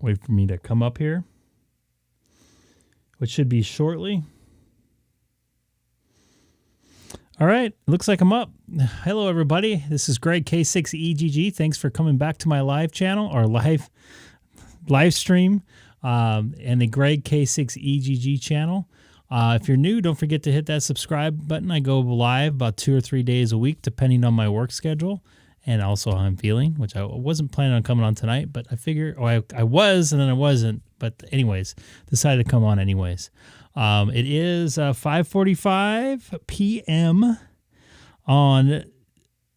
Wait for me to come up here, which should be shortly. All right, looks like I'm up. Hello, everybody. This is Greg, K6EGG. Thanks for coming back to my live channel, or live stream, and the Greg K6EGG channel. If you're new, don't forget to hit that subscribe button. I go live about 2 or 3 days a week, depending on my work schedule and also how I'm feeling, which I wasn't planning on coming on tonight, but I figured, I was, and then I wasn't. But anyways, decided to come on anyways. It is 5:45 p.m. on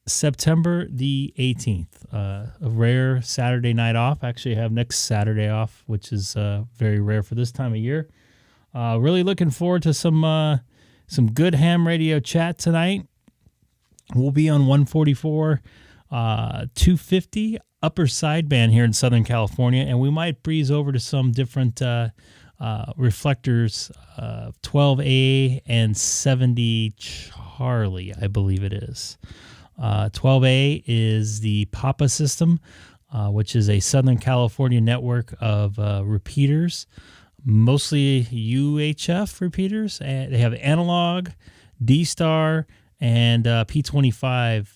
September the 18th. A rare Saturday night off. Actually, I have next Saturday off, which is very rare for this time of year. Really looking forward to some good ham radio chat tonight. We'll be on 144, 250 upper sideband here in Southern California, and we might breeze over to some different reflectors, 12A and 70 Charlie, I believe it is. 12A is the Papa system, which is a Southern California network of repeaters, mostly UHF repeaters. And they have analog, DStar, and P25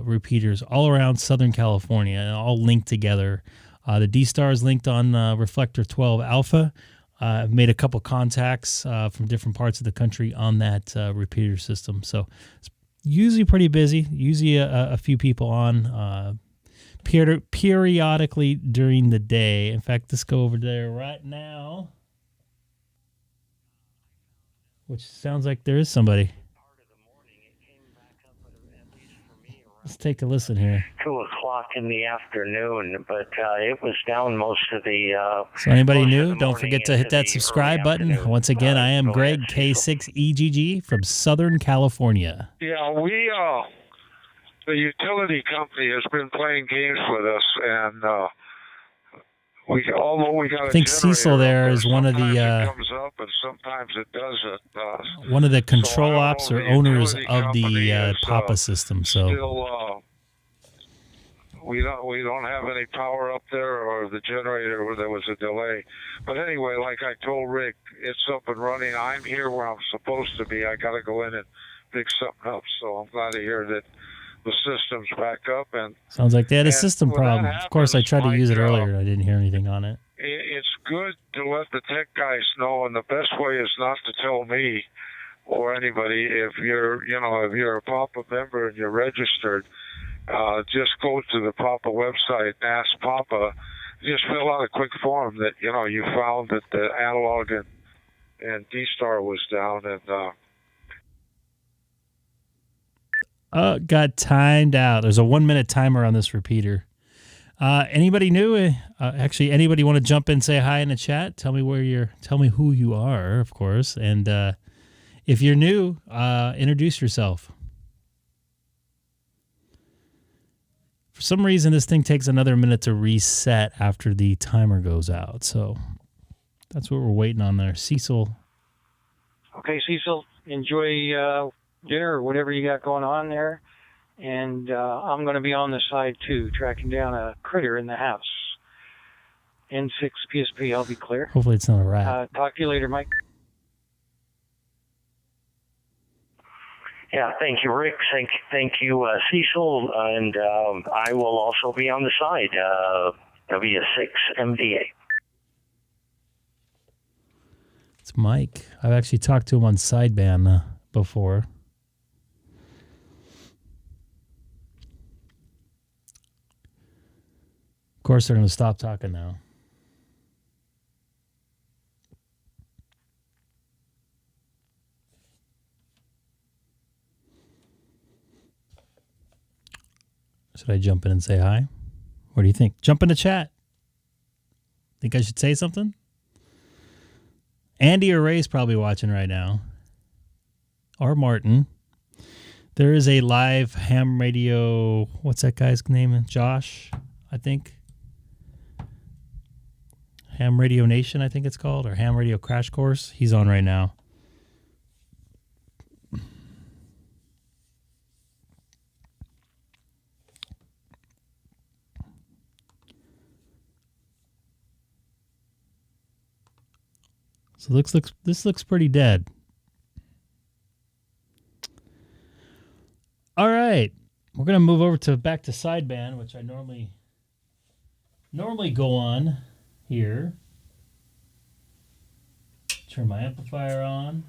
repeaters all around Southern California, and all linked together. The DStar is linked on Reflector 12 Alpha. I've made a couple contacts from different parts of the country on that repeater system. So it's usually pretty busy, usually a few people on periodically during the day. In fact, let's go over there right now, which sounds like there is somebody. Let's take a listen here. 2 o'clock in the afternoon, but it was down most of the... So anybody new, don't forget to hit that subscribe button. Afternoon. Once again, I am Go Greg, ahead, Cecil. K6EGG from Southern California. Yeah, the utility company has been playing games with us, and although we got I think Cecil there is one of the it comes up and sometimes it doesn't. one of the control ops or the owners utility of company the is, Papa system. So still, we don't have any power up there, or the generator where there was a delay. But anyway, like I told Rick, it's up and running. I'm here where I'm supposed to be. I got to go in and pick something up. So I'm glad to hear that the system's back up. And sounds like they had a system when that problem. Of course, I tried to use it happens, earlier. I didn't hear anything on it. It's good to let the tech guys know, and the best way is not to tell me or anybody. If you're a Papa member and you're registered, just go to the Papa website and ask Papa. Just fill out a quick form that you found that the analog and DStar was down, and Got timed out. There's a 1-minute timer on this repeater. Anybody new? Actually, anybody want to jump in and say hi in the chat? Tell me who you are, of course. And if you're new, introduce yourself. For some reason, this thing takes another minute to reset after the timer goes out. So that's what we're waiting on there. Cecil. Okay, Cecil, enjoy dinner or whatever you got going on there. And I'm going to be on the side, too, tracking down a critter in the house. N6 PSP, I'll be clear. Hopefully it's not a rat. Talk to you later, Mike. Yeah, thank you, Rick. Thank you, Cecil. And I will also be on the side, W6MDA. It's Mike. I've actually talked to him on sideband before. Of course, they're going to stop talking now. Should I jump in and say hi? What do you think? Jump in the chat. Think I should say something? Andy or Ray's probably watching right now. Or Martin. There is a live ham radio. What's that guy's name? Josh, I think. Ham Radio Nation, I think it's called. Or Ham Radio Crash Course. He's on right now. So this looks pretty dead. All right. We're going to move over to back to sideband, which I normally go on here. Turn my amplifier on.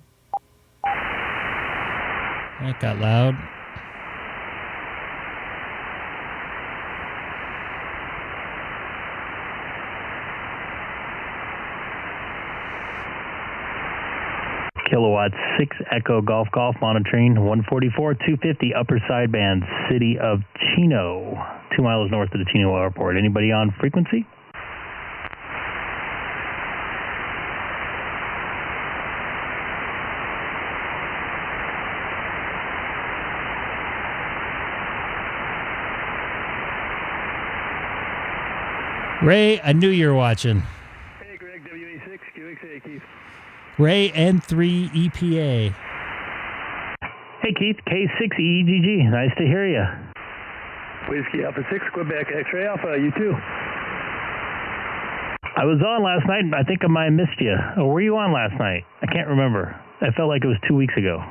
That got loud. Kilowatt 6 Echo Golf monitoring 144 250 upper sideband, city of Chino, 2 miles north of the Chino airport. Anybody on frequency? Ray, I knew you were watching. Hey, Greg, WA6, Q6EGG, Keith. Ray N3 EPA. Hey, Keith, K6EGG, nice to hear you. Whiskey Alpha 6, Quebec, X-Ray Alpha, you too. I was on last night, and I think I might have missed you. Or were you on last night? I can't remember. I felt like it was 2 weeks ago.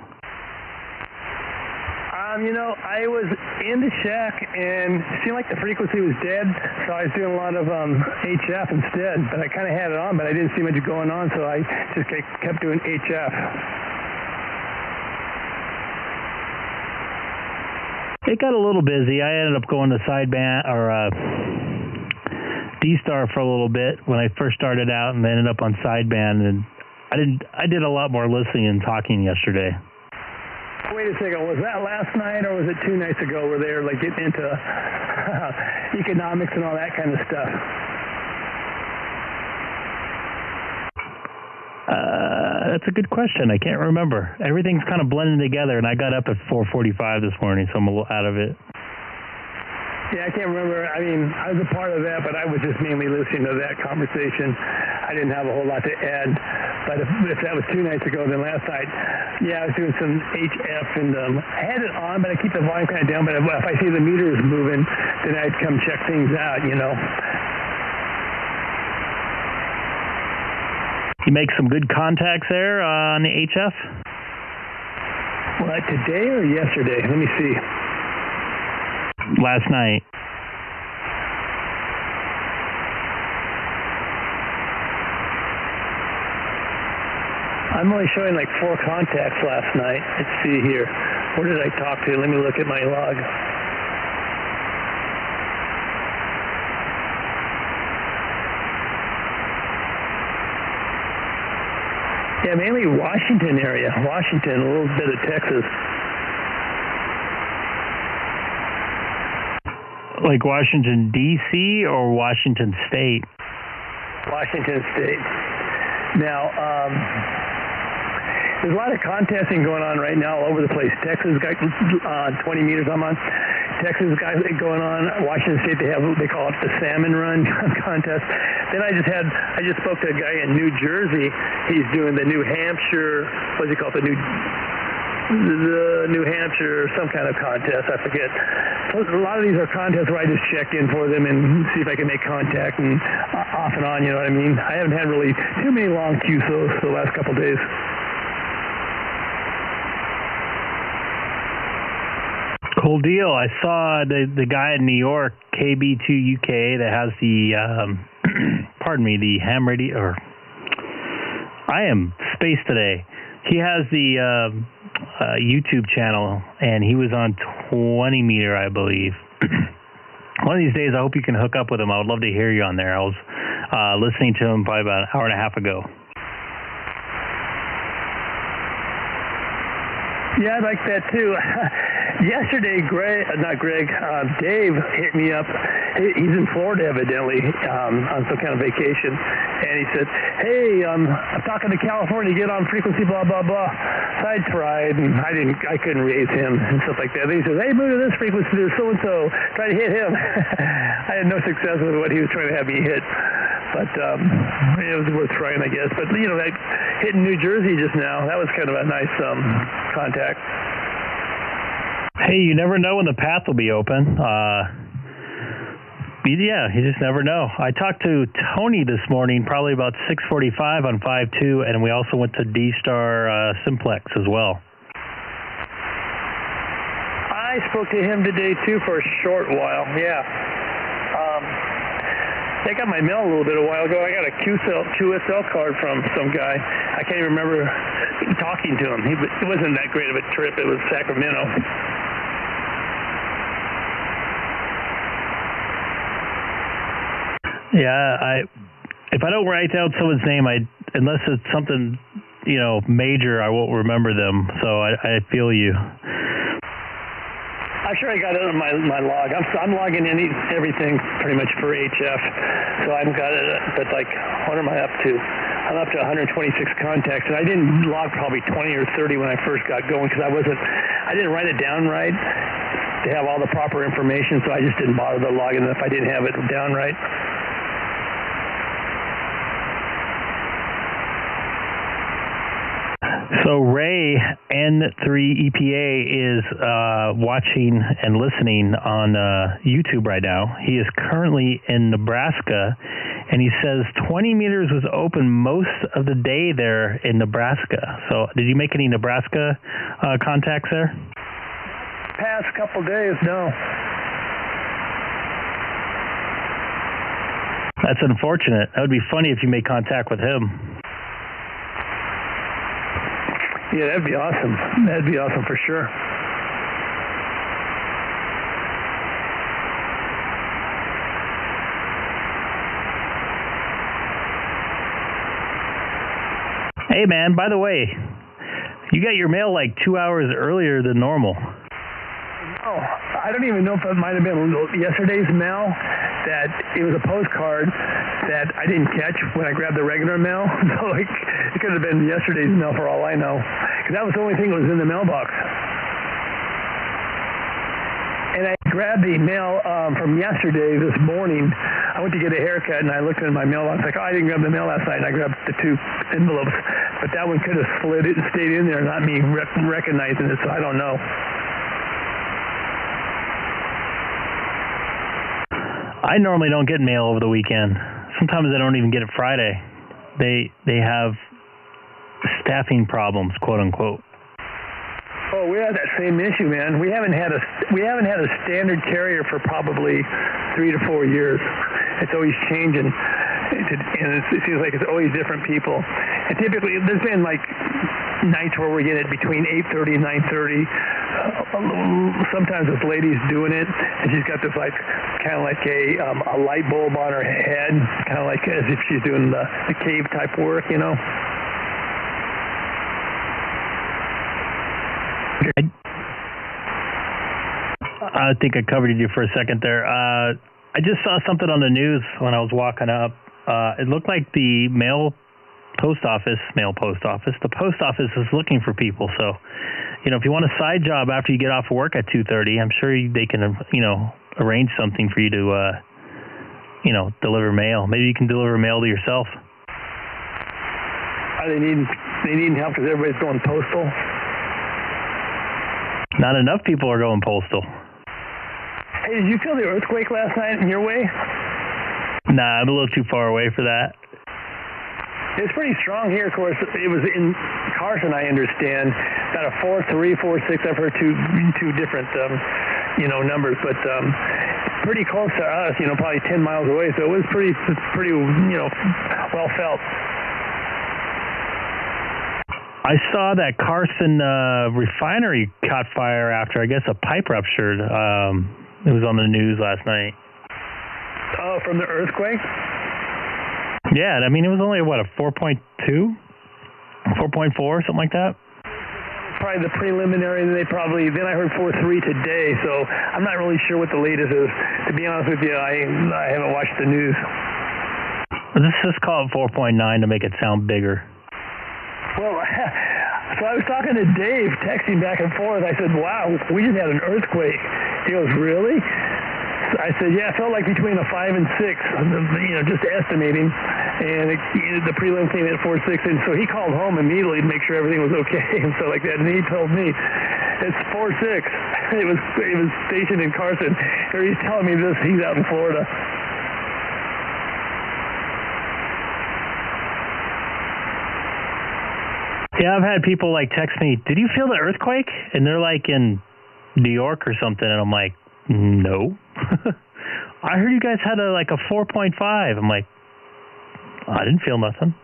You know, I was in the shack and it seemed like the frequency was dead, so I was doing a lot of HF instead, but I kind of had it on, but I didn't see much going on, so I just kept doing HF. It got a little busy. I ended up going to sideband or DStar for a little bit when I first started out, and ended up on sideband. And I did a lot more listening and talking yesterday. Wait a second, was that last night or was it 2 nights ago where they were like getting into economics and all that kind of stuff? That's a good question. I can't remember. Everything's kind of blending together, and I got up at 4:45 this morning, so I'm a little out of it. Yeah, I can't remember. I mean, I was a part of that, but I was just mainly listening to that conversation. I didn't have a whole lot to add. But if that was 2 nights ago, then last night, yeah, I was doing some HF, and I had it on, but I keep the volume kind of down. But if I see the meter is moving, then I'd come check things out, you know. You make some good contacts there on the HF? What, today or yesterday? Let me see. Last night. I'm only showing like 4 contacts last night. Let's see here. Where did I talk to? Let me look at my log. Yeah, mainly Washington area. Washington, a little bit of Texas. Like Washington, D.C. or Washington State? Washington State. Now, there's a lot of contesting going on right now all over the place. Texas got 20 meters I'm on. Texas got it going on. Washington State, they call it the Salmon Run contest. Then I just spoke to a guy in New Jersey. He's doing the New Hampshire, what's he called, the New Hampshire, some kind of contest, I forget. So a lot of these are contests where I just check in for them and see if I can make contact, and off and on, you know what I mean? I haven't had really too many long QSOs the last couple of days. Cool deal. I saw the guy in New York, KB2UK, that has the, pardon me, the ham radio, or I am spaced today. He has the YouTube channel, and he was on 20 meter, I believe. One of these days, I hope you can hook up with him. I would love to hear you on there. I was listening to him probably about an hour and a half ago. Yeah, I'd like that too. Yesterday, Dave hit me up. He's in Florida, evidently, on some kind of vacation. And he said, hey, I'm talking to California, get on frequency, blah, blah, blah. So I tried, and I couldn't raise him and stuff like that. And he says, hey, move to this frequency, there's so-and-so. Try to hit him. I had no success with what he was trying to have me hit. But it was worth trying, I guess. But, you know, that hitting New Jersey just now, that was kind of a nice contact. Hey, you never know when the path will be open. Yeah, you just never know. I talked to Tony this morning, probably about 6:45 on 5.2, and we also went to DStar Simplex as well. I spoke to him today, too, for a short while, yeah. I got my mail a little bit a while ago. I got a QSL card from some guy. I can't even remember talking to him. It wasn't that great of a trip. It was Sacramento. Yeah, if I don't write down someone's name, unless it's something, major, I won't remember them. So I feel you. I'm sure I got it on my log. I'm logging in everything pretty much for HF, so I've got it. But what am I up to? I'm up to 126 contacts, and I didn't log probably 20 or 30 when I first got going because I didn't write it down right to have all the proper information, so I just didn't bother to log it if I didn't have it down right. So Ray N3EPA is watching and listening on YouTube right now. He is currently in Nebraska, and he says 20 meters was open most of the day there in Nebraska. So did you make any Nebraska contacts there? Past couple days, no. That's unfortunate. That would be funny if you made contact with him. Yeah, that'd be awesome. That'd be awesome for sure. Hey, man, by the way, you got your mail 2 hours earlier than normal. Oh, I don't even know if it might have been yesterday's mail, that it was a postcard that I didn't catch when I grabbed the regular mail. So it could have been yesterday's mail for all I know, because that was the only thing that was in the mailbox. And I grabbed the mail from yesterday this morning. I went to get a haircut, and I looked in my mailbox, I didn't grab the mail last night, and I grabbed the 2 envelopes. But that one could have slid it and stayed in there, not me recognizing it, so I don't know. I normally don't get mail over the weekend. Sometimes I don't even get it Friday. They have staffing problems, quote unquote. Oh, we have that same issue, man. We haven't had a standard carrier for probably 3 to 4 years. It's always changing, and it seems like it's always different people. And typically, there's been nights where we get it between 8:30 and 9:30. Sometimes this lady's doing it, and she's got this kind of like a light bulb on her head, kind of like as if she's doing the cave type work, I think I covered you for a second there. I just saw something on the news when I was walking up. It looked like the the post office is looking for people. So, if you want a side job after you get off work at 2:30, I'm sure they can, arrange something for you to, deliver mail. Maybe you can deliver mail to yourself. They need help because everybody's going postal. Not enough people are going postal. Hey, did you feel the earthquake last night in your way? Nah, I'm a little too far away for that. It's pretty strong here, of course. It was in Carson, I understand. About a 4.3, 4.6. I've heard two different, numbers, but pretty close to us. Probably 10 miles away. So it was pretty, well felt. I saw that Carson refinery caught fire after, I guess, a pipe ruptured. It was on the news last night. Oh, from the earthquake? Yeah, I mean, it was only, a 4.2? 4.4, something like that? Probably the preliminary, then I heard 4.3 today, so I'm not really sure what the latest is. To be honest with you, I haven't watched the news. Let's just call it 4.9 to make it sound bigger. Well, so I was talking to Dave, texting back and forth. I said, wow, we just had an earthquake. He goes, really? I said, yeah, it felt like between a 5 and 6, just estimating. And the prelim came in at 4.6, and so he called home immediately to make sure everything was okay and stuff like that. And he told me, it's 4.6. It was stationed in Carson. Or he's telling me this, he's out in Florida. Yeah, I've had people like text me, did you feel the earthquake? And they're like in New York or something, and I'm like, no. I heard you guys had a 4.5. I'm like, I didn't feel nothing.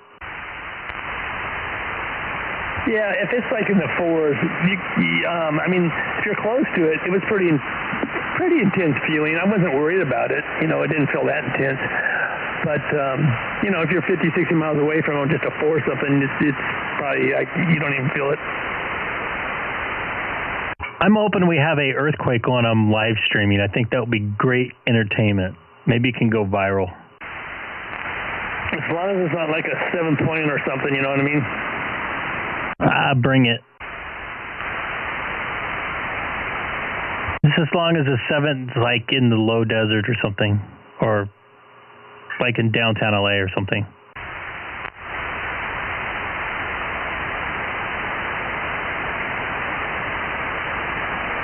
Yeah, if it's like in the fours, I mean, if you're close to it, it was pretty intense feeling. I wasn't worried about it. It didn't feel that intense. But, if you're 50, 60 miles away from it, just a 4 or something, it's probably, you don't even feel it. I'm hoping we have a earthquake going on live streaming. I think that would be great entertainment. Maybe it can go viral. As long as it's not like a 7 point or something, you know what I mean? Bring it. Just as long as the 7's like in the low desert or something, or like in downtown LA or something.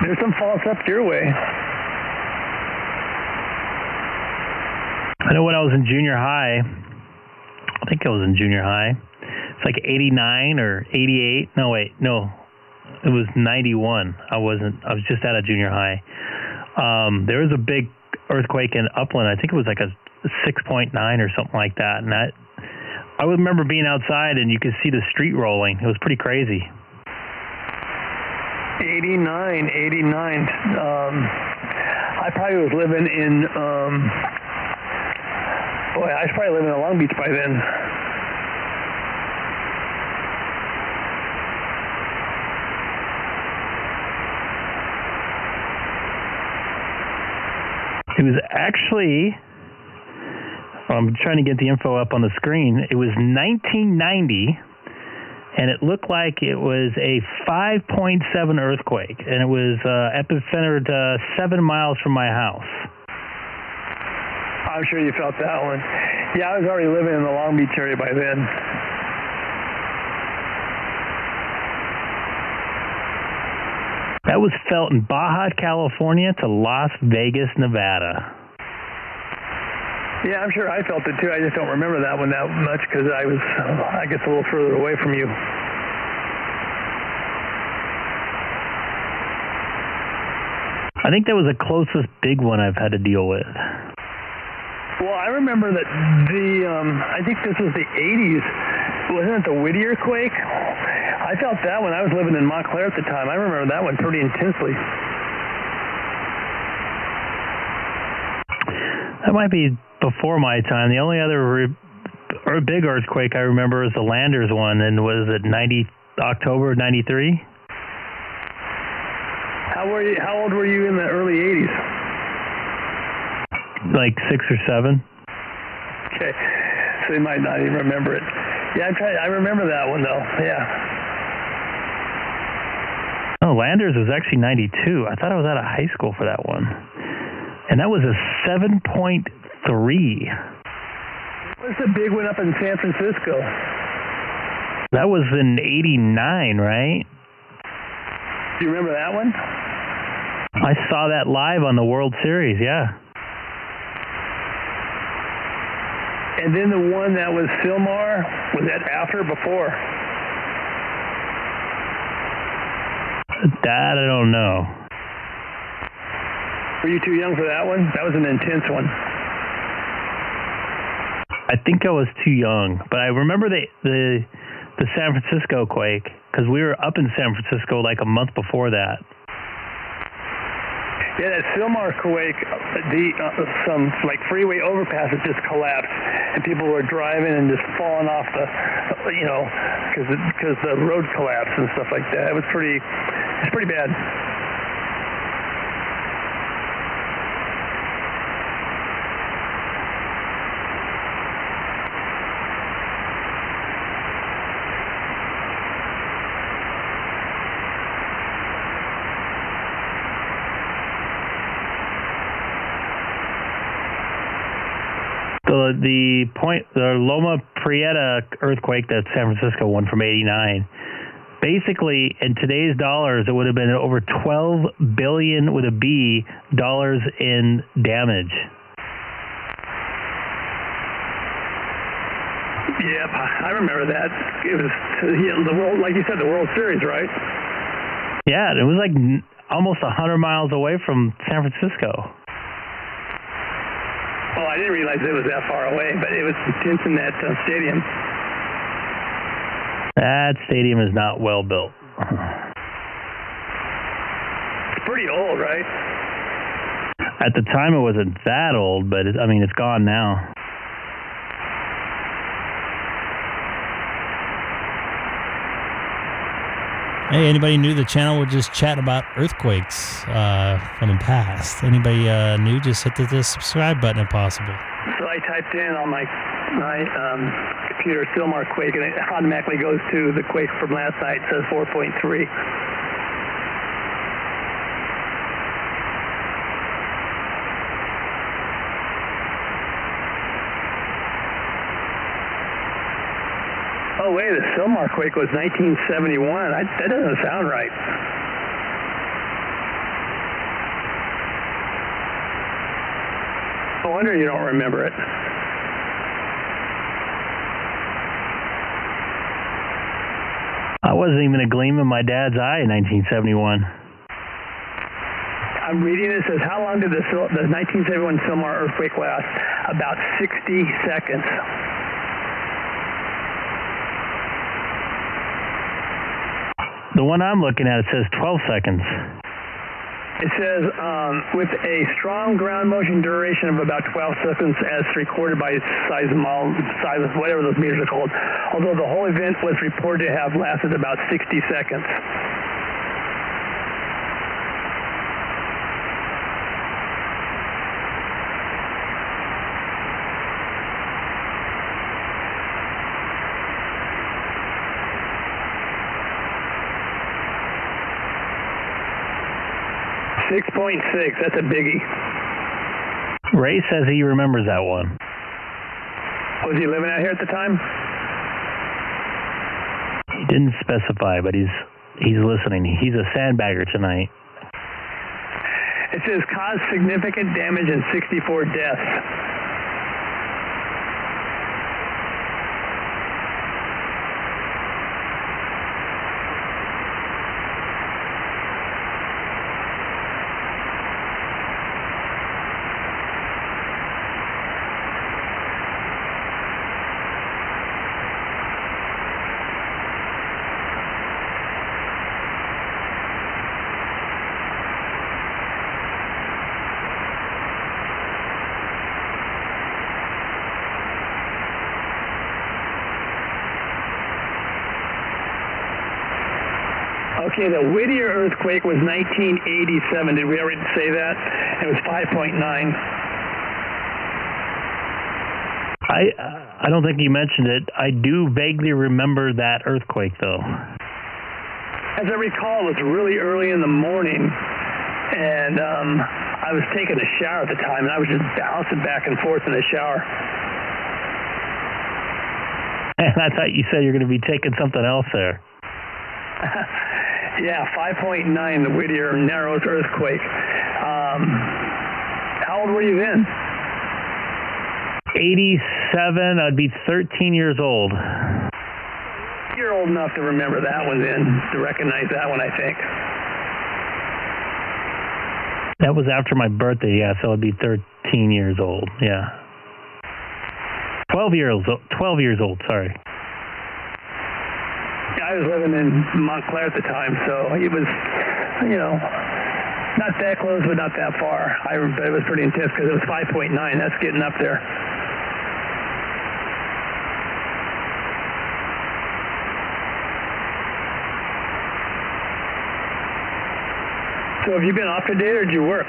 There's some faults up your way. I know when I was in junior high, I think I was in junior high, it's like 89 or 88. No, wait, no. It was 91. I was just out of junior high. There was a big earthquake in Upland. I think it was like a 6.9 or something like that. And I remember being outside and you could see the street rolling. It was pretty crazy. 89. I probably was living in, I was probably living in Long Beach by then. It was actually, I'm trying to get the info up on the screen. It was 1990, and it looked like it was a 5.7 earthquake, and it was epicentered 7 miles from my house. I'm sure you felt that one. Yeah, I was already living in the Long Beach area by then. That was felt in Baja, California to Las Vegas, Nevada. Yeah, I'm sure I felt it too. I just don't remember that one that much because I was, I guess, a little further away from you. I think that was the closest big one I've had to deal with. Well, I remember that I think this was the 80s. Wasn't it the Whittier quake? I felt that when I was living in Montclair at the time. I remember that one pretty intensely. That might be before my time. The only other big earthquake I remember is the Landers one, and was it October 93? How old were you in the early 80s? Like 6 or 7. Okay, so you might not even remember it. Yeah, I remember that one though. Yeah. Oh, Landers was actually 92. I thought I was out of high school for that one. And that was a 7.3. What's the big one up in San Francisco? That was in 89, right? Do you remember that one? I saw that live on the World Series, yeah. And then the one that was Silmar, was that after or before? That I don't know. Were you too young for that one? That was an intense one. I think I was too young, but I remember the San Francisco quake because we were up in San Francisco like a month before that. Yeah, that Silmar quake, some like freeway overpasses just collapsed, and people were driving and just falling off the, because the road collapsed and stuff like that. It's pretty bad. The Loma Prieta earthquake that San Francisco won from 89, basically in today's dollars, it would have been over $12 billion with a B dollars in damage. Yep, I remember that. It was the world, like you said, the World Series, right? Yeah, it was like almost 100 miles away from San Francisco. Oh, I didn't realize it was that far away, but it was intense in that stadium. That stadium is not well built. It's pretty old, right? At the time, it wasn't that old, but it's gone now. Hey, anybody new to the channel? We're just chatting about earthquakes from the past. Anybody new, just hit the subscribe button if possible. So I typed in on my computer Silmar quake, and it automatically goes to the quake from last night. It says 4.3. Oh, wait, the Silmar quake was 1971. That doesn't sound right. No wonder you don't remember it. I wasn't even a gleam in my dad's eye in 1971. I'm reading it. It says, how long did the 1971 Silmar earthquake last? About 60 seconds. The one I'm looking at, it says 12 seconds. It says, with a strong ground motion duration of about 12 seconds as recorded by size, whatever those meters are called, although the whole event was reported to have lasted about 60 seconds. 6.6, that's a biggie. Ray says he remembers that one. Was he living out here at the time? He didn't specify, but he's listening. He's a sandbagger tonight. It says caused significant damage and 64 deaths. Okay, the Whittier earthquake was 1987. Did we already say that? It was 5.9. I don't think you mentioned it. I do vaguely remember that earthquake, though. As I recall, it was really early in the morning, and I was taking a shower at the time, and I was just bouncing back and forth in the shower. And I thought you said you were going to be taking something else there. Yeah, 5.9, the Whittier Narrows earthquake. How old were you then? 87. I'd be 13 years old. You're old enough to remember that one then, to recognize that one, I think. That was after my birthday, yeah, so I'd be 13 years old, yeah. 12 years old, sorry. I was living in Montclair at the time, so it was, not that close, but not that far. But it was pretty intense because it was 5.9. That's getting up there. So have you been off today, or did you work?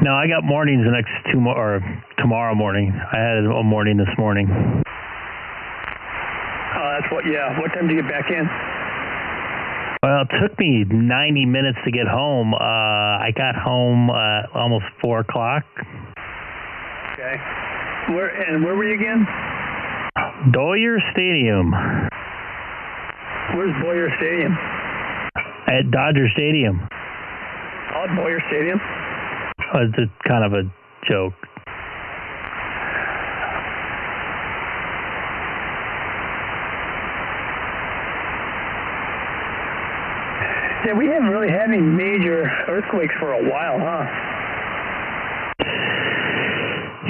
No, I got mornings the next tomorrow morning. I had a morning this morning. What time did you get back in? Well, it took me 90 minutes to get home. I got home almost 4 o'clock. Okay. Where were you again? Boyer Stadium. Where's Boyer Stadium? At Dodger Stadium. Oh, at Boyer Stadium? It's kind of a joke. Yeah, we haven't really had any major earthquakes for a while, huh?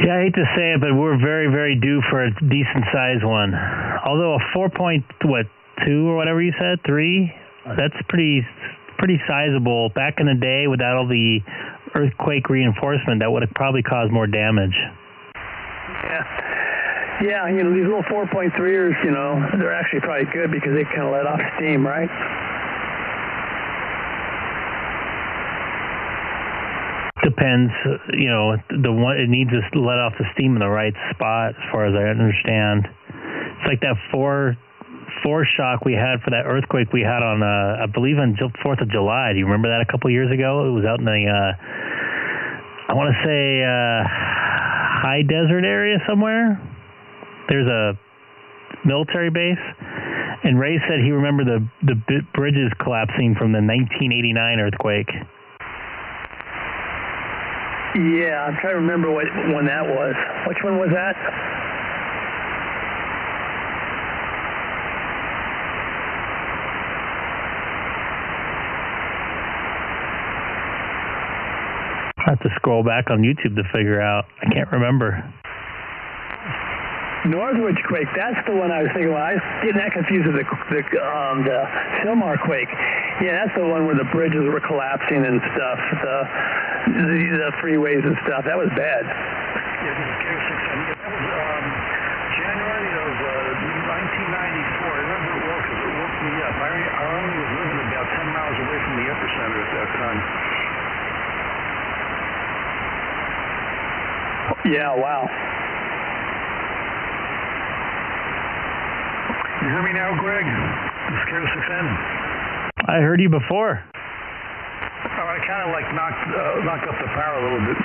Yeah, I hate to say it, but we're very, very due for a decent size one. Although a 4.2 or whatever you said, 3, that's pretty sizable. Back in the day, without all the earthquake reinforcement, that would have probably caused more damage. Yeah, you know, these little 4.3ers, you know, they're actually probably good because they kind of let off steam, right? Depends, you know, the one it needs to let off the steam in the right spot, as far as I understand. It's like that four shock we had for that earthquake we had on, I believe, on 4th of July. Do you remember that a couple years ago? It was out in the, I want to say, high desert area somewhere. There's a military base, and Ray said he remembered the bridges collapsing from the 1989 earthquake. Yeah, I'm trying to remember when that was. Which one was that? I have to scroll back on YouTube to figure out. I can't remember. Northridge quake, that's the one I was thinking about. I was getting that confused with the Silmar quake. Yeah, that's the one where the bridges were collapsing and stuff, the freeways and stuff. That was bad. Yeah, this is K6EGG. That was January of 1994. I remember it well because it woke me up. I only was living about 10 miles away from the epicenter at that time. Yeah, wow. You hear me now, Greg? This is K6EGG. I heard you before. Oh, I kind of like knocked up the power a little bit.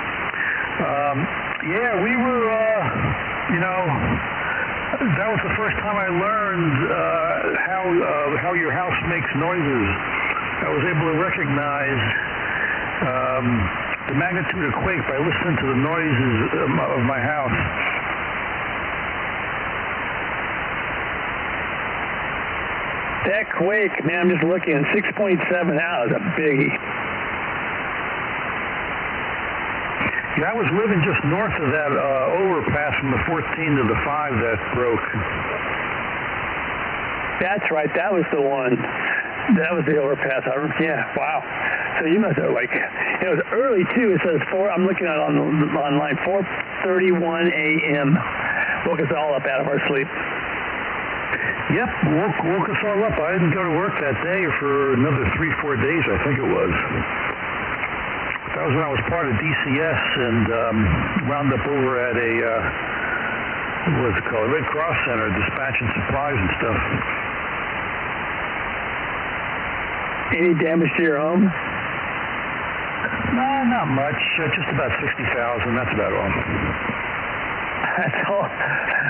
Yeah, we were, you know, that was the first time I learned how your house makes noises. I was able to recognize the magnitude of quake by listening to the noises of my house. That quake, man, I'm just looking, 6.7 out is a biggie. Yeah, I was living just north of that overpass from the 14 to the 5 that broke. That's right, that was the one. That was the overpass. Yeah, wow. So you must have, like, it was early too. It says I'm looking at it online, 4:31 a.m. Woke us all up out of our sleep. Yep, woke us all up. I didn't go to work that day for another 3-4 days, I think it was. That was when I was part of DCS and wound up over at a, what's it called, Red Cross Center, dispatching supplies and stuff. Any damage to your home? No, not much. Just about 60,000. That's about all. That's all.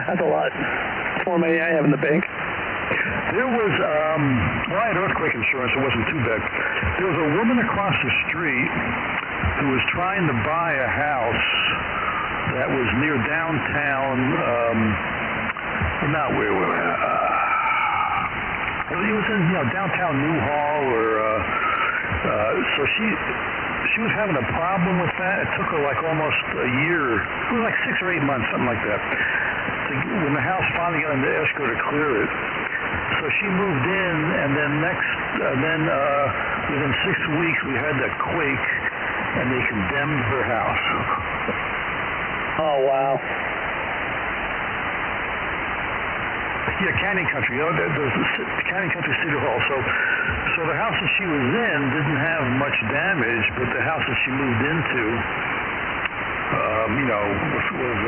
That's a lot. That's more money I have in the bank. There was, well, I had earthquake insurance. It wasn't too bad. There was a woman across the street who was trying to buy a house that was near downtown, not where, it was in, you know, downtown Newhall or, so she was having a problem with that. It took her like almost a year. It was like 6 or 8 months, something like that. When the house finally got into escrow to clear it. So she moved in, and then within 6 weeks we had that quake, and they condemned her house. Oh, wow. Yeah, Canyon Country. You know, there's Canyon Country City Hall. So the house that she was in didn't have much damage, but the house that she moved into, you know, was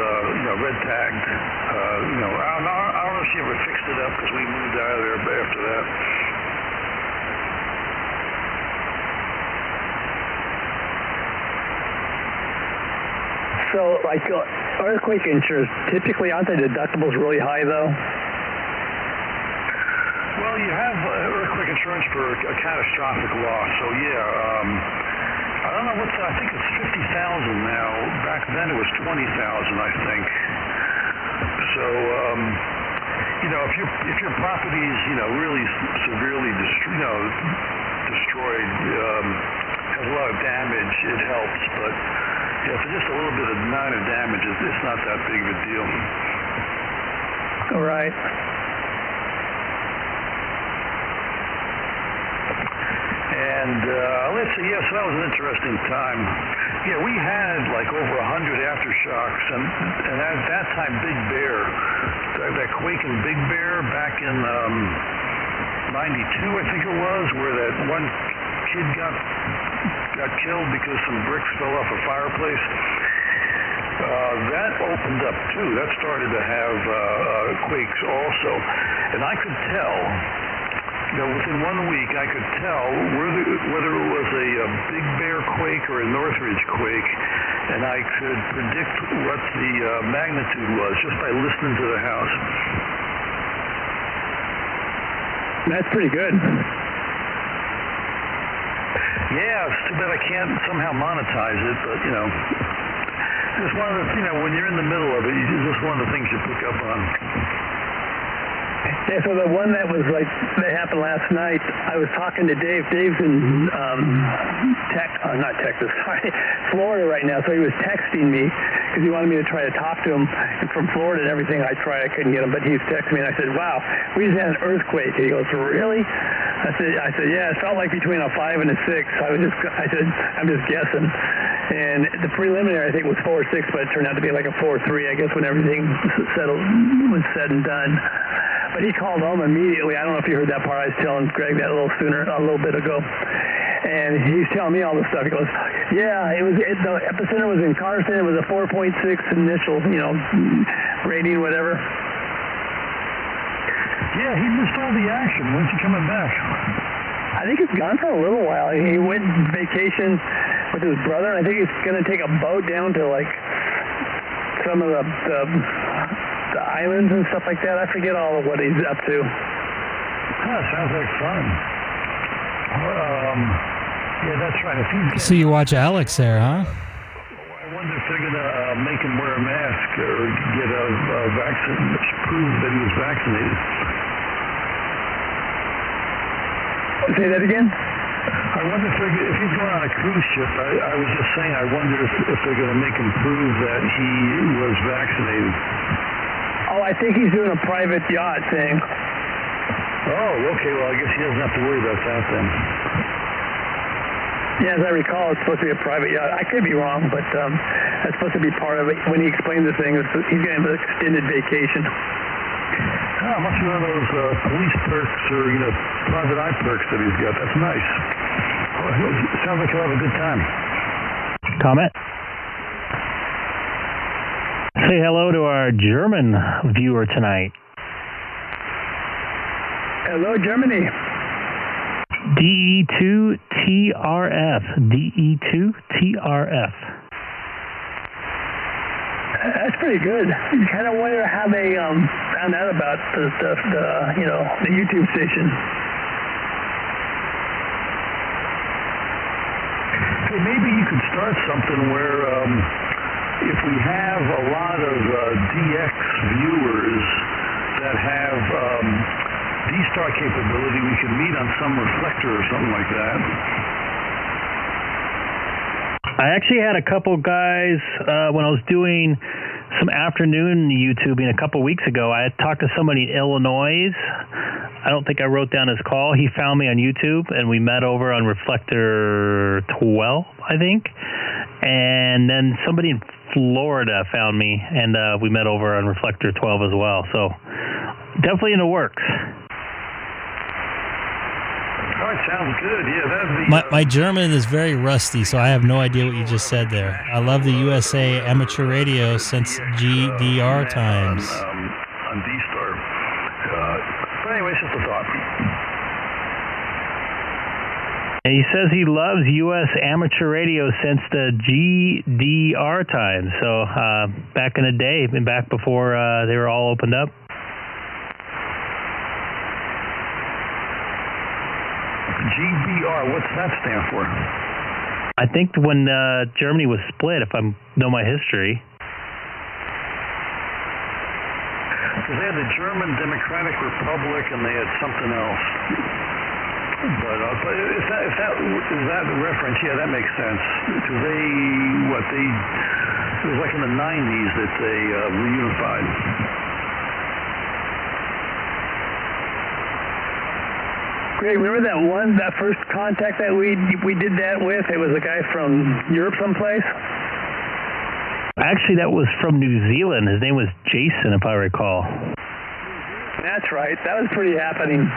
red tagged. You know, I don't know if she ever fixed it up because we moved out of there after that. So, like, earthquake insurance, typically aren't the deductibles really high, though? Well, you have earthquake insurance for a catastrophic loss, so yeah. I don't know I think it's 50,000 now. Back then it was 20,000, I think. So, you know, if your property is, you know, really severely destroyed, you know, destroyed. Has a lot of damage. It helps, but yeah, for just a little bit of minor damage, it's not that big of a deal. All right. And let's see, yes, that was an interesting time. Yeah, we had like over 100 aftershocks, and at that time, Big Bear, that quake in Big Bear back in 92, I think it was, where that one kid got killed because some bricks fell off a fireplace. That opened up too. That started to have quakes also, and I could tell. Within 1 week, I could tell whether it was a Big Bear quake or a Northridge quake, and I could predict what the magnitude was just by listening to the house. That's pretty good. Yeah, it's too bad I can't somehow monetize it, but just one of the, when you're in the middle of it, it's just one of the things you pick up on. Yeah, so the one that that happened last night, I was talking to Dave. Dave's in not Texas, sorry, Florida right now. So he was texting me because he wanted me to try to talk to him. And from Florida and everything, I couldn't get him, but he was texting me, and I said, "Wow, we just had an earthquake." And he goes, "Really?" I said, "Yeah, it felt like between a 5 and a 6." I said, "I'm just guessing." And the preliminary, I think, was 4 or 6, but it turned out to be like a 4 or 3, I guess, when everything was said and done. But he called home immediately. I don't know if you heard that part. I was telling Greg that a little bit ago. And he's telling me all this stuff. He goes, "Yeah, the epicenter was in Carson. It was a 4.6 initial, rating, whatever." Yeah, he missed all the action. When's he coming back? I think he's gone for a little while. He went vacation with his brother. I think he's going to take a boat down to some of the islands and stuff like that. I forget all of what he's up to. Sounds like fun. Yeah, that's right. So you watch Alex there, huh? I wonder if they're going to make him wear a mask or get a vaccine, prove that he was vaccinated. Say that again? I wonder if he's going on a cruise ship. I was just saying, I wonder if they're going to make him prove that he was vaccinated. Oh, I think he's doing a private yacht thing. Oh, okay. Well, I guess he doesn't have to worry about that then. Yeah, as I recall, it's supposed to be a private yacht. I could be wrong, but that's supposed to be part of it. When he explained the thing, he's going to have an extended vacation. Oh, must be one of those police perks or, private eye perks that he's got. That's nice. Well, it sounds like he'll have a good time. Comment? Say hello to our German viewer tonight. Hello, Germany. DE2TRF. DE2TRF. That's pretty good. You kind of wonder how they found out about the YouTube station. Hey, maybe you could start something where if we have a lot of DX viewers that have DStar capability, we could meet on some reflector or something like that. I actually had a couple guys when I was doing some afternoon YouTubing a couple weeks ago. I had talked to somebody in Illinois. I don't think I wrote down his call. He found me on YouTube, and we met over on Reflector 12, I think. And then somebody in Florida found me, and we met over on Reflector 12 as well. So definitely in the works. Oh, it sounds good. Yeah, that'd be. My German is very rusty, so I have no idea what you just said there. I love the USA amateur radio since GDR times. On DStar. But anyway, it's just a thought. And he says he loves U.S. amateur radio since the GDR times. So back in the day, back before they were all opened up. GBR, what's that stand for? I think when Germany was split, if I know my history. Because they had the German Democratic Republic and they had something else. But if that is that the reference, yeah, that makes sense. Because it was like in the 90s that they reunified. Greg, remember that first contact that we did that with? It was a guy from Europe someplace? Actually, that was from New Zealand. His name was Jason, if I recall. That's right. That was pretty happening.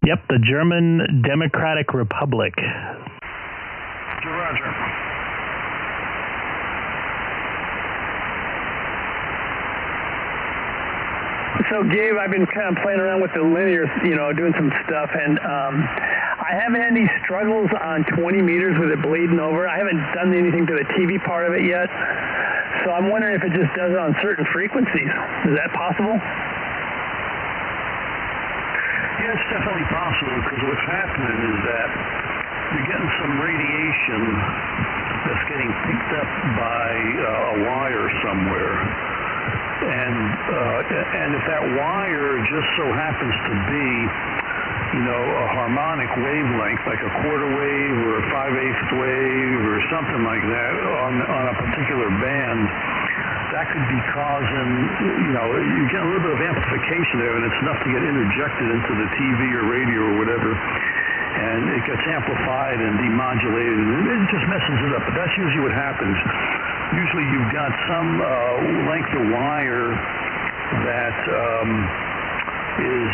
Yep, the German Democratic Republic. Roger. So, Gabe, I've been kind of playing around with the linear, doing some stuff, and I haven't had any struggles on 20 meters with it bleeding over. I haven't done anything to the TV part of it yet, so I'm wondering if it just does it on certain frequencies. Is that possible? Yeah, it's definitely possible, because what's happening is that you're getting some radiation that's getting picked up by a wire somewhere. And if that wire just so happens to be, a harmonic wavelength, like a quarter wave or a 5/8 wave or something like that on a particular band, that could be causing, you get a little bit of amplification there, and it's enough to get interjected into the TV or radio or whatever, and it gets amplified and demodulated, and it just messes it up. But that's usually what happens. Usually you've got some length of wire that is,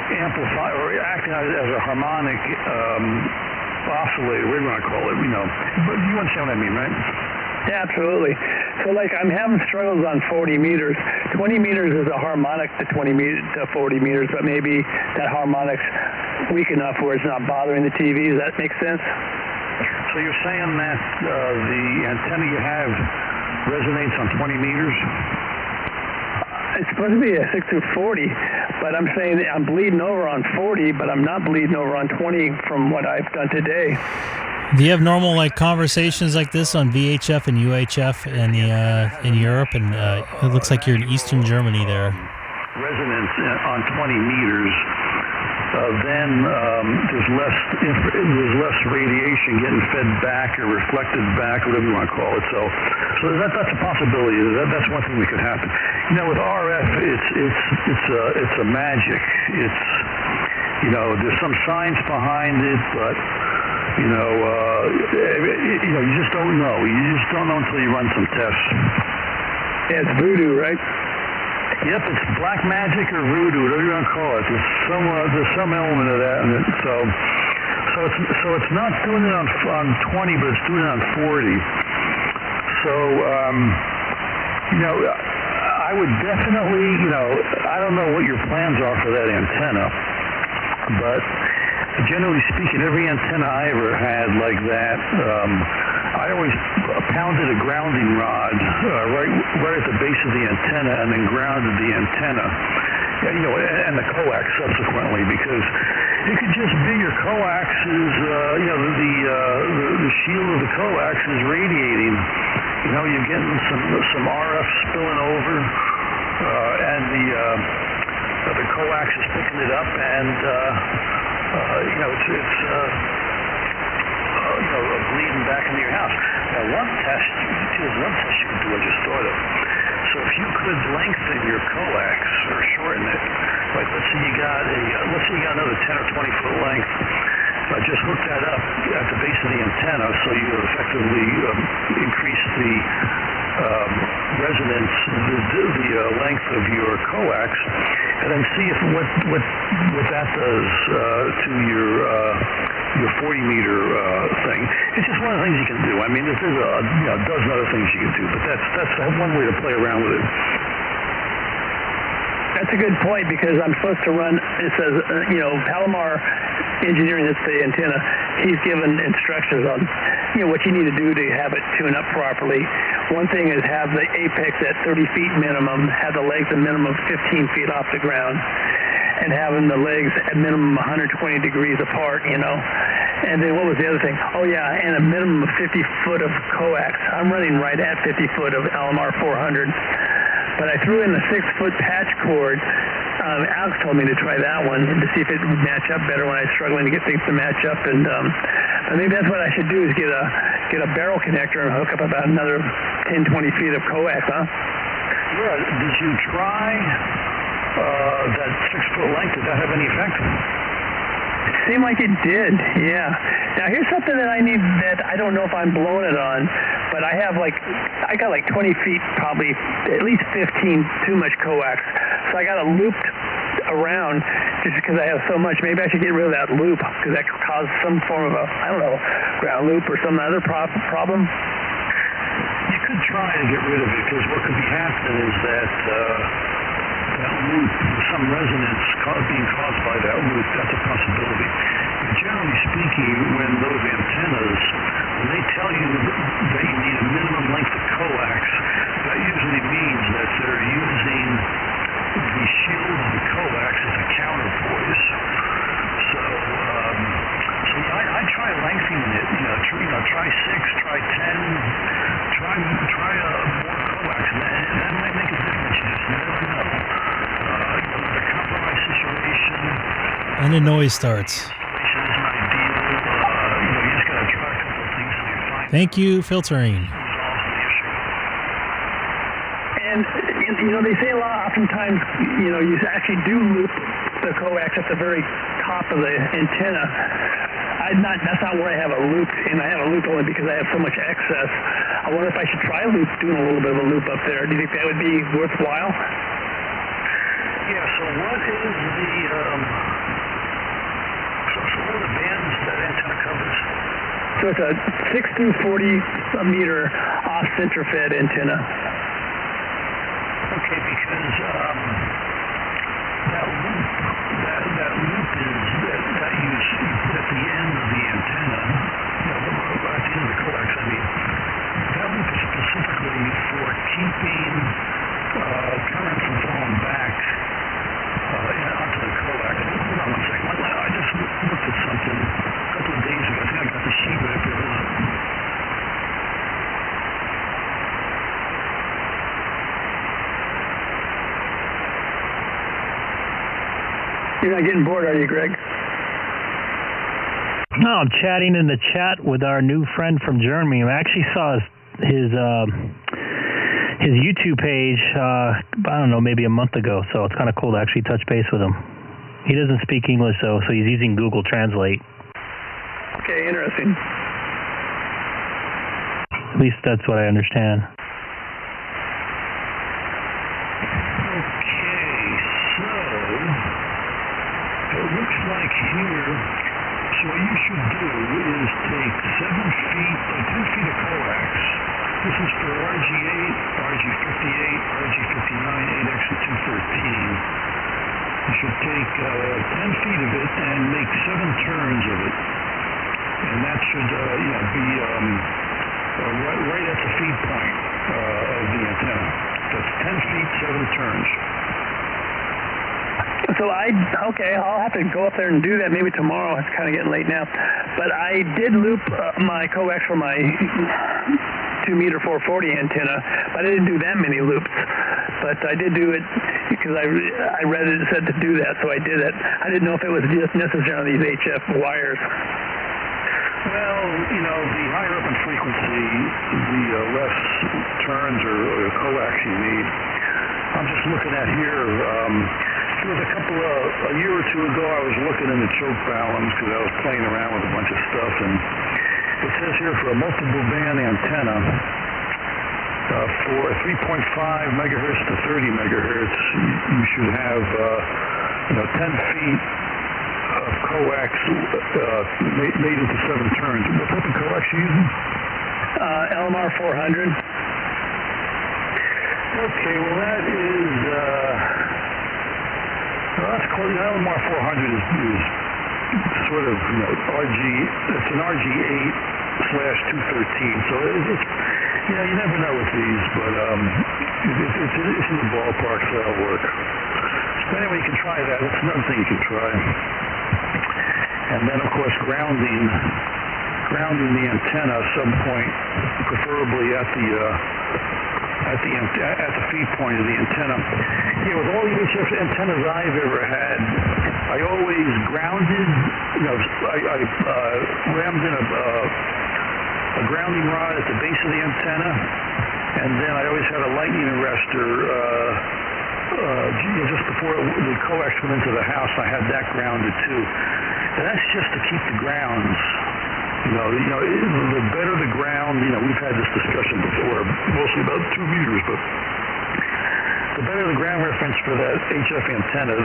amplified or acting as a harmonic oscillator, whatever you want to call it, But you understand what I mean, right? Yeah, absolutely. So, I'm having struggles on 40 meters. 20 meters is a harmonic to 40 meters, but maybe that harmonic's weak enough where it's not bothering the TV. Does that make sense? So you're saying that the antenna you have resonates on 20 meters? It's supposed to be a 6-40, but I'm saying that I'm bleeding over on 40, but I'm not bleeding over on 20 from what I've done today. Do you have normal conversations like this on VHF and UHF in Europe? And it looks like you're in Eastern Germany there. Resonance on 20 meters. Then there's less radiation getting fed back or reflected back, whatever you want to call it. So that's a possibility. That's one thing that could happen. With RF, it's a magic. It's there's some science behind it, but you just don't know. You just don't know until you run some tests. Yeah, it's voodoo, right? Yep, it's black magic or voodoo, whatever you want to call it. There's some element of that in it. So it's not doing it on 20, but it's doing it on 40. So I would definitely, I don't know what your plans are for that antenna, but generally speaking, every antenna I ever had like that, I always pounded a grounding rod right at the base of the antenna and then grounded the antenna, and the coax subsequently, because it could just be your coax is, the shield of the coax is radiating. You're getting some RF spilling over, and the coax is picking it up, and it's bleeding back into your house. Now, one test you could do, I just thought of. So if you could lengthen your coax or shorten it, like let's say you got another 10 or 20 foot length, just hook that up at the base of the antenna, so you effectively increase the resonance, the length of your coax, and then see if what that does to your 40 meter thing. It's just one of the things you can do. I mean, there's a dozen other things you can do, but that's one way to play around with it. That's a good point, because I'm supposed to run, it says, Palomar Engineering, that's the antenna, he's given instructions on, what you need to do to have it tune up properly. One thing is have the apex at 30 feet minimum, have the legs a minimum of 15 feet off the ground, and having the legs at minimum 120 degrees apart, And then what was the other thing? Oh, yeah, and a minimum of 50 foot of coax. I'm running right at 50 foot of LMR 400. But I threw in the 6 foot patch cord Alex told me to try that one to see if it would match up better when I was struggling to get things to match up. And I think that's what I should do is get a barrel connector and hook up about another 10, 20 feet of coax, huh? Yeah. Did you try that 6-foot length? Did that have any effect? It seemed like it did, yeah. Now here's something that I need that I don't know if I'm blowing it on, but I got like 20 feet, probably at least 15 too much coax. So I got it looped around just because I have so much. Maybe I should get rid of that loop because that could cause some form of a, I don't know, ground loop or some other problem. You could try to get rid of it because what could be happening is that that loop, some resonance being caused by that loop, that's a possibility. But generally speaking, when those antennas, when they tell you that you need a minimum length of coax, that usually means that they're using the shield of the coax as a counterpoise. So, I try lengthening it. Try 6, try 10, try more coax, and that might make a difference. You just never know. The compromise situation. And the noise starts. Isn't ideal. You just gotta try a couple of things till you find. Thank you, filtering. And they say a lot. Oftentimes, you actually do loop the coax at the very top of the antenna. That's not where I have a loop, and I have a loop only because I have so much excess. I wonder if I should try doing a little bit of a loop up there. Do you think that would be worthwhile? Yeah. So what is what are the bands that antenna covers? So it's a 6 through 40 meter off center fed antenna. Okay, because that loop is that you put at the end of the antenna, at the end of the coax. I mean, that loop is specifically for keeping current from flowing back onto the coax. Hold on one second. I just looked at something a couple of days ago. I think I got the sheet right there. Hold on. You're not getting bored, are you, Greg? No, I'm chatting in the chat with our new friend from Germany. I actually saw his YouTube page, I don't know, maybe a month ago, so it's kind of cool to actually touch base with him. He doesn't speak English, though, so he's using Google Translate. Okay, interesting. At least that's what I understand. Looks like here, so what you should do is take 7 feet, 10 feet of coax. This is for RG8, RG58, RG59, 8X213. You should take 10 feet of it and make 7 turns of it. And that should be right at the feed point of the antenna. That's 10 feet, 7 turns. So I'll have to go up there and do that maybe tomorrow. It's kind of getting late now. But I did loop my coax for my 2 meter 440 antenna, but I didn't do that many loops. But I did do it because I read it said to do that, so I did it. I didn't know if it was just necessary on these HF wires. Well, the higher up in frequency, the less turns or coax you need. I'm just looking at here. There was a year or two ago, I was looking in the choke balance because I was playing around with a bunch of stuff, and it says here for a multiple band antenna for 3.5 megahertz to 30 megahertz, you should have 10 feet of coax made into 7 turns. What type of coax are you using? LMR 400. Okay, well that is. That's close. LMR 400 is sort of RG. It's an RG8/213. So it's you never know with these, but it's in the ballpark, so that'll work. So anyway, you can try that. That's another thing you can try. And then of course grounding the antenna some point, preferably at the at the feed point of the antenna. Yeah, with all the HF antennas I've ever had, I always grounded. I rammed in a grounding rod at the base of the antenna, and then I always had a lightning arrestor. Just before the coax went into the house, I had that grounded too. And that's just to keep the grounds. The better the ground, we've had this discussion before, mostly about 2 meters, but the better the ground reference for that HF antenna,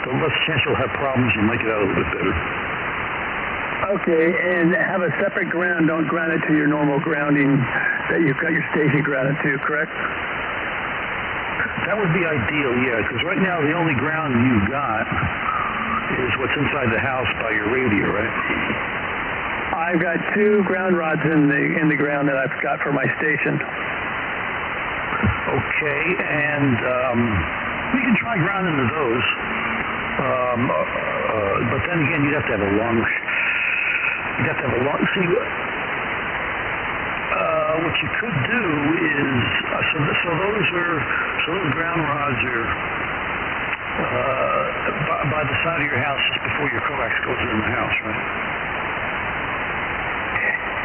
the less chance you'll have problems. You might get out a little bit better. Okay, and have a separate ground. Don't ground it to your normal grounding that you've got your station grounded to, correct? That would be ideal, yeah, because right now the only ground you've got is what's inside the house by your radio, right? I've got 2 ground rods in the ground that I've got for my station. Okay, and we can try grounding to those, but then again, you'd have to have a long. See, what you could do is so those ground rods are by the side of your house just before your coax goes in the house, right?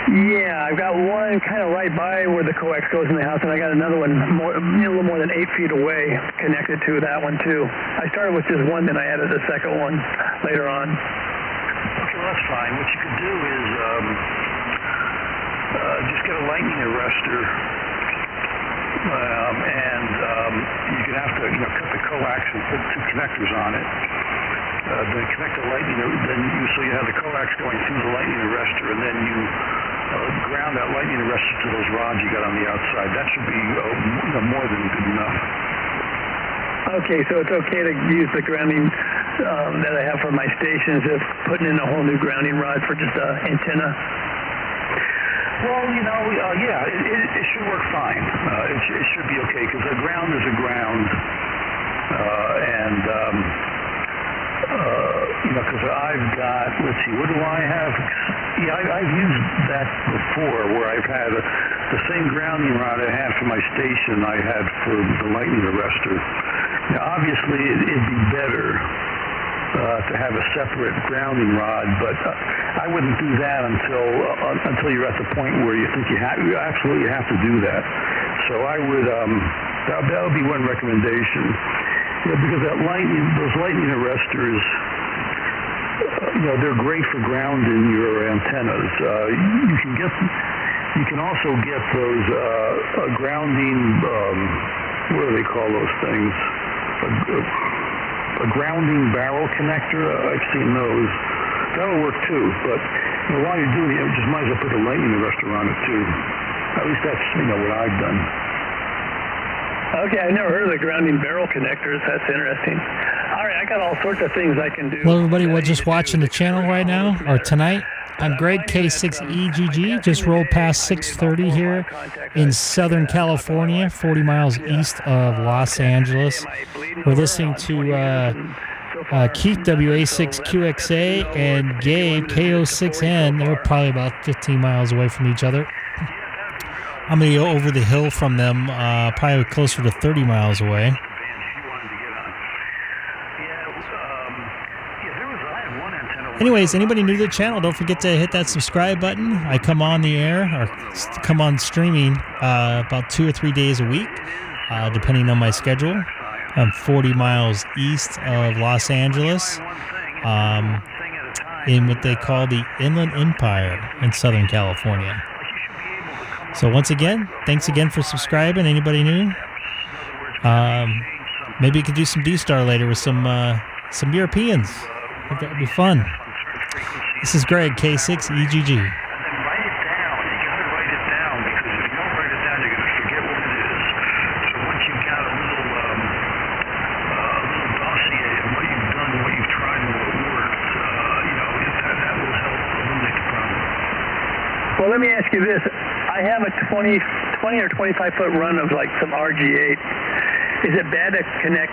Yeah, I've got one kind of right by where the coax goes in the house, and I got another one a little more than 8 feet away connected to that one too. I started with just one, then I added a second one later on. Okay, well that's fine. What you could do is just get a lightning arrestor, and you can have to cut the coax and put 2 connectors on it. Then connect the lightning, so you have the coax going through the lightning arrestor, and then you ground that lightning arrestor to those rods you got on the outside. That should be more than good enough. Okay, so it's okay to use the grounding that I have for my stations of putting in a whole new grounding rod for just an antenna? Well, yeah, it should work fine. It should be okay, because a ground is a ground, because I've got, let's see, what do I have? Yeah, I've used that before, where I've had the same grounding rod I had for my station I had for the lightning arrestor. Now, obviously, it'd be better to have a separate grounding rod, but I wouldn't do that until you're at the point where you think you absolutely have to do that. So I would that would be one recommendation. Because those lightning arrestors, they're great for grounding your antennas. You can also get those grounding. What do they call those things? A grounding barrel connector. I've seen those. That'll work too. But while you're doing it, you just might as well put a lightning arrestor on it too. At least that's what I've done. Okay, I've never heard of the grounding barrel connectors. That's interesting. All right, I got all sorts of things I can do. Hello, everybody. We're just watching the channel right now, or tonight. I'm Greg, K6EGG. Just rolled past 6:30 here in Southern California, 40 miles east of Los Angeles. We're listening to Keith, WA6QXA, and Gabe, KO6N. They're probably about 15 miles away from each other. I'm going to go over the hill from them, probably closer to 30 miles away. Anyways, anybody new to the channel, don't forget to hit that subscribe button. I come on the air, or come on streaming about 2 or 3 days a week, depending on my schedule. I'm 40 miles east of Los Angeles, in what they call the Inland Empire in Southern California. So once again, thanks again for subscribing. Anybody new? Maybe you could do some DStar later with some Europeans. I think that would be fun. This is Greg, K6EGG. Write it down. You gotta write it down, because if you don't write it down, you're gonna forget what it is. So once you've got a little dossier of what you've done, what you've tried, and what worked, that will help eliminate the problem. Well, let me ask you this. I have a 20 or 25 foot run of like some RG8. Is it bad to connect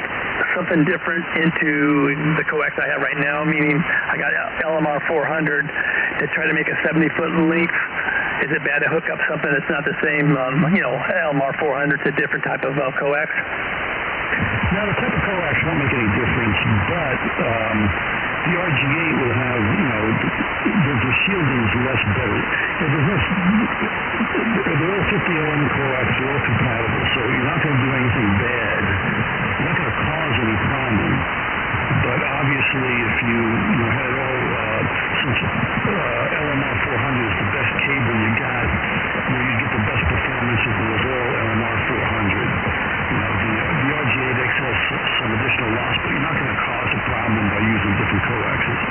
something different into the coax I have right now? Meaning I got LMR 400 to try to make a 70 foot length Is it bad to hook up something that's not the same, LMR 400 to a different type of coax? Now, the type of coax won't make any difference, but the RG8 will have, the shielding is less better. They're all 50 ohm coax, they're all compatible, so you're not going to do anything bad. You're not going to cause any problem. But obviously, if you had it all, since LMR 400 is the best cable you got, you get the best performance if it was all LMR 400. The RG8X has some additional loss, but you're not going to cause a problem by using different coaxes.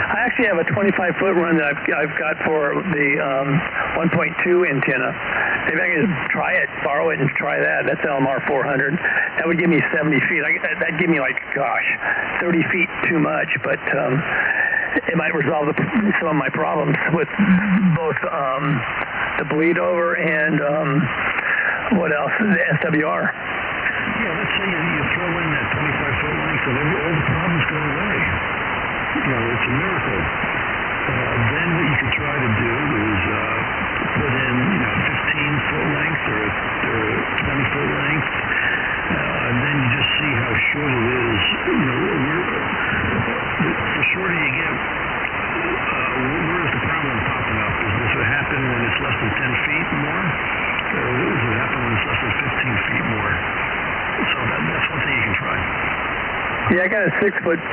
I actually have a 25-foot run that I've got for the 1.2 antenna. Maybe I can just try it, borrow it, and try that. That's LMR 400. That would give me 70 feet. That'd give me 30 feet too much, but it might resolve some of my problems with both the bleed over and what else? The SWR. Yeah, let's say you throw in that 25-foot length and all the problems go away. It's a miracle. Then what you could try to do is put in, 15-foot length or a 20-foot length, and then you just see how short it is. The shorter you get, where is the problem popping up? Does it happen when it's less than 10 feet more? Or does it happen when it's less than 15 feet more? So that's one thing you can try. Yeah, I got a 6-foot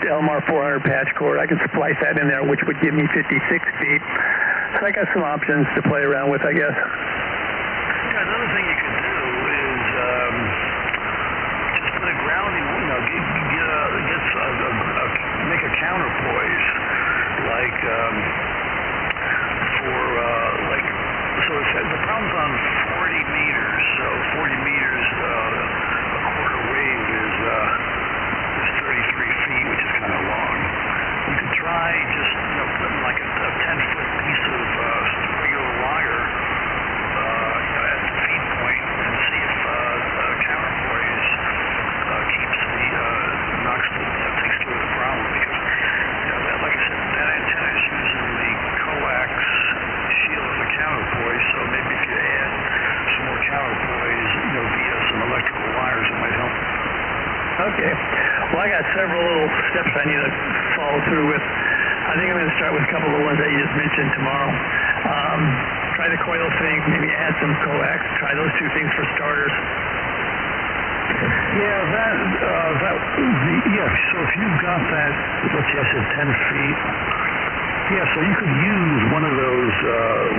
LMR 400 patch cord. I can splice that in there, which would give me 56 feet. So I got some options to play around with, I guess. Yeah, another thing you could do is just put a grounding, make a counterpoise, so the problem's on 40 meters, so 40 meters, a quarter wave is 33 feet, which is kind of long. You could try just, putting a 10-foot piece of regular wire, at the feed point and see if the counterpoise takes care of the problem. Because, like I said, that antenna is using the coax shield as a counterpoise, so maybe if you add some more counterpoise, via some electrical wires, it might help. Okay. Well, I got several little steps I need to follow through with. I think I'm going to start with a couple of the ones that you just mentioned tomorrow. Try the coil thing, maybe add some coax. Try those two things for starters. Yeah, so if you've got that, let's say I said 10 feet, yeah, so you could use one of those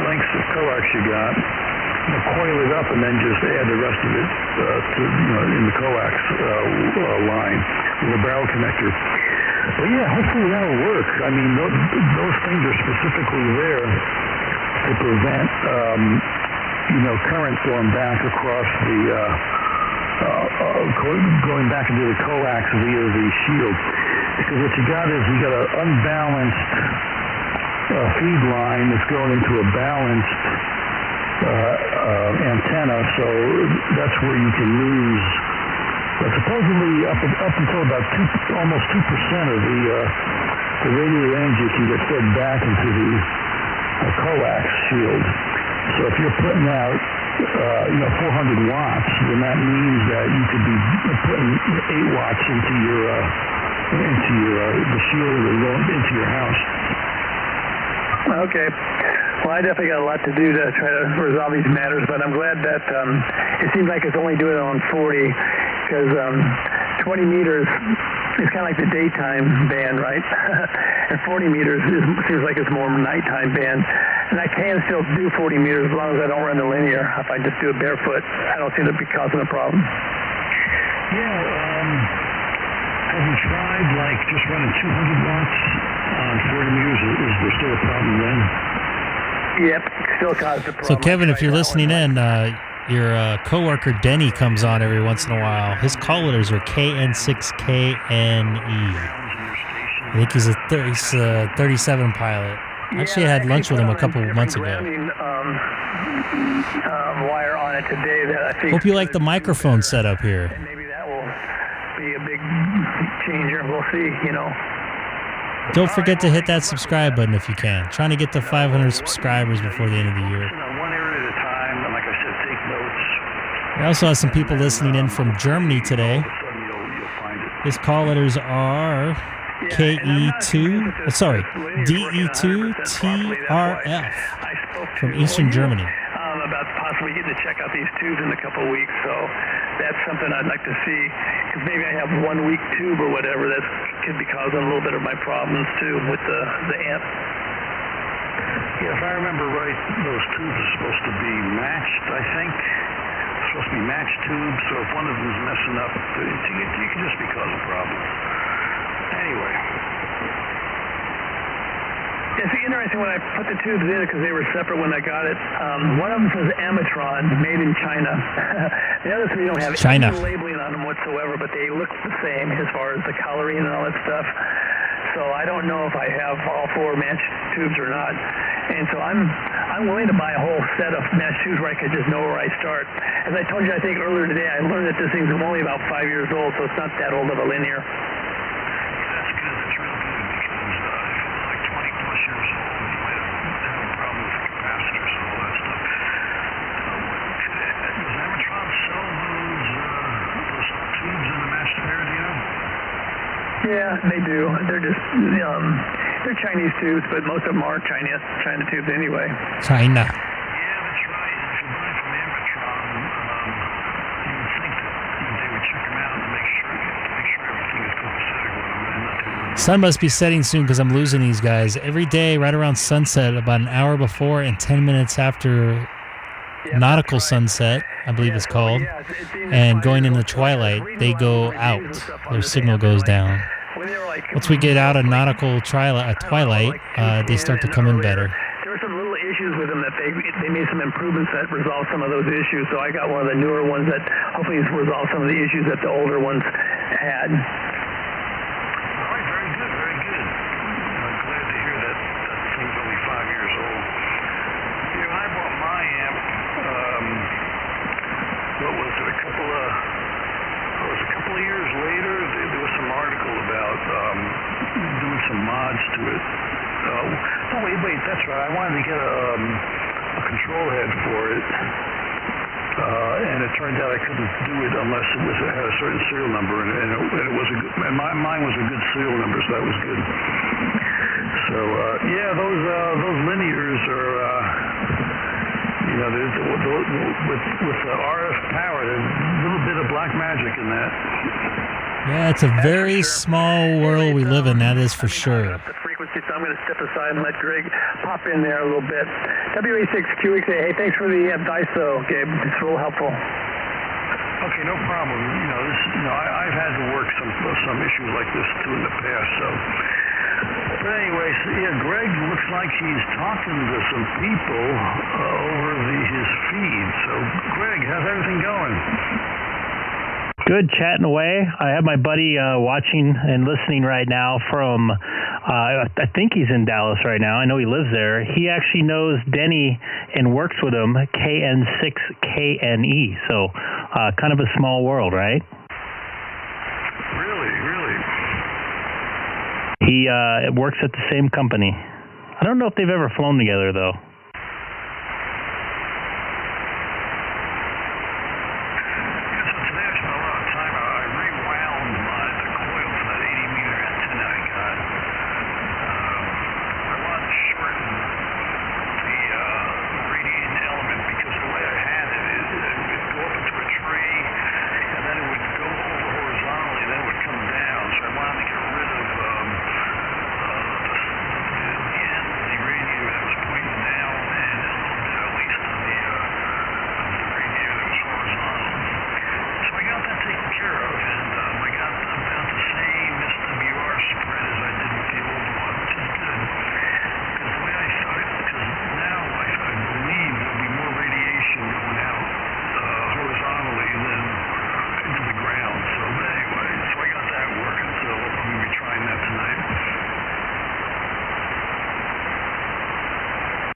lengths of coax you got, coil it up and then just add the rest of it in the coax line with a barrel connector. But yeah, hopefully that'll work. I mean, those things are specifically there to prevent, current going back across the, going back into the coax via the shield. Because what you got is you got an unbalanced feed line that's going into a balanced antenna, so that's where you can lose. But supposedly up until about almost 2% of the radio energy can get fed back into the coax shield. So if you're putting out 400 watts, then that means that you could be putting 8 watts into the shield or into your house. Okay. Well, I definitely got a lot to do to try to resolve these matters, but I'm glad that it seems like it's only doing it on 40, because 20 meters is kind of like the daytime band, right? And 40 meters seems like it's more nighttime band. And I can still do 40 meters as long as I don't run the linear. If I just do it barefoot, I don't seem to be causing a problem. Yeah, have you tried just running 200 watts on 40 meters? Is there still a problem then? Yep, still causes a problem. So Kevin, if you're listening in, your coworker Denny comes on every once in a while. His call letters are KN6KNE. I think he's a 37 pilot. Actually, I had lunch with him a couple of months ago. Wire on it today that I think. Hope you like the microphone setup here. And maybe that will be a big changer. We'll see, Don't forget to hit that subscribe button if you can. Trying to get to 500 subscribers before the end of the year. One area at a time, and like I said, take notes. We also have some people listening in from Germany today. You'll find it. His call letters are KE2, sorry, DE2TRF from Eastern Germany. About possibly getting to check out these tubes in a couple of weeks, so that's something I'd like to see, because maybe I have 1 week tube or whatever that could be causing a little bit of my problems too with the amp. Yeah, if I remember right, those tubes are supposed to be matched, I think. Supposed to be matched tubes, so if one of them's messing up, you can just be causing problems. Anyway. It's interesting when I put the tubes in, because they were separate when I got it. One of them says Amatron, made in China. The other three don't have any labeling on them whatsoever, but they look the same as far as the coloring and all that stuff. So I don't know if I have all 4 matched tubes or not. And so I'm willing to buy a whole set of matched tubes where I could just know where I start. As I told you, I think earlier today, I learned that this thing's only about 5 years old, so it's not that old of a linear. That's good. That's real good, because like 20 plus years old, you might have a problem with the capacitors and all that stuff. Does Amatron sell those tubes in the matched pair, do you know? Yeah, they do. They're just they're Chinese tubes, but most of them are China tubes anyway. China. Yeah, that's right. If you buy from Amatron, you would think that they would check them out and make sure everything is copacetic with them and nothing. Sun must be setting soon because I'm losing these guys. Every day, right around sunset, about an hour before and 10 minutes after nautical sunset, I believe it's called, and going into twilight, they go out. Their signal goes down. Once we get out of nautical twilight, they start to come in better. There were some little issues with them that they made some improvements that resolved some of those issues. So I got one of the newer ones that hopefully has resolved some of the issues that the older ones had. All right, very good, very good. I'm glad to hear that thing's only 5 years old. You know, I bought my amp, what was it, a couple of years later, there was some article about doing some mods to it. Oh, wait, that's right. I wanted to get a control head for it. And it turned out I couldn't do it unless it had a certain serial number, and it was a good, and mine was a good serial number, so that was good. So yeah, those linears are, you know, with the RF power, there's a little bit of black magic in that. Yeah, it's a very small world we live in, that is for sure. The frequency, so I'm going to step aside and let Greg pop in there a little bit. WA6QXA, hey, thanks for the advice, though, Gabe. It's real helpful. Okay, no problem. You know, I've had to work some issues like this too in the past. So, but anyways, yeah, Greg looks like he's talking to some people over his feed. So, Greg, how's everything going? Good, chatting away. I have my buddy watching and listening right now from, I think he's in Dallas right now. I know he lives there. He actually knows Denny and works with him, KN6KNE. So kind of a small world, right? Really? He works at the same company. I don't know if they've ever flown together, though.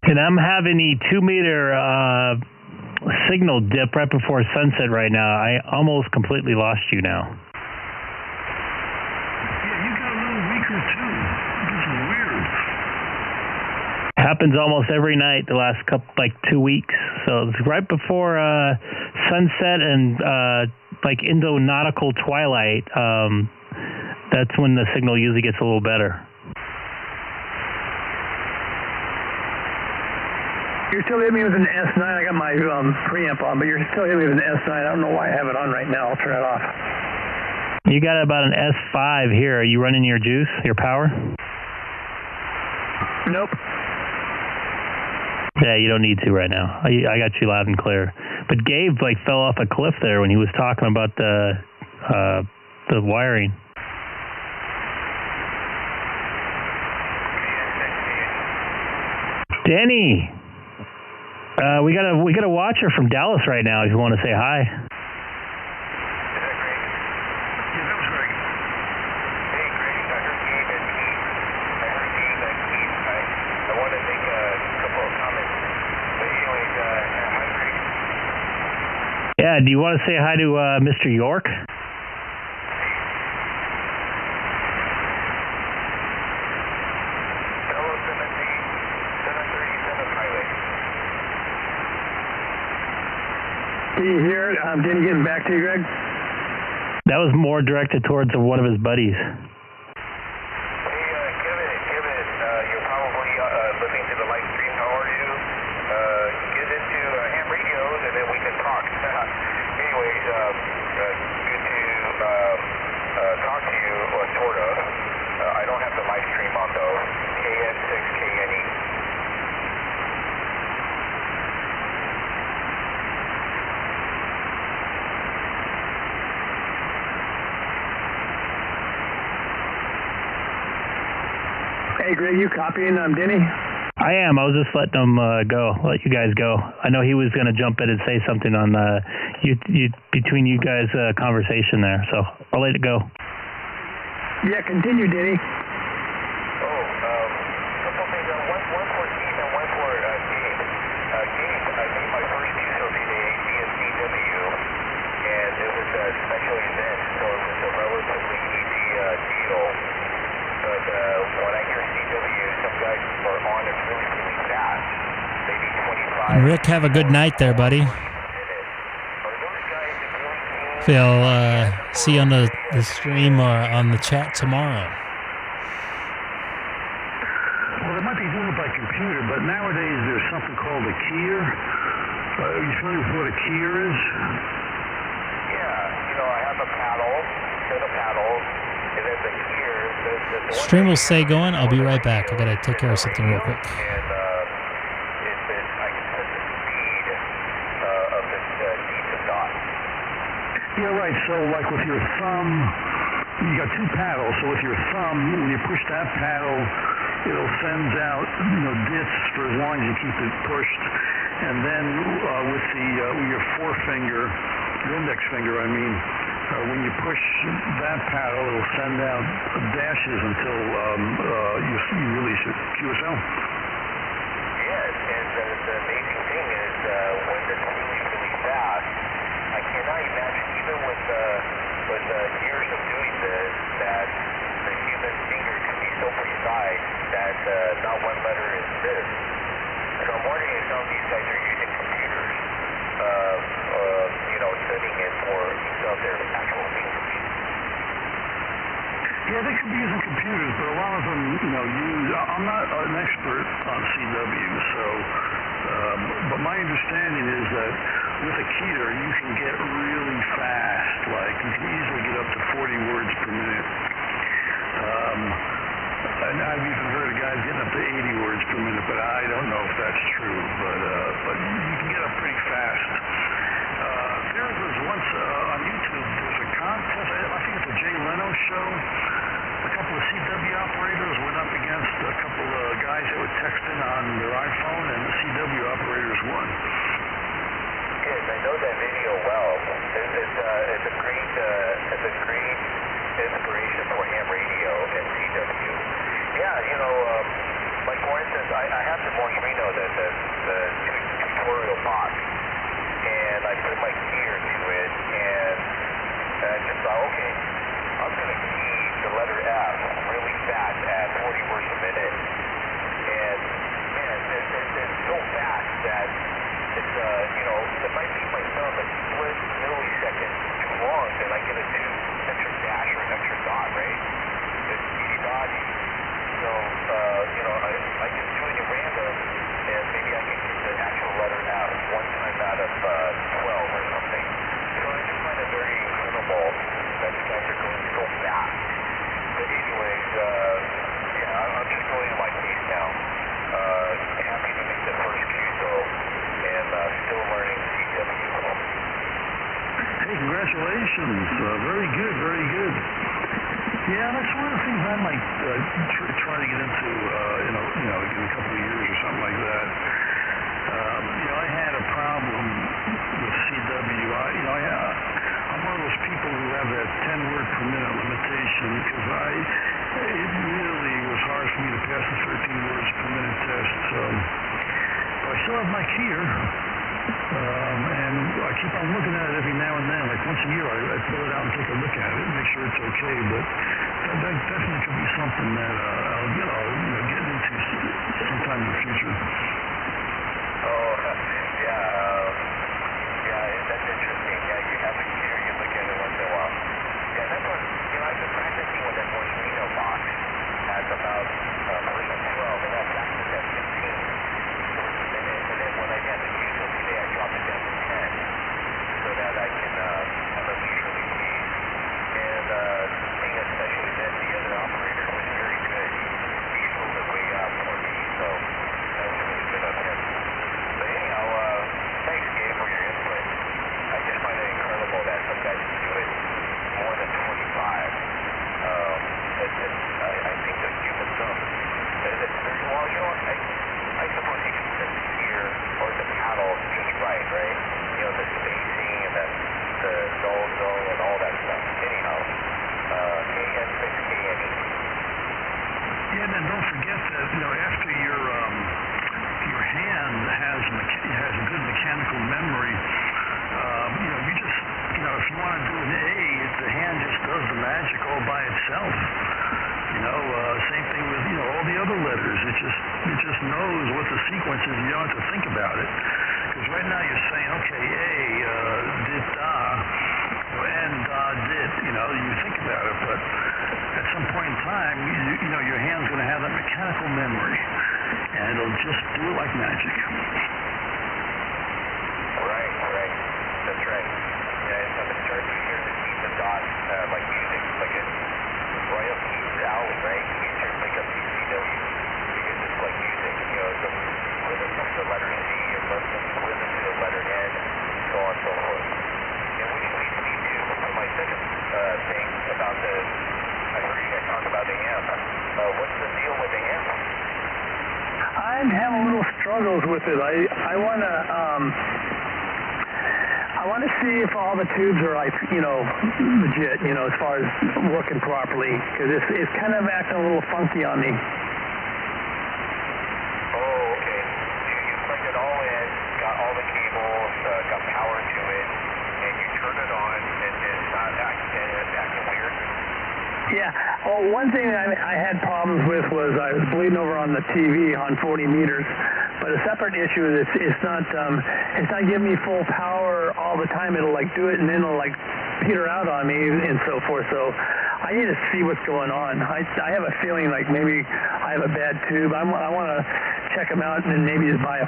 And I'm having a 2-meter signal dip right before sunset right now. I almost completely lost you now. Yeah, you got a little weaker too. Because Happens almost every night the last couple, like 2 weeks. So it's right before sunset and like Indo-nautical twilight. That's when the signal usually gets a little better. You're still hitting me with an S9. I got my preamp on, but you're still hitting me with an S9. I don't know why I have it on right now. I'll turn it off. You got about an S5 here. Are you running your juice, your power? Nope. Yeah, you don't need to right now. I got you loud and clear. But Gabe like fell off a cliff there when he was talking about the wiring. Danny, we got a watcher from Dallas right now. If you want to say hi. Yeah, do you want to say hi to Mr. York? Can you hear it? Didn't getting back to you, Greg? That was more directed towards one of his buddies. You're probably listening to the live stream. How are you? Get into ham radios and then we can talk. Anyways, good to talk to you, sort of. I don't have the live stream on though. KS6KNE. Hey, Greg, you copying Denny? I am. I was just letting him go. Let you guys go. I know he was going to jump in and say something on between you guys' conversation there. So I'll let it go. Yeah, continue, Denny. Couple things. One for Keith and one for Gabe. Gabe, I made my first use of a DSCW, and it was a special event, so it was a relatively easy deal. But when I hear CW, some guys are on it really, really fast. Maybe 25. Rick, have a good night there, buddy. They'll see you on the stream or on the chat tomorrow. Well, they might be doing it by computer, but nowadays there's something called a keyer. Are you familiar with what a keyer is? Yeah, I have a paddle, set of paddles, and then the keyer. Stream will stay going. I'll be right back. I gotta take care of something real quick. And I can set the speed of this decent dot. Yeah, right. So, like with your thumb, you got two paddles. So with your thumb, when you push that paddle, it'll send out, dits for as long as you keep it pushed. And then with your forefinger, your index finger, when you push that paddle, it'll send out dashes until you release it. QSL? Yes, and the amazing thing is when it's really, really fast, I cannot imagine, even with years of doing this, that the human finger can be so precise that not one letter is missed. So I'm wondering if some of these guys are using computers, setting in for use of their actual fingers. Yeah, they could be using computers, but a lot of them, use. I'm not an expert on CW, so, but my understanding is that with a keyer, you can get really fast. Like you can easily get up to 40 words per minute. And I've even heard of guys getting up to 80 words per minute, but I don't know if that's true. But you can get up pretty fast. There was once on YouTube, there's a contest, I think it's a Jay Leno show. A couple of CW operators went up against a couple of guys that were texting on their iPhone, and the CW operators won. Yes, I know that video well. It's a great inspiration for ham radio and CW. Yeah, like for instance, I have the Morphino, the tutorial box. And I put my keyer to it, and I just thought, okay, I'm going to key the letter F really fast at 40 words a minute. And, man, if I leave my thumb a split millisecond too long, then I get a new extra dash or an extra dot, right? It's dotty. So, I can do it at random, and maybe I can get the actual letter out one time out of 12 or something. So I just find it very incredible that you guys are going so fast. But anyways, I'm just going in my pace now. Happy to make the first queue though, and still learning CW. Hey, congratulations. Very good, very good. Yeah, that's one of the things I might try to get into, in a couple of years or something like that. I had a problem with CW. I'm one of those people who have that 10-word per minute limitation because it really was hard for me to pass the 13 words per minute test. But I still have my keyer, and I keep on looking at it every now and then. Like once a year, I pull it out and take a look at it, make sure it's okay. But that definitely could be something that I'll get into sometime in the future. Oh, that's interesting. Yeah, you have a keyer, you look at it once in a while. Yeah, that's what, I've been practicing with that Borsellino box at about first at 12, and that practice at 15 towards the minute, and then when I had the queue till today, I dropped it down to 10 so that I can have a leisurely pace. And seeing especially that the other operator was very good. He slowed it way up for me, so that was really good of him. But anyhow, thanks, Gabe, for your input. I just find it incredible that some guys can do it more than 25. I think the human thumb, it's very well, I suppose you can set the gear or the paddle just right? The spacing and the null zone and all that stuff. Anyhow, KN6KNE. Yeah, and then don't forget that, after your hand has a good mechanical memory, you just, if you want to do an A, the hand just does the magic all by itself. Same thing with, all the other letters. It just knows what the sequence is. You don't have to think about it. Because right now you're saying, okay, A, did da, N, da, did. You think about it, but at some point in time, your hand's going to have that mechanical memory, and it'll just do it like magic. Right. That's right. Yeah, it's starting to hear the keys of dots, like music, like a Royal Keys Alley, right? You can pick up CCW because it's like music, the rhythm to the letter C or rhythm to the letter N, so on and so forth. And which leads me to my second thing about I heard you guys talk about the amp. What's the deal with the amp? I'm having little struggles with it. I want to see if all the tubes are legit, as far as working properly, because it's kind of acting a little funky on me. Oh, okay. You plugged it all in, got all the cables, got power to it, and you turn it on, and it's not acting weird. Yeah. Well, one thing I had problems with was I was bleeding over on the TV on 40 meters. But a separate issue is it's not giving me full power all the time. It'll do it and then it'll peter out on me and so forth. So I need to see what's going on. I have a feeling like maybe I have a bad tube. I want to check them out and then maybe just buy a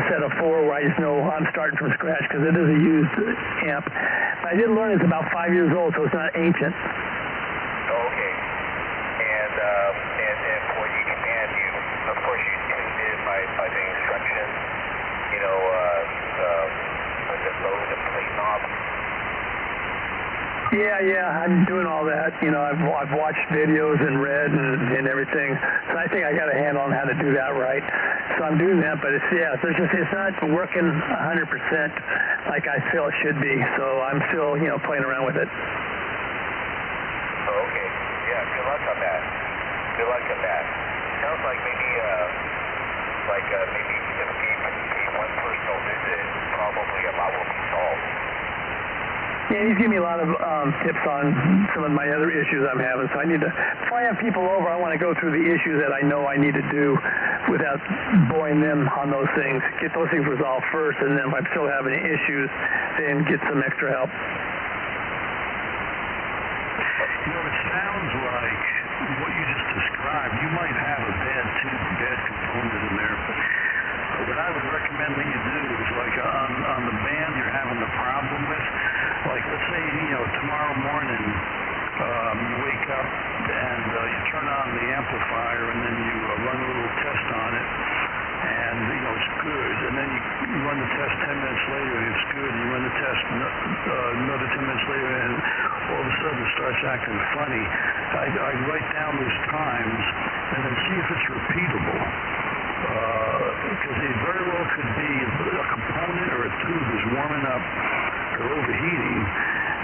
set of 4 where I just know I'm starting from scratch because it is a used amp. But I did learn it's about 5 years old, so it's not ancient. Okay. And for what you command, of course, you tuned in by the instructions, with the load and plate knob. Yeah, I'm doing all that. I've watched videos and read and everything. So I think I got a handle on how to do that right. So I'm doing that, but it's not working 100% like I feel it should be. So I'm still, playing around with it. Oh, okay. Yeah, good luck on that. Sounds like maybe if Gabe can pay one personal visit, probably a lot will be solved. Yeah, he's giving me a lot of tips on some of my other issues I'm having. So I need to, before I have people over, I want to go through the issues that I know I need to do without boring them on those things. Get those things resolved first, and then if I'm still having issues, then get some extra help. You know, it sounds like what you just described, you might have a bad component in there. What I would recommend that you do is, like, on the band you're having the problem with, like, let's say, tomorrow morning you wake up and you turn on the amplifier and then you run a little test on it, and, it's good, and then you run the test 10 minutes later and it's good, and you run the test another 10 minutes later and all of a sudden it starts acting funny. I'd write down those times and then see if it's repeatable. Because it very well could be a component or a tube is warming up or overheating,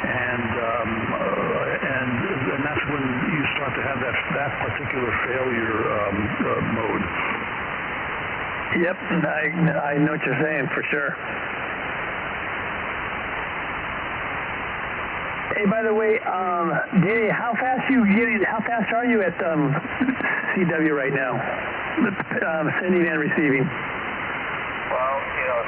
and that's when you start to have that particular failure mode. Yep, I know what you're saying for sure. Hey, by the way, Danny, how fast are you at CW right now? Sending and receiving. Well,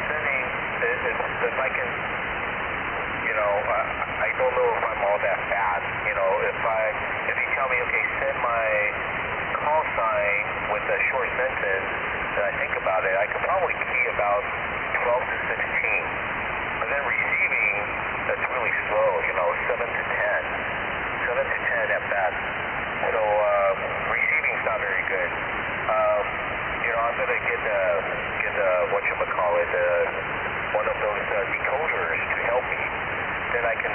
sending, if I can, I don't know if I'm all that fast. If you tell me, okay, send my call sign with a short sentence, and I think about it, I could probably key about 12 to 16. But then receiving, that's really slow, 7 to 10 at best. So receiving's not very good. I'm gonna get one of those decoders to help me. Then I can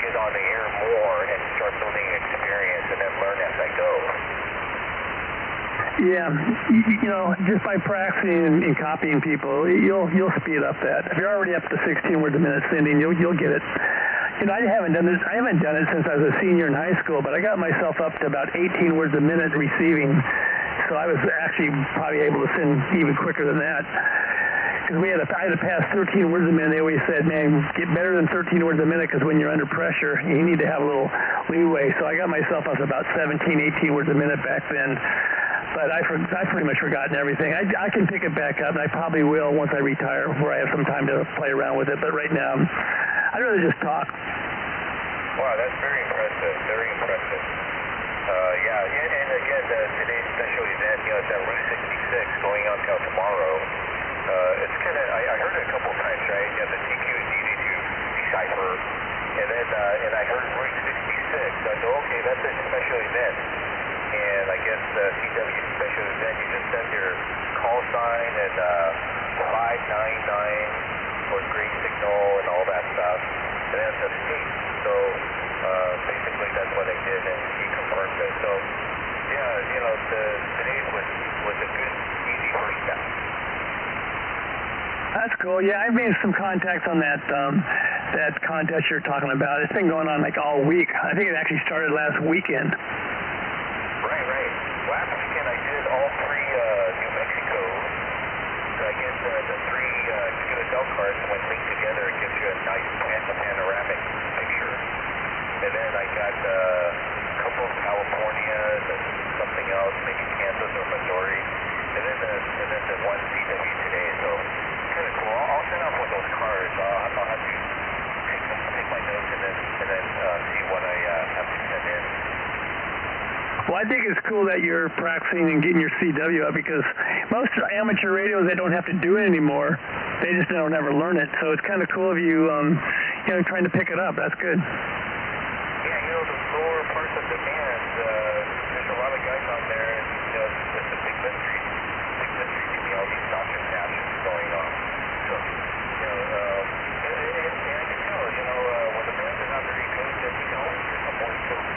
get on the air more and start building experience and then learn as I go. Yeah, just by practicing and copying people, you'll speed up that. If you're already up to 16 words a minute sending, you'll get it. I haven't done it since I was a senior in high school, but I got myself up to about 18 words a minute receiving. So I was actually probably able to send even quicker than that. Because I had to pass 13 words a minute. They always said, man, get better than 13 words a minute, because when you're under pressure, you need to have a little leeway. So I got myself up to about 17, 18 words a minute back then. But I've pretty much forgotten everything. I can pick it back up, and I probably will once I retire, where I have some time to play around with it. But right now, I'd rather just talk. Wow, that's very impressive. Very impressive. And again, today's special event, it's at Route 66 going on till tomorrow. It's kind of, I heard it a couple times, right? The TQ is easy to decipher. And then, I heard Route 66. I go, okay, that's a special event. And I guess the CW special event, you just send your call sign and 599 for green signal and all that stuff. And then it's escape. So basically that's what I did, and he confirmed it. So today was a good, easy first step. That's cool. Yeah, I've made some contacts on that contest you're talking about. It's been going on like all week. I think it actually started last weekend. Right. Last weekend I did all three New Mexico. So I guess the three QSL cards, when linked together, it gives you a nice panoramic picture. And then I got a couple of Californias and something else, maybe Kansas or Missouri. And then the one CW today. So kind of cool. I'll send out one of those cards. I'll have to take my notes and then see what I have to send in. Well, I think it's cool that you're practicing and getting your CW up, because most amateur radios, they don't have to do it anymore. They just don't ever learn it. So it's kind of cool of you, trying to pick it up. That's good. Yeah, the lower parts of the band, there's a lot of guys on there, and it's a big mystery. Big mystery to me, all these doctor captions going on. So, and I can tell, when the bands are not very good, then you can always hear some more code.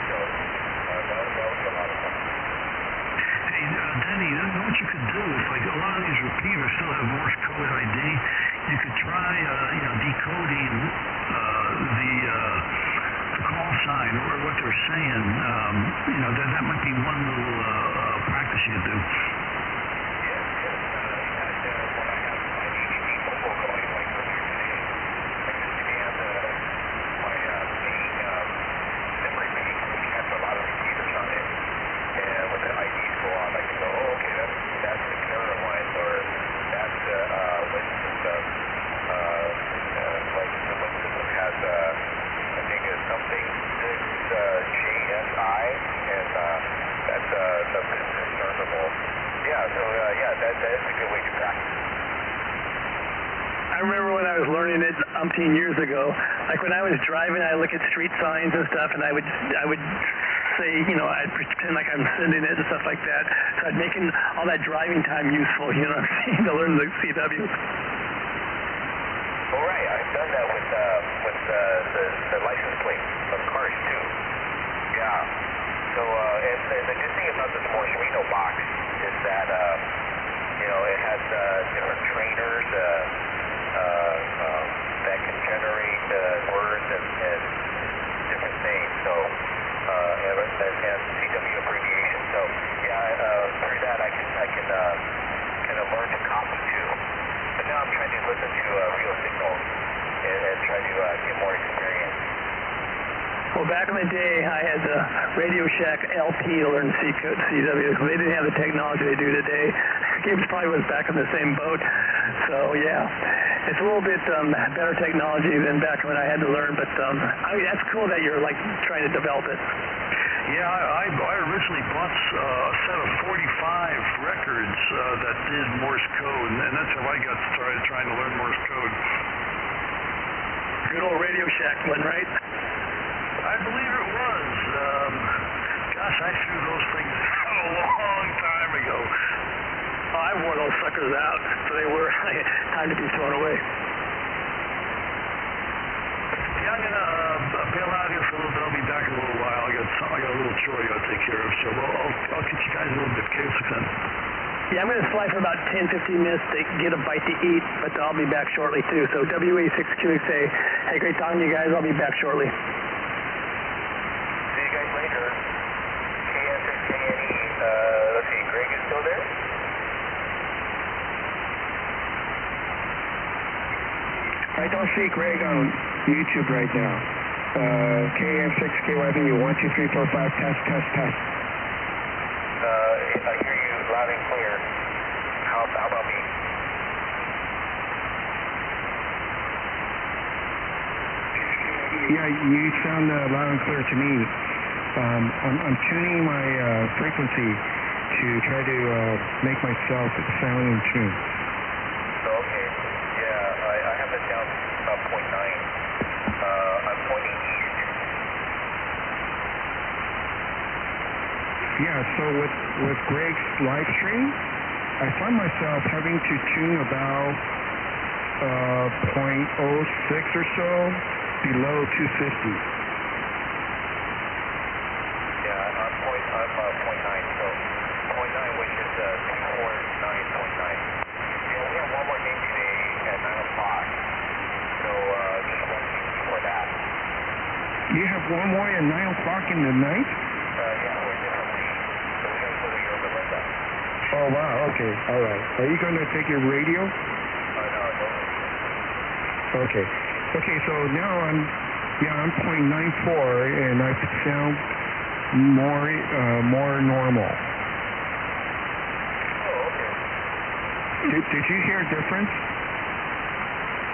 So, that was a lot of fun. Hey, Denny, you know what you could do? If a lot of these repeaters still have Morse code ID, you could try, decoding the call sign or what they're saying. That might be one little practice you do. Yes. When I have my DVD mobile going, like earlier today, I just scanned JSI, and that's discernible. Yeah, so that's a good way to practice. I remember when I was learning it umpteen years ago, like when I was driving, I look at street signs and stuff, and I would say, I'd pretend like I'm sending it and stuff like that. So I'd making all that driving time useful, you know what I'm saying, to learn the CW. Well, right, I've done that with the license plate of cars too. Yeah. So and the good thing about this Morse box is that it has different trainers that can generate words and different things. So and CW abbreviation. So through that I can kind of learn to copy too. But now I'm trying to listen to real signals and try to get more experience. Well, back in the day, I had the Radio Shack LP to learn CW because they didn't have the technology they do today. Games probably was back in the same boat. So, yeah, it's a little bit better technology than back when I had to learn. But, that's cool that you're, trying to develop it. Yeah, I originally bought a set of 45 records that did Morse code, and that's how I got started trying to learn Morse code. Good old Radio Shack one, right? I believe it was. Gosh, I threw those things out a long time ago. Oh, I wore those suckers out, so they were time to be thrown away. Yeah, I'm gonna bail out here for a little bit. I'll be back in a little while. I got a little chore I gotta take care of, so I'll catch you guys a little bit. K6EGG. Yeah, I'm going to slide for about 10, 15 minutes to get a bite to eat, but I'll be back shortly, too. So WA6QXA, hey, great talking to you guys. I'll be back shortly. See you guys later. KS6KNE, let's see, Greg is still there? I don't see Greg on YouTube right now. KM6KYB, 1, 2, 3, 4, 5, test. I hear you loud and clear. How about me? Yeah, you sound loud and clear to me. I'm tuning my frequency to try to make myself sound in tune. Okay. Yeah, I have it down about 0.9. I'm pointing east. Yeah, so with Greg's live stream, I find myself having to tune about 0.06 or so below 250. Yeah, I'm 0.9, so 0.9, which is 249.9. Yeah, we have one more game today at 9 o'clock, so just one game before that. You have one more at 9 o'clock in the night? Yeah, we're differently, so we gotta go to Europa Linda. Oh, wow, okay, all right. Are you going to take your radio? No radio. Okay. Okay, so now I'm 0.94 and I sound more normal. Oh, okay. Did you hear a difference?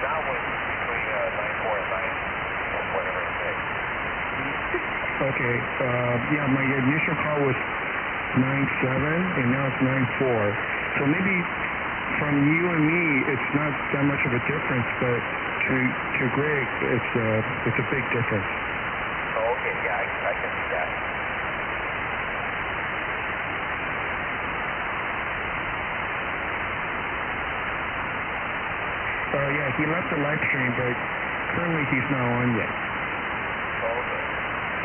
That was between 94 and 9, whatever it is. Okay, yeah, my initial call was 97 and now it's 94. So maybe from you and me, it's not that much of a difference, but to Greg, it's a big difference. Oh, okay, yeah, I can see that. Yeah, he left the live stream, but currently he's not on yet. Oh, okay. I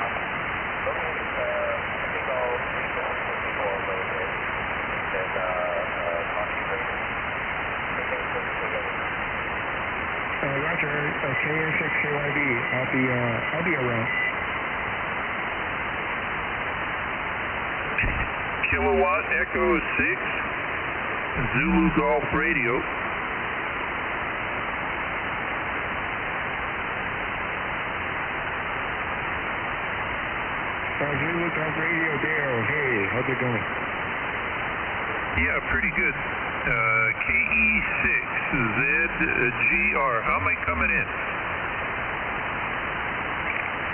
think I'll leave the frequency for a little bit, then talk to you later. Okay, so Roger, KN6KYB, I'll be around. Kilowatt Echo 6, Zulu Golf Radio. Zulu Golf Radio, Dale. Hey, how's it going? Yeah, pretty good. K6EGG. How am I coming in?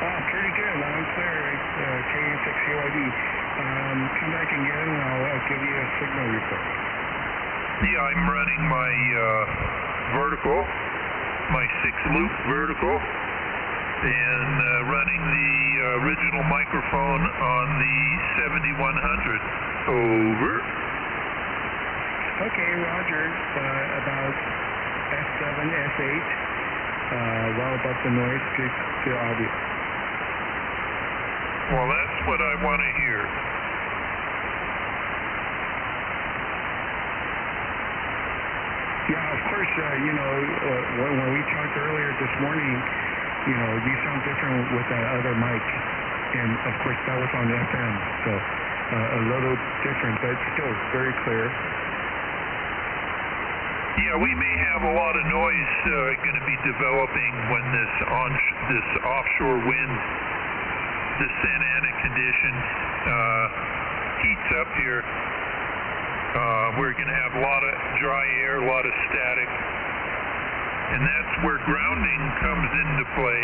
Pretty good. I'm clear. It's K6EGG. Come back again and I'll give you a signal report. Yeah, I'm running my vertical, my 6-loop vertical, and running the original microphone on the 7100. Over. Okay, Roger. About S7, S8. Well above the noise, good audio. Well, that's what I want to hear. Yeah, of course, when we talked earlier this morning, you sound different with that other mic. And, of course, that was on FM, so a little different, but still very clear. Yeah, we may have a lot of noise going to be developing when this offshore wind, the Santa Ana condition heats up here. We're going to have a lot of dry air, a lot of static, and that's where grounding comes into play.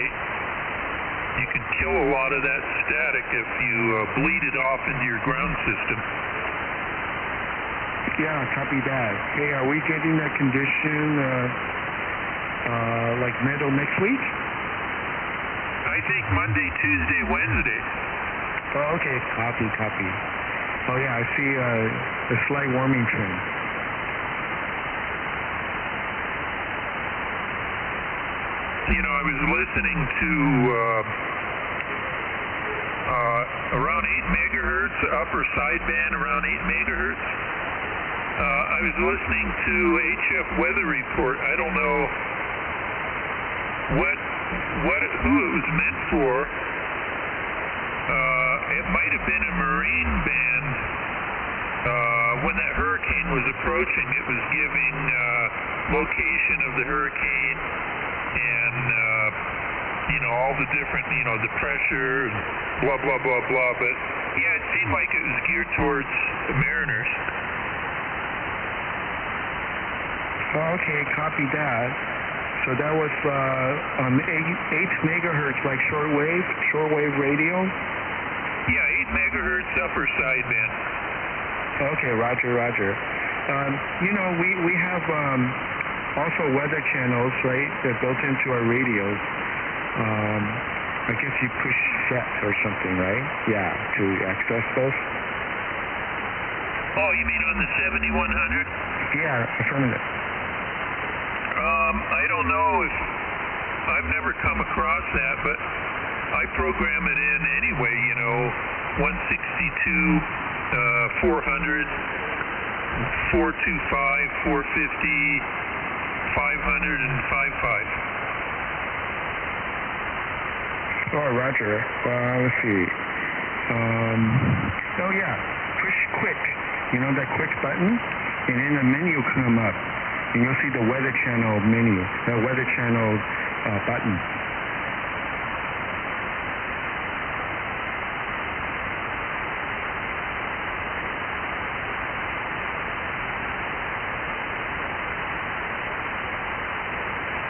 You can kill a lot of that static if you bleed it off into your ground system. Yeah, copy that. Hey, are we getting that condition like middle next week? I think Monday, Tuesday, Wednesday. Oh, okay. Copy. Oh, yeah, I see a slight warming trend. I was listening to around 8 megahertz, upper sideband around 8 megahertz. I was listening to HF Weather Report. I don't know who it was meant for. It might have been a Marine band. When that hurricane was approaching, it was giving location of the hurricane and all the different, the pressure, blah, blah, blah, blah. But, yeah, it seemed like it was geared towards the mariners. Okay, copy that. So that was 8 megahertz, like shortwave radio? Yeah, 8 megahertz upper sideband. Okay, Roger. We have also weather channels, right, that built into our radios. I guess you push set or something, right? Yeah, to access those. Oh, you mean on the 7100? Yeah, affirmative. I don't know if I've never come across that, but I program it in anyway, 162, 400, 425, 450, 500, and 55. Oh, Roger. Let's see. Oh, yeah. Push quick. That quick button, and then the menu come up. And you'll see the weather channel menu, the weather channel button.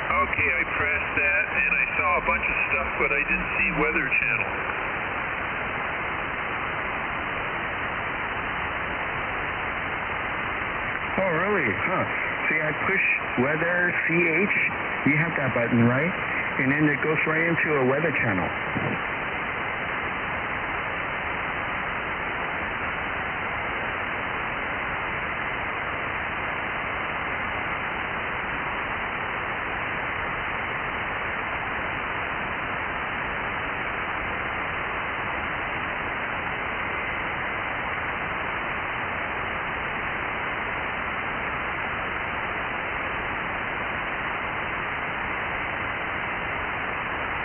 Okay, I pressed that, and I saw a bunch of stuff, but I didn't see weather channel. Oh, really? Huh. See, I push weather CH. You have that button, right? And then it goes right into a weather channel.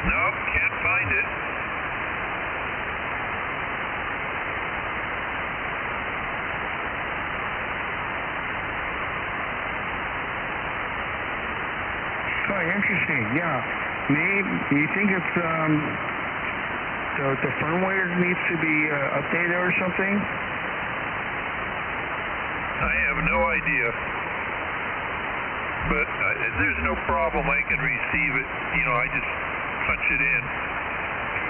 Nope, can't find it. Oh, interesting. Yeah. Maybe you think it's the firmware needs to be updated or something? I have no idea. But there's no problem. I can receive it. I just punch it in.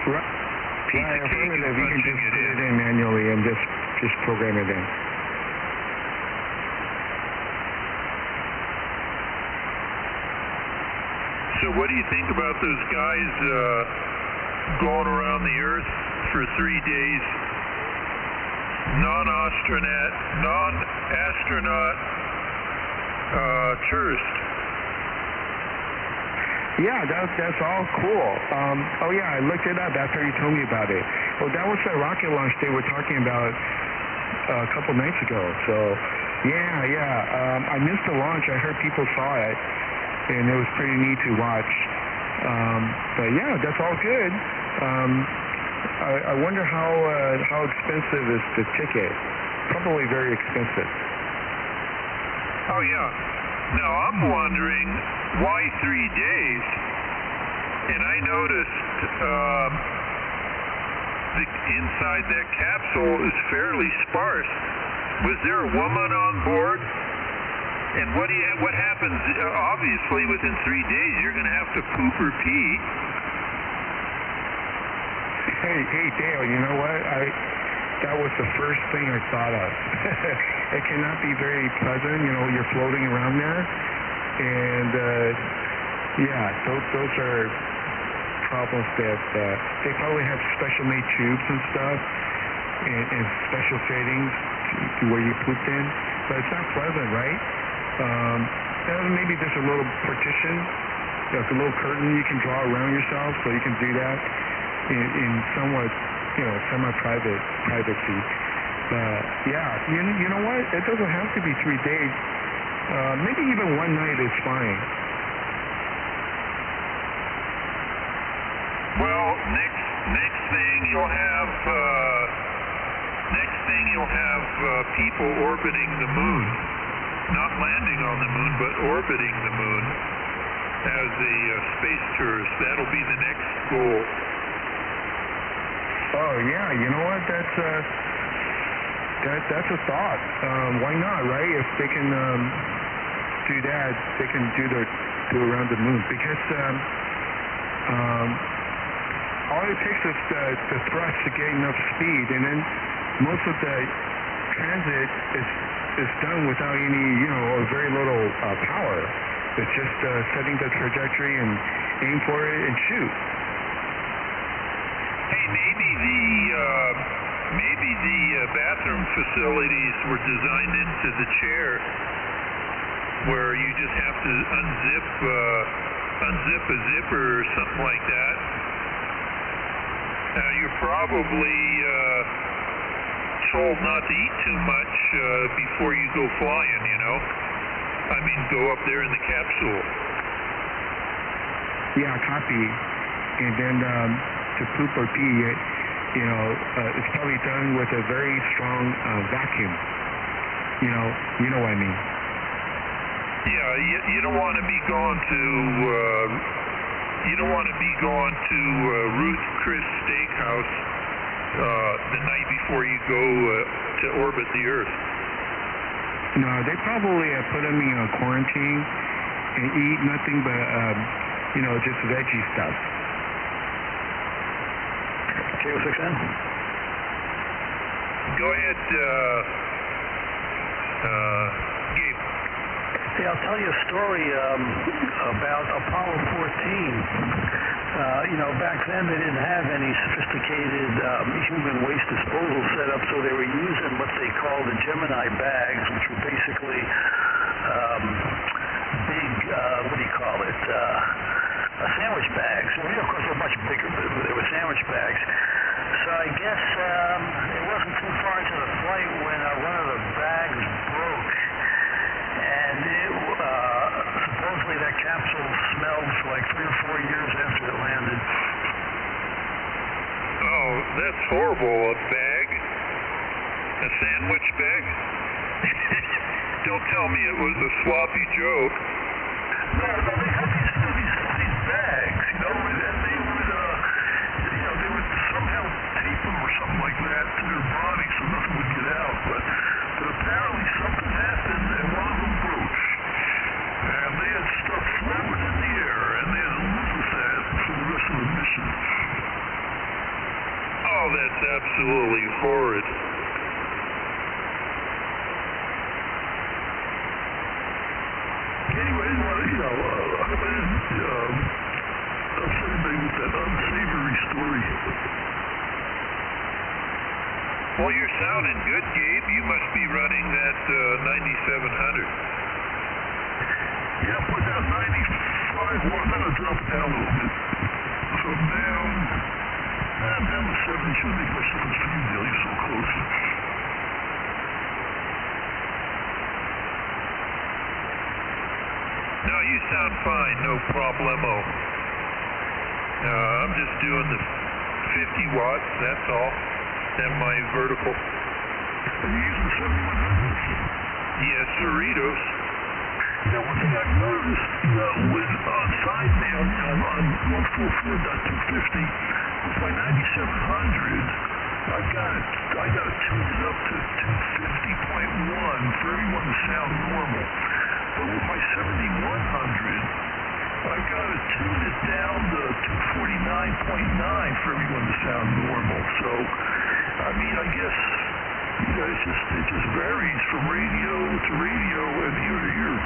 Right, affirmative. You can just put it in manually and just program it in. So what do you think about those guys going around the Earth for 3 days, non-astronaut tourist? Yeah, that's all cool. Oh yeah, I looked it up after you told me about it. Well, that was the rocket launch they were talking about a couple nights ago. So yeah. I missed the launch. I heard people saw it, and it was pretty neat to watch. But yeah, that's all good. I wonder how expensive is the ticket. Probably very expensive. Oh yeah. Now I'm wondering why 3 days? And I noticed the inside that capsule is fairly sparse. Was there a woman on board? And what happens? Obviously, within 3 days, you're going to have to poop or pee. Hey, Dale. You know what? That was the first thing I thought of. It cannot be very pleasant. You know, you're floating around there, and those are problems that they probably have special made tubes and stuff, and special settings to where you pooped in, but it's not pleasant, right? Maybe there's a little partition, like a little curtain you can draw around yourself, so you can do that in somewhat, semi-private privacy. Yeah, you know what? It doesn't have to be 3 days. Maybe even one night is fine. Well, next thing you'll have people orbiting the moon, not landing on the moon, but orbiting the moon as a space tourist. That'll be the next goal. Oh yeah, you know what? That's a thought. Why not, right? If they can do that, they can do around the moon, because all it takes is the thrust to get enough speed, and then most of the transit is done without any, or very little power. It's just setting the trajectory and aim for it and shoot. Hey, maybe the bathroom facilities were designed into the chair, where you just have to unzip a zipper or something like that. You're probably told not to eat too much before you go flying, I mean, go up there in the capsule. Yeah, copy. And then to poop or pee, it's probably done with a very strong vacuum. You know what I mean. Yeah, you don't want to be going to Ruth Chris Steakhouse the night before you go to orbit the Earth. No, they probably put them in quarantine and eat nothing but just veggie stuff. K6EGG? Go ahead, Gabe. Hey, I'll tell you a story about Apollo 14. Back then they didn't have any sophisticated human waste disposal set up, so they were using what they call the Gemini bags, which were basically big, sandwich bags. Well, of course, they're much bigger, but they were sandwich bags. So I guess it wasn't too far into the flight when one of the bags broke, and supposedly that capsule smelled for like 3 or 4 years after it landed. Oh, that's horrible. A bag? A sandwich bag? Don't tell me it was a sloppy joke. No, they had these bags, and they would somehow tape them or something like that to their body so nothing would get out, but apparently something happened and one of them broke. And they had stuff floating in the air, and they had to live with that for the rest of the mission. anyway, I don't want to upset anybody with that unsavory story. Well, you're sounding good, Gabe. You must be running that 9700. Yeah, put down 95. Well, I'm going to drop it down a little bit. So down to 70. Shouldn't make much difference for you, Dale. You're so close. No, you sound fine. No problemo. I'm just doing the 50 watts. That's all. And my vertical. Are you using 7100? Yes, Cerritos. Now, one thing I've noticed with sideband on 144.250 with my 9700, I got to tune it up to 250.1 for everyone to sound normal. But with my 7100, I got to tune it down to 249.9 for everyone to sound normal. So, I mean, I guess it just varies from radio to radio and ear to ear.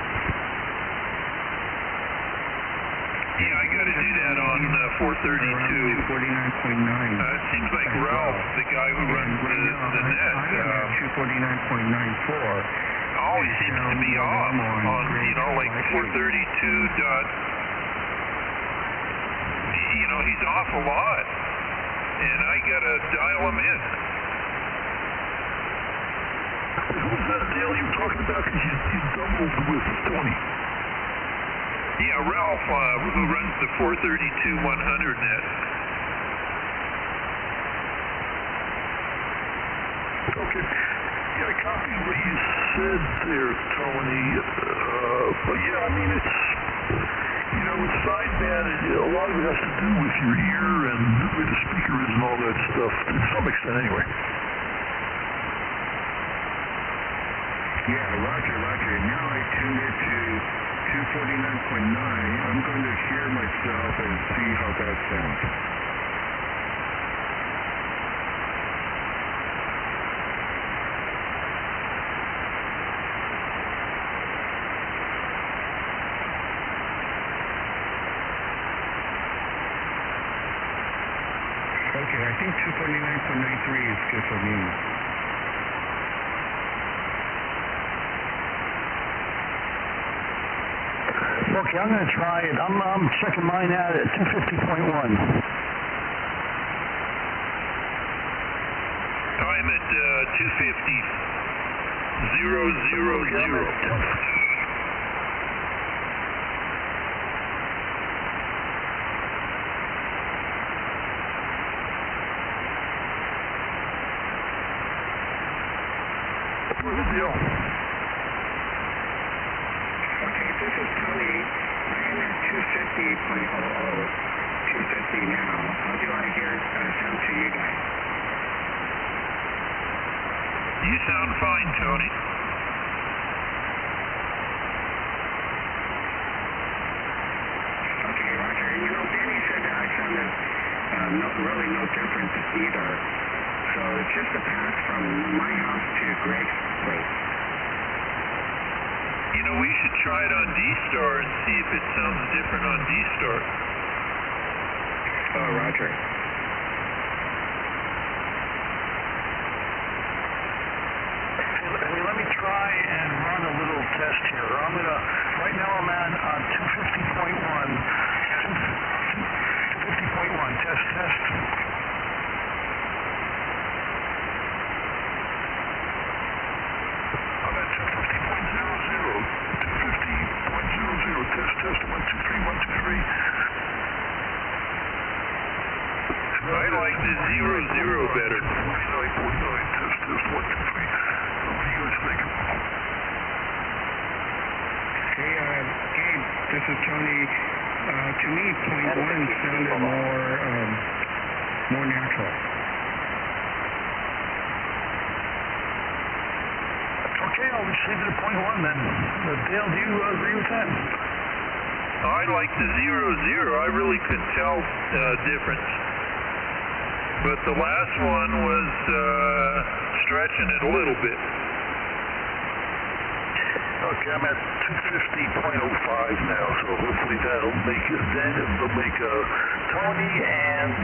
Yeah, I got to do that on 432. 249.9. It seems like Ralph, the guy who runs the net, I am at 249.94. always seems to be off on, like 432 dot. He's off a lot, and I got to dial him in. Who's that Dale you were talking about? Because you doubled with Tony. Yeah, Ralph, who runs the 432-100 net. Okay. Yeah, I copied what you said there, Tony. But yeah, I mean, it's, with sideband, a lot of it has to do with your ear and where the speaker is and all that stuff, to some extent anyway. Yeah, Roger. Now I tuned it to 249.9. I'm going to hear myself and see how that sounds. Okay, I think 249.93 is good for me. Okay, I'm going to try it. I'm checking mine out at 250.1. I'm at 250.000. What's the deal? Okay, this is Tony. I am at 250.00. 250 now. How do I hear it sound to you guys? You sound fine, Tony. Okay, Roger. Danny said that I sounded really no different either. So it's just a pass from my house to Greg's place. We should try it on DStar and see if it sounds different on DStar. Oh, Roger. Hey, let me try and run a little test here. Right now I'm at 250.1. 250.1, test. I'm at 250.00. 250.00, test, 1, 2, 3, 1, 2, 3. I like the 00 better. 49, test, 1, 2, 3. What do you guys think? Hey, Gabe, this is Tony. To me, .1 sounded more natural. Okay, I'll just leave it at .1 then. Dale, do you agree with that? I like the 00. I really couldn't tell difference. But the last one was stretching it a little bit. Okay, I'm at 250.05 now, so hopefully that'll make it then. It'll make Tony and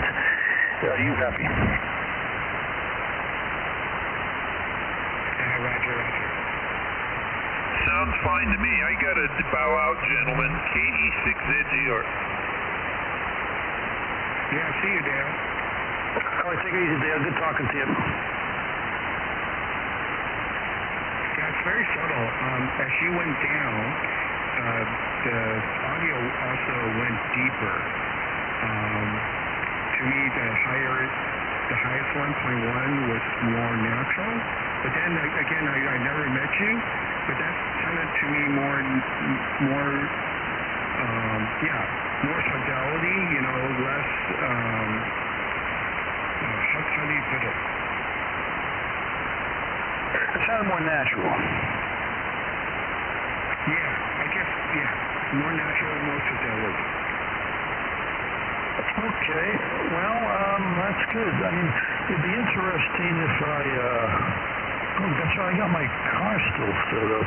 you happy. Roger. Sounds fine to me. I got to bow out, gentlemen. K6EGG or... Yeah, see you, Dale. All right, take it easy, Dale. Good talking to you. Yeah, it's very subtle. As she went down, the audio also went deeper. To me, the highest 1.1 was more natural. But then again, I never met you, but that sounded to me more fidelity, less, how do you put it? It sounded more natural. Yeah, I guess, more natural, more fidelity. Okay, well, that's good. I mean, it'd be interesting if that's right, I got my car still set up.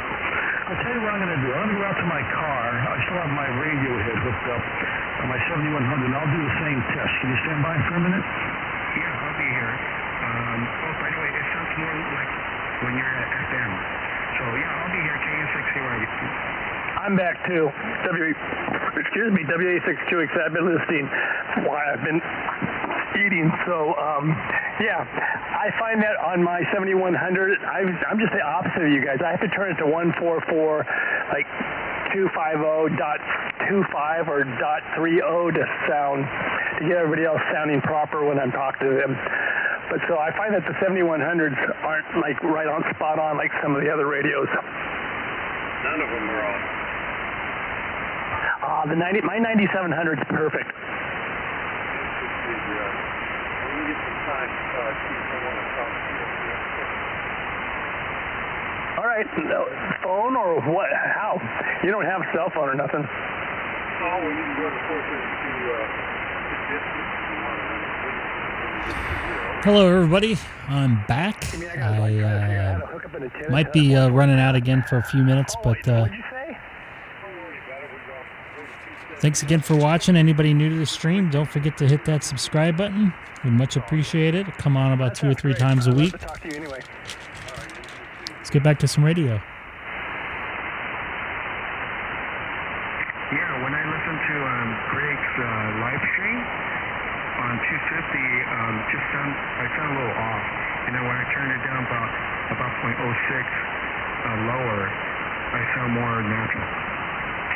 I'll tell you what I'm going to do. I'm going to go out to my car. I still have my radio head hooked up on my 7100, and I'll do the same test. Can you stand by for a minute? Yeah, I'll be here. By the way, it sounds more like when you're at FM. So, yeah, I'll be here, K6EGG. I'm back too. WA62X. I've been listening while I've been eating. So, I find that on my 7100, I'm just the opposite of you guys. I have to turn it to 144, like 250.25 or .30 to sound, to get everybody else sounding proper when I'm talking to them. But so I find that the 7100s aren't like right on spot on like some of the other radios. None of them are on. My 9700 is perfect. All right, phone or what? How? You don't have a cell phone or nothing. Oh, well, you can go to 432 Hello, everybody. I'm back. I might be running out again for a few minutes, but thanks again for watching. Anybody new to the stream, don't forget to hit that subscribe button. We'd much appreciate it. Come on about 2 or 3 times a week. Let's get back to some radio. Yeah, when I listen to Greg's live stream on 250, I sound a little off. And then when I turn it down about 0.06 lower, I sound more natural.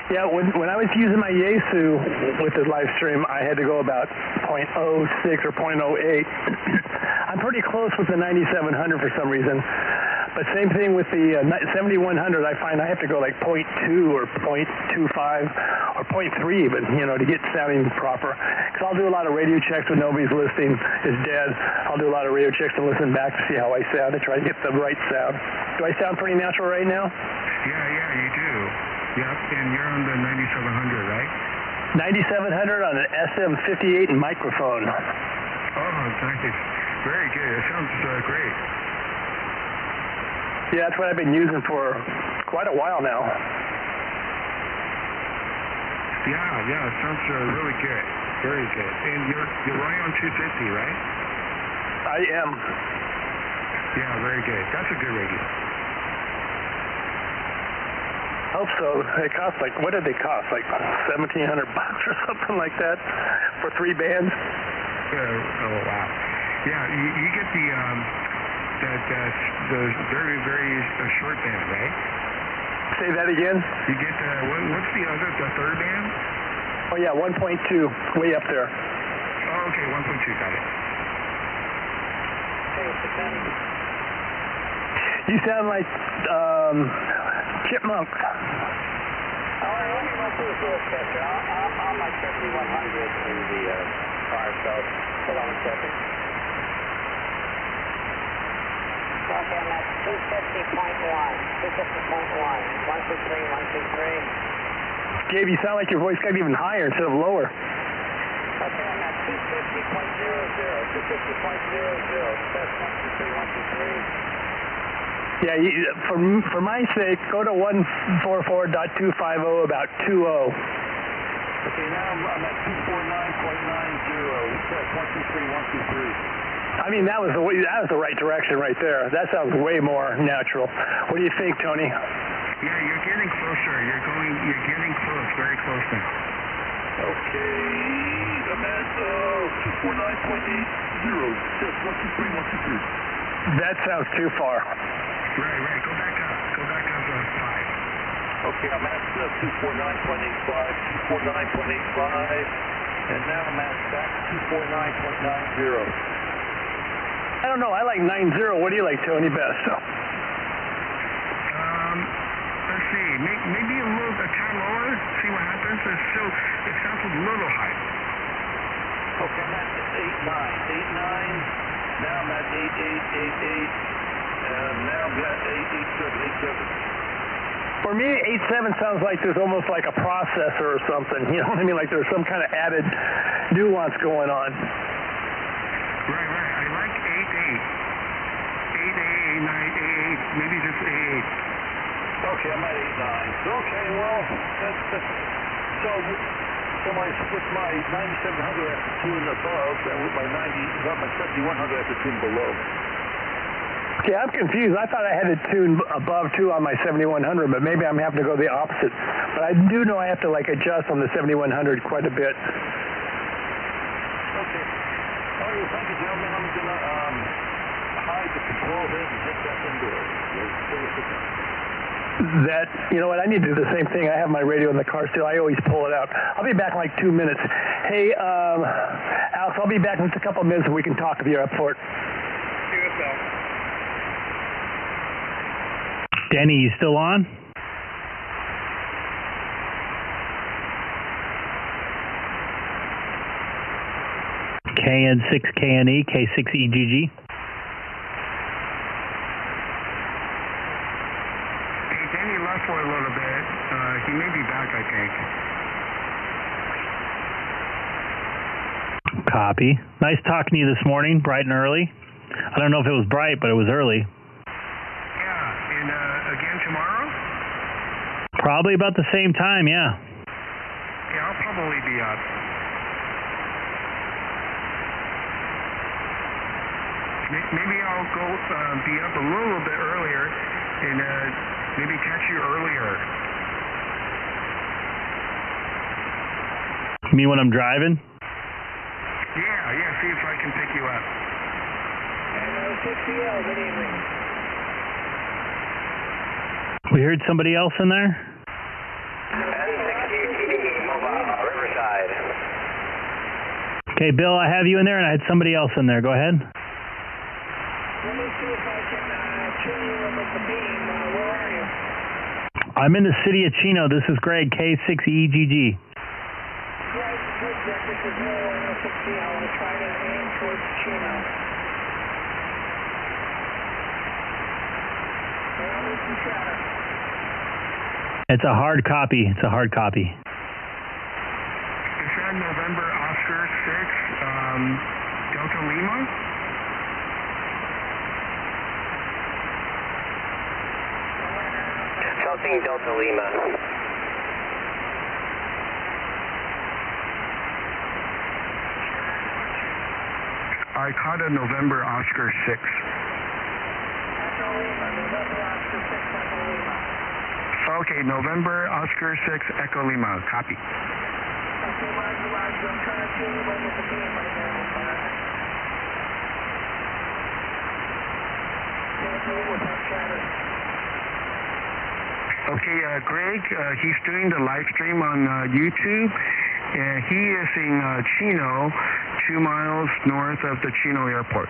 Yeah, when I was using my Yaesu with the live stream, I had to go about 0.06 or 0.08. I'm pretty close with the 9700 for some reason. But same thing with the 7100, I find I have to go like 0.2 or 0.25 or 0.3 even, to get sounding proper. Because I'll do a lot of radio checks when nobody's listening, is dead. I'll do a lot of radio checks and listen back to see how I sound and try to get the right sound. Do I sound pretty natural right now? Yeah, you do. Yep, and you're on the 9700, right? 9700 on an SM58 microphone. Oh, nice. Very good. It sounds great. Yeah, that's what I've been using for quite a while now. Yeah, it sounds really good. Very good. And you're running on 250, right? I am. Yeah, very good. That's a good radio. Hope so. It costs like, what did they cost? Like $1,700 or something like that for 3 bands? Oh, wow. Yeah, you get the very, very short band, right? Say that again? You get what's the third band? Oh yeah, 1.2, way up there. Oh, okay, 1.2, got it. You sound like chipmunks. Let me run through this picture. I'm on my 5100 in the car, so hold on a second. Okay, I'm at 250.1, 123, 123. Gabe, you sound like your voice got even higher instead of lower. Okay, I'm at 250.00, 250.00, test 123, 123. Yeah, for my sake, go to 144.250 about 20. Okay, now I'm at 249.90. It says 123, 123. I mean, that was the right direction right there. That sounds way more natural. What do you think, Tony? Yeah, you're getting closer. You're getting close, very close now. Okay, I'm at 249.80. It says 123, 123. That sounds too far. Right. Go back up. Go back up 5. Okay, I'm at 249.85, 249.85, and now I'm at back 249.90. I don't know. I like 90. What do you like, Tony, best? Let's see. Maybe a tad lower. See what happens. It sounds a little high. Okay, I'm at 89. Now I'm at 88. Now I'm at 87. For me, 87 sounds like there's almost like a processor or something. You know what I mean? Like there's some kind of added nuance going on. Right. I like 88. 88, 9, 88. Maybe just 88. Okay, I'm at 89. Okay, well, so with my 9700 I have to tune above, and with my 7100 I have to tune below. Okay, I'm confused. I thought I had to tune above too on my 7100, but maybe I'm having to go the opposite. But I do know I have to adjust on the 7100 quite a bit. Okay. All right, thank you, gentlemen. I'm going to hide the control head and get back indoors. You know what, I need to do the same thing. I have my radio in the car still. I always pull it out. I'll be back in 2 minutes. Hey, Alex, I'll be back in just a couple of minutes and we can talk if you're up for it. Denny, you still on? KN6KNE, K6EGG. Hey, Danny left for a little bit. He may be back, I think. Copy. Nice talking to you this morning, bright and early. I don't know if it was bright, but it was early. Probably about the same time, yeah. Yeah, I'll probably be up. Maybe I'll go be up a little bit earlier and maybe catch you earlier. You mean when I'm driving? Yeah, see if I can pick you up. K6EGG, good evening. We heard somebody else in there? K6EGG, mobile, Riverside. Okay, Bill, I have you in there, and I had somebody else in there. Go ahead. Let me see if I can tune you in with the beam. Where are you? I'm in the city of Chino. This is Greg, K6EGG. Greg, this is Miller 160. I want to try to aim towards Chino. I'll need some chatter. It's a hard copy. It's a hard copy. Is that November Oscar 6, Delta Lima? Southing Delta Lima. I caught a November Oscar 6. Echo Lima, November Oscar 6, Echo Lima. Okay, November Oscar 6, Echo Lima. Copy. Okay, Roger. I'm trying to tune you in with the beam right now. Can't do it without chatter. Okay, Greg, he's doing the live stream on YouTube. He is in Chino, 2 miles north of the Chino airport.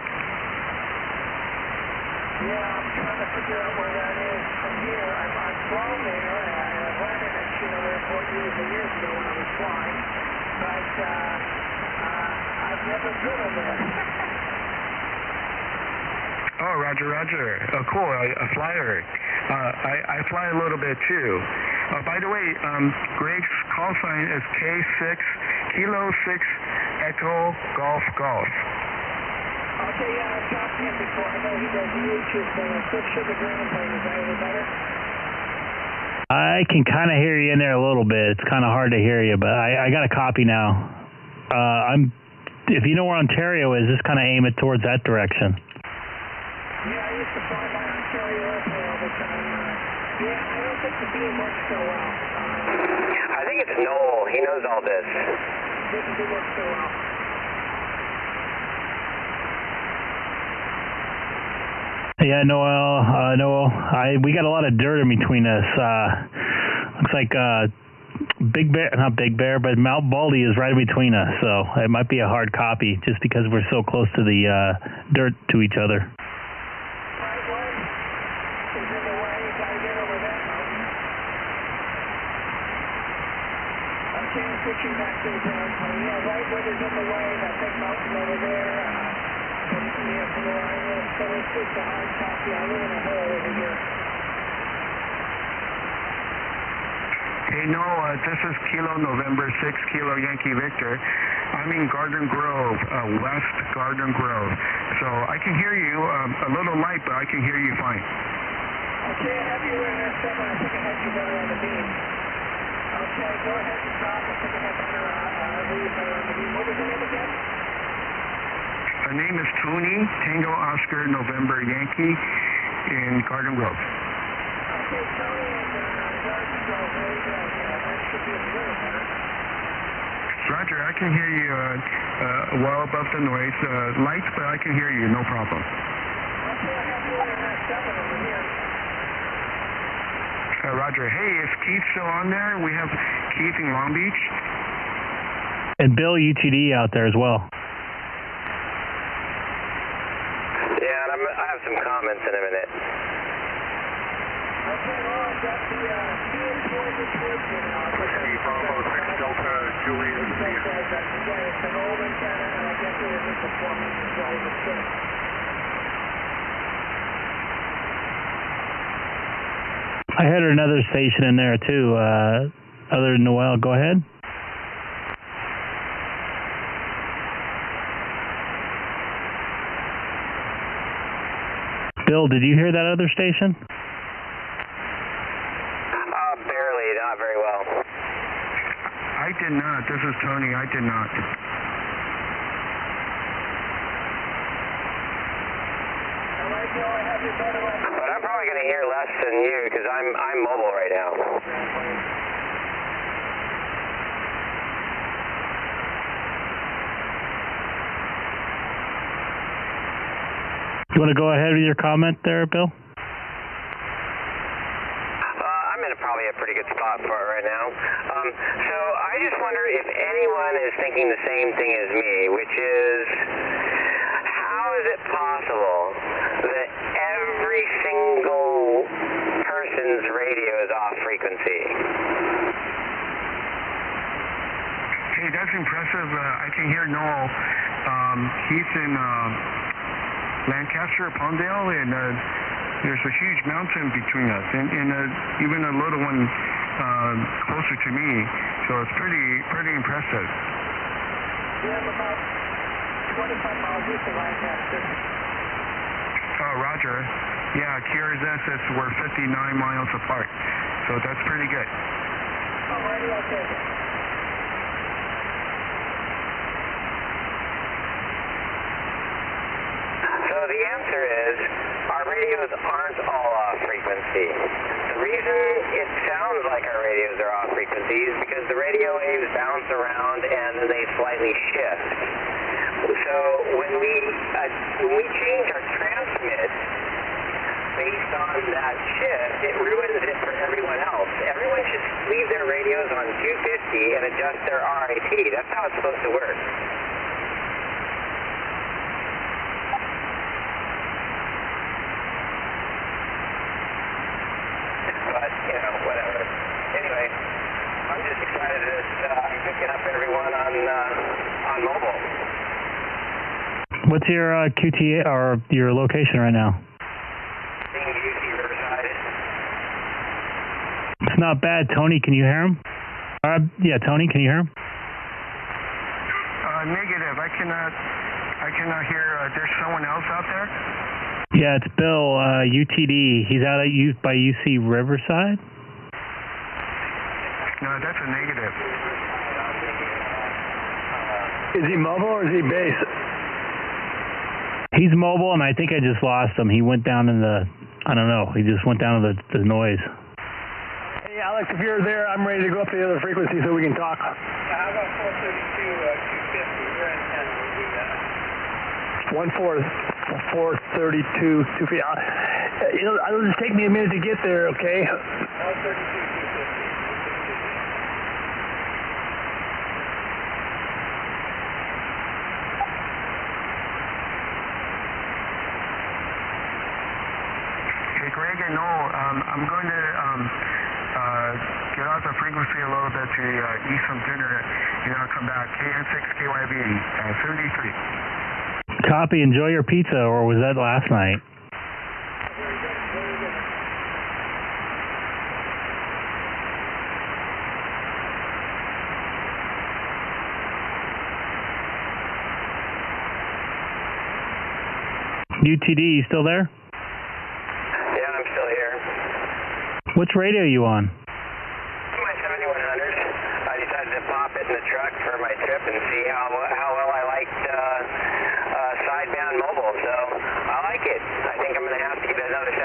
Yeah, I'm trying to figure out where that is from here. I've flown there, and I've landed at Chino Airport years and years ago when I was flying, but I've never driven there. Oh, Roger. Oh, cool, a flyer. I fly a little bit too. By the way, Greg's call sign is K6, Kilo 6, Echo Golf Golf. Okay, Okay, yeah, I've talked to him before. I know he does the YouTube thing. I switched to the ground plane. Is that any better? I can kind of hear you in there a little bit. It's kind of hard to hear you, but I got a copy now. If you know where Ontario is, just kind of aim it towards that direction. Yeah, I used to fly by Ontario Airport all the time. Yeah, I don't think the beam works so well. I think it's Noel. He knows all this. Didn't do work so well. Yeah, Noel, we got a lot of dirt in between us. Looks like not Big Bear, but Mount Baldy is right in between us, so it might be a hard copy just because we're so close to the dirt to each other. Right one is in the way. You gotta get over that mountain. Okay, I'm switching back to the ground plane. Yeah, right one is in the way. That big mountain over there. From where I live, so it's just a hard copy. I live in a hole over here. Hey, no, this is Kilo November 6, Kilo Yankee Victor. I'm in Garden Grove, West Garden Grove. So I can hear you a little light, but I can hear you fine. Okay, I have you in there, 7. I think I had you better on the beam. Okay, go ahead and talk. I think I have better, better on the beam. What was the name again? Her name is Tony, Tango Oscar November Yankee in Garden Grove. Okay, Tony and Garden Grove. Very good. Yeah, that should be a little better. Roger, I can hear you well above the noise. Light, but I can hear you, no problem. Okay, I have you in 7 over here. Roger. Hey, is Keith still on there? We have Keith in Long Beach. And Bill UTD out there as well. I have some comments in a minute. Okay, well, I've got the beam pointed towards you now. Whiskey Bravo 6 Delta Juliet. It's an old antenna, and I guess it isn't performing as well as it should. I heard another station in there too, other than Noel. Go ahead. Bill, did you hear that other station? Barely, not very well. I did not. This is Tony. I did not. But I'm probably going to hear less than you because I'm mobile right now. You want to go ahead with your comment there, Bill? I'm in probably a pretty good spot for it right now. So I just wonder if anyone is thinking the same thing as me, which is, how is it possible that every single person's radio is off frequency? Hey, that's impressive. I can hear Noel. He's in Lancaster, Palmdale, and there's a huge mountain between us, and even a little one closer to me. So it's pretty impressive. We have about 25 miles east of Lancaster. Oh, Roger. Yeah, QRZ says we're 59 miles apart, so that's pretty good. Alrighty, I'll take it. So the answer is, our radios aren't all off frequency. The reason it sounds like our radios are off frequency is because the radio waves bounce around and they slightly shift. So when we change our transmit based on that shift, it ruins it for everyone else. Everyone should leave their radios on 250 and adjust their RIP. That's how it's supposed to work. But, whatever. Anyway, I'm just excited that I'm picking up everyone on mobile. What's your QTA or your location right now? Being UC Riverside. It's not bad. Tony, can you hear him? Yeah, Tony, can you hear him? Negative. I cannot hear. There's someone else out there? Yeah, it's Bill, UTD. He's out at by UC Riverside. No, that's a negative. Is he mobile or is he base? He's mobile, and I think I just lost him. He went down in the, I don't know, he just went down to the noise. Hey, Alex, if you're there, I'm ready to go up to the other frequency so we can talk. How about 432, 250? We're in 432, 250. It'll just take me a minute to get there, okay? 432, 250. Greg, I know I'm going to get out the frequency a little bit to eat some dinner, and I'll come back. KN6KYB, 73. Copy. Enjoy your pizza, or was that last night? UTD, you still there? Which radio are you on? My 7100. I decided to pop it in the truck for my trip and see how well I liked sidebound mobile. So I like it. I think I'm going to have to get another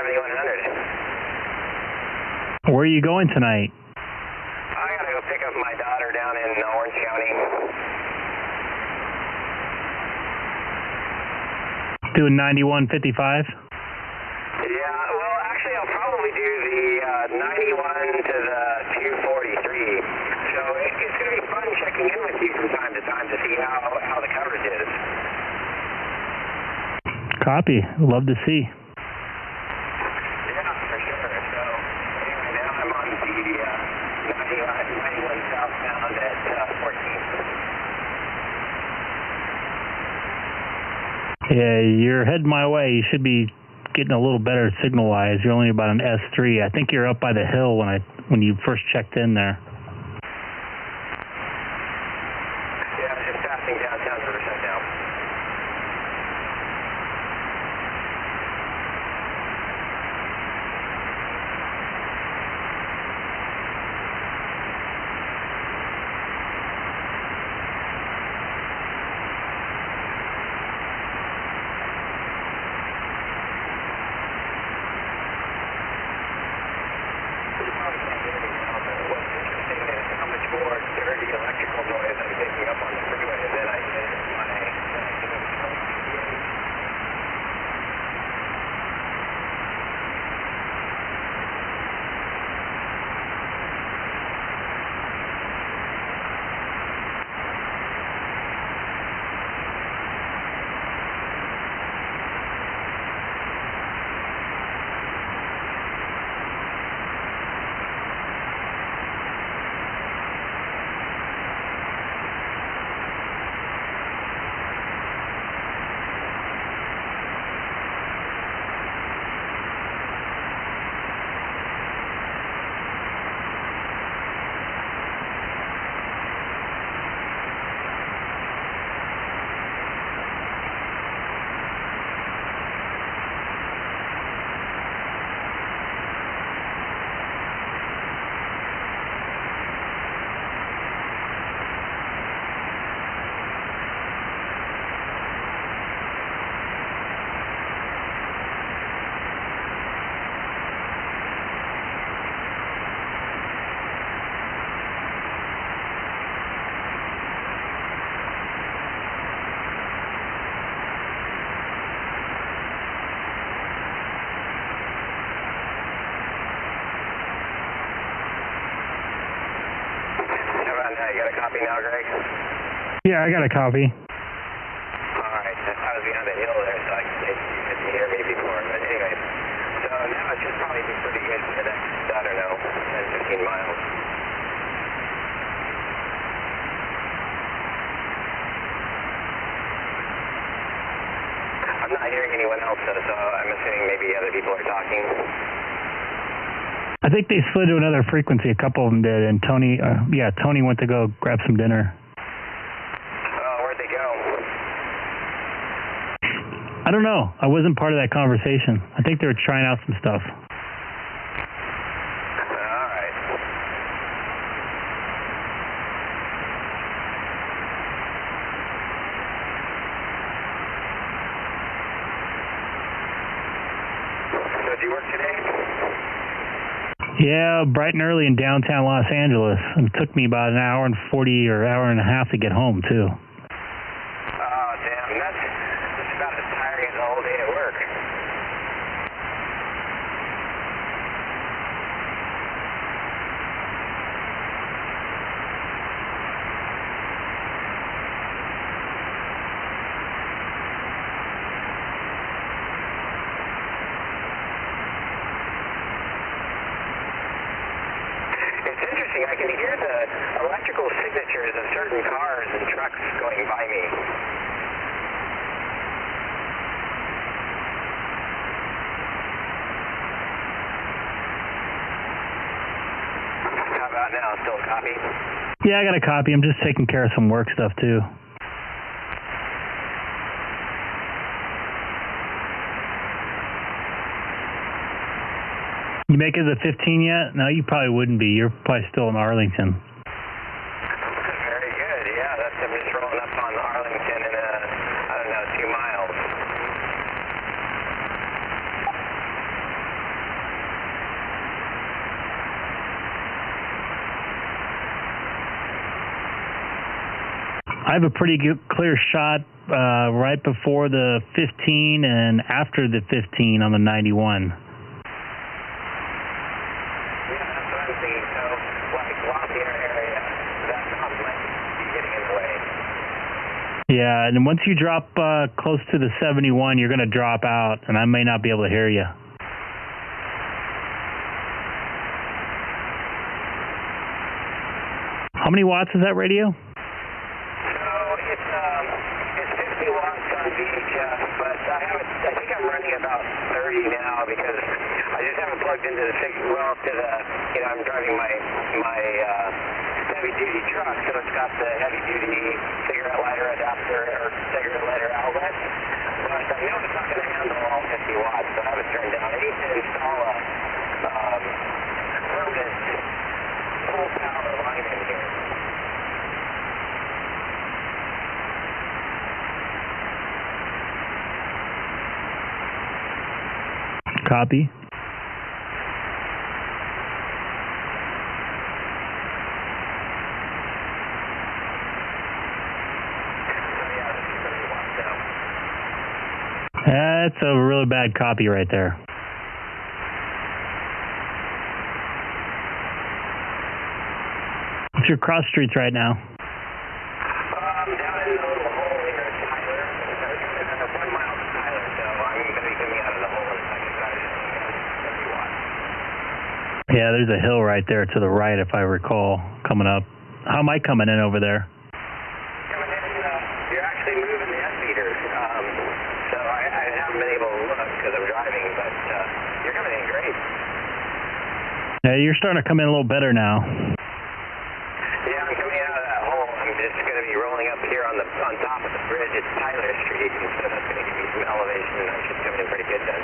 7100. Where are you going tonight? I got to go pick up my daughter down in Orange County. Doing 9155? Yeah, well, actually, I'll probably do the 91 to the 243. So it's going to be fun checking in with you from time to time to see how the coverage is. Copy. Love to see. Yeah, for sure. So anyway, now I'm on the 91 southbound at 14. Yeah, you're heading my way. You should be getting a little better signal-wise. You're only about an S3. I think you're up by the hill when you first checked in there. Yeah, just passing downtown Riverside now. You got a copy now, Greg? Yeah, I got a copy. Alright, I was behind the hill there, so I couldn't hear me before. But anyway, so now it should probably be pretty good for the next, I don't know, 10, 15 miles. I'm not hearing anyone else, so I'm assuming maybe other people are talking. I think they slid to another frequency. A couple of them did, and Tony went to go grab some dinner. Oh, where'd they go? I don't know. I wasn't part of that conversation. I think they were trying out some stuff. All right. So did you work today? Yeah, bright and early in downtown Los Angeles. It took me about an hour and 40 or hour and a half to get home, too. Oh, damn. That's just about as tiring as a whole day at work. It's interesting. I can hear the electrical signatures of certain cars and trucks going by me. How about now? Still a copy? Yeah, I got a copy. I'm just taking care of some work stuff, too. You make it to 15 yet? No, you probably wouldn't be. You're probably still in Arlington. Very good. Yeah, that's I'm just rolling up on Arlington in I don't know, 2 miles. I have a pretty good, clear shot right before the 15 and after the 15 on the 91. Yeah, and once you drop close to the 71, you're going to drop out, and I may not be able to hear you. How many watts is that radio? So it's 50 watts on VHF, but I think I'm running about 30 now because I just haven't plugged into the I'm driving my heavy duty truck, so it's got the heavy duty cigarette lighter adapter or cigarette lighter outlet. But I know it's not going to handle all 50 watts, so I have it turned down. I need to install a permanent full power line in here. Copy. That's a really bad copy right there. What's your cross streets right now? Down in the little hole here at Tyler. 1 mile to Tyler, so I'm going to be coming out of the hole in a second. So I just need 50 watts. Yeah, there's a hill right there to the right, if I recall, coming up. How am I coming in over there? Coming in, you're actually moving the S-meter. So I haven't been able to look because I'm driving, but you're coming in great. Yeah, you're starting to come in a little better now. Yeah, I'm coming out of that hole. I'm just going to be rolling up here on top of the bridge. It's Tyler Street, and so that's going to give me some elevation, and I should come in pretty good then.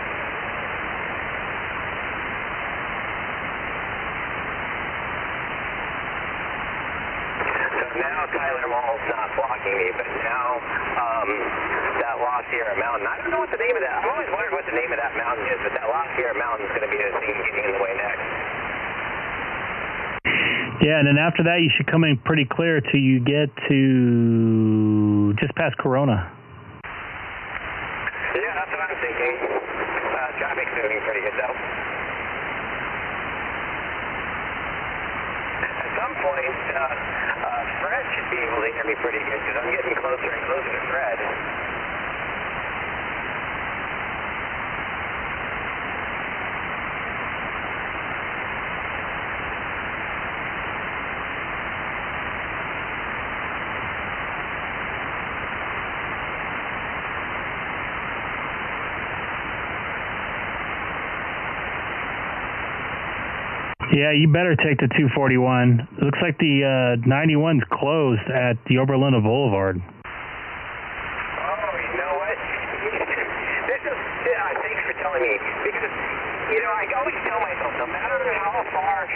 So now Tyler Mall's not blocking me, but now that La Sierra Mountain, I don't know what the name of that, I've always wondered what the name of that mountain is, but that La Sierra Mountain is going to be the thing getting in the way next. Yeah, and then after that, you should come in pretty clear till you get to just past Corona. Yeah, that's what I'm thinking. Traffic's moving pretty good, though. At some point, Fred should be able to hear me pretty good because I'm getting closer and closer to Fred. Yeah, you better take the 241. It looks like the 91's closed at the Oberlin Boulevard. Oh, you know what?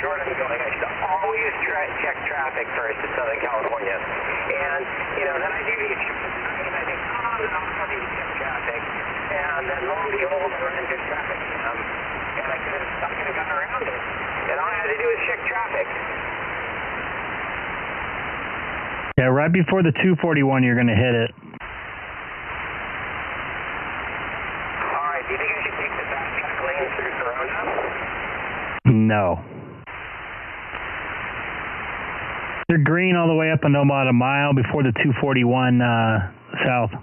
short I'm going, I should always check traffic first in Southern California. And, you know, then I do these and I think, oh, no, I'm not going to check traffic. And then lo and behold, I run into traffic jam. And I could have gotten around it. And all I had to do was check traffic. Yeah, right before the 241, you're going to hit it. All right, do you think I should take the back track lane through Corona? No. They're green all the way up until about a mile before the 241 south. All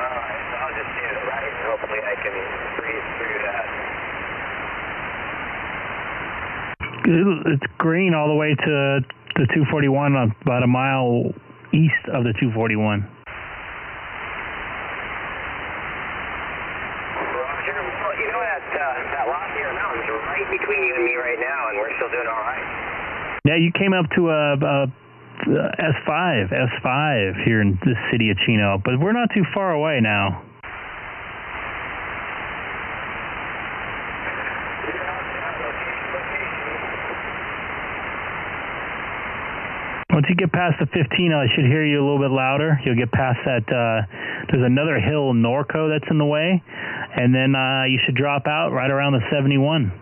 right, so I'll just do it right, and hopefully I can breeze through that. It's green all the way to the 241, about a mile east of the 241. Roger. Well, you know that Lafayette Mountain's right between you and me right now, and we're still doing all right. Yeah, you came up to a S5 here in this city of Chino, but we're not too far away now. Once you get past the 15, I should hear you a little bit louder. You'll get past that. There's another hill, Norco, that's in the way. And then you should drop out right around the 71.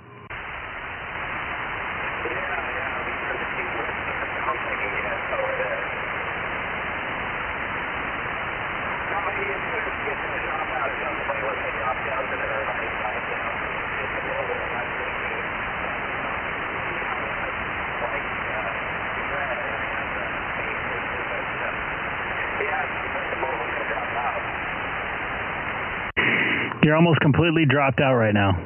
You're almost completely dropped out right now.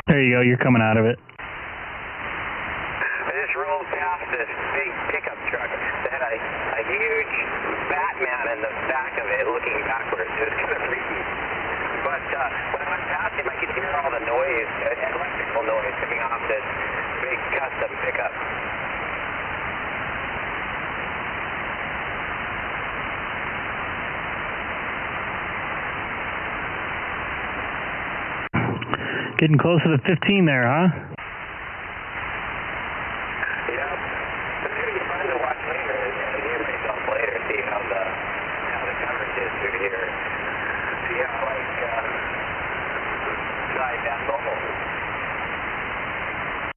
There you go, you're coming out of it. I just rolled past this big pickup truck that had a huge Batman in the back of it looking backwards. It was kind of freaky. But when I went past him, I could hear all the noise, electrical noise coming off this big custom pickup. Getting close to the 15 there, huh? Yeah. It's going to be fun to watch later and hear myself later, see how the coverage is through here. See how, side that mobile.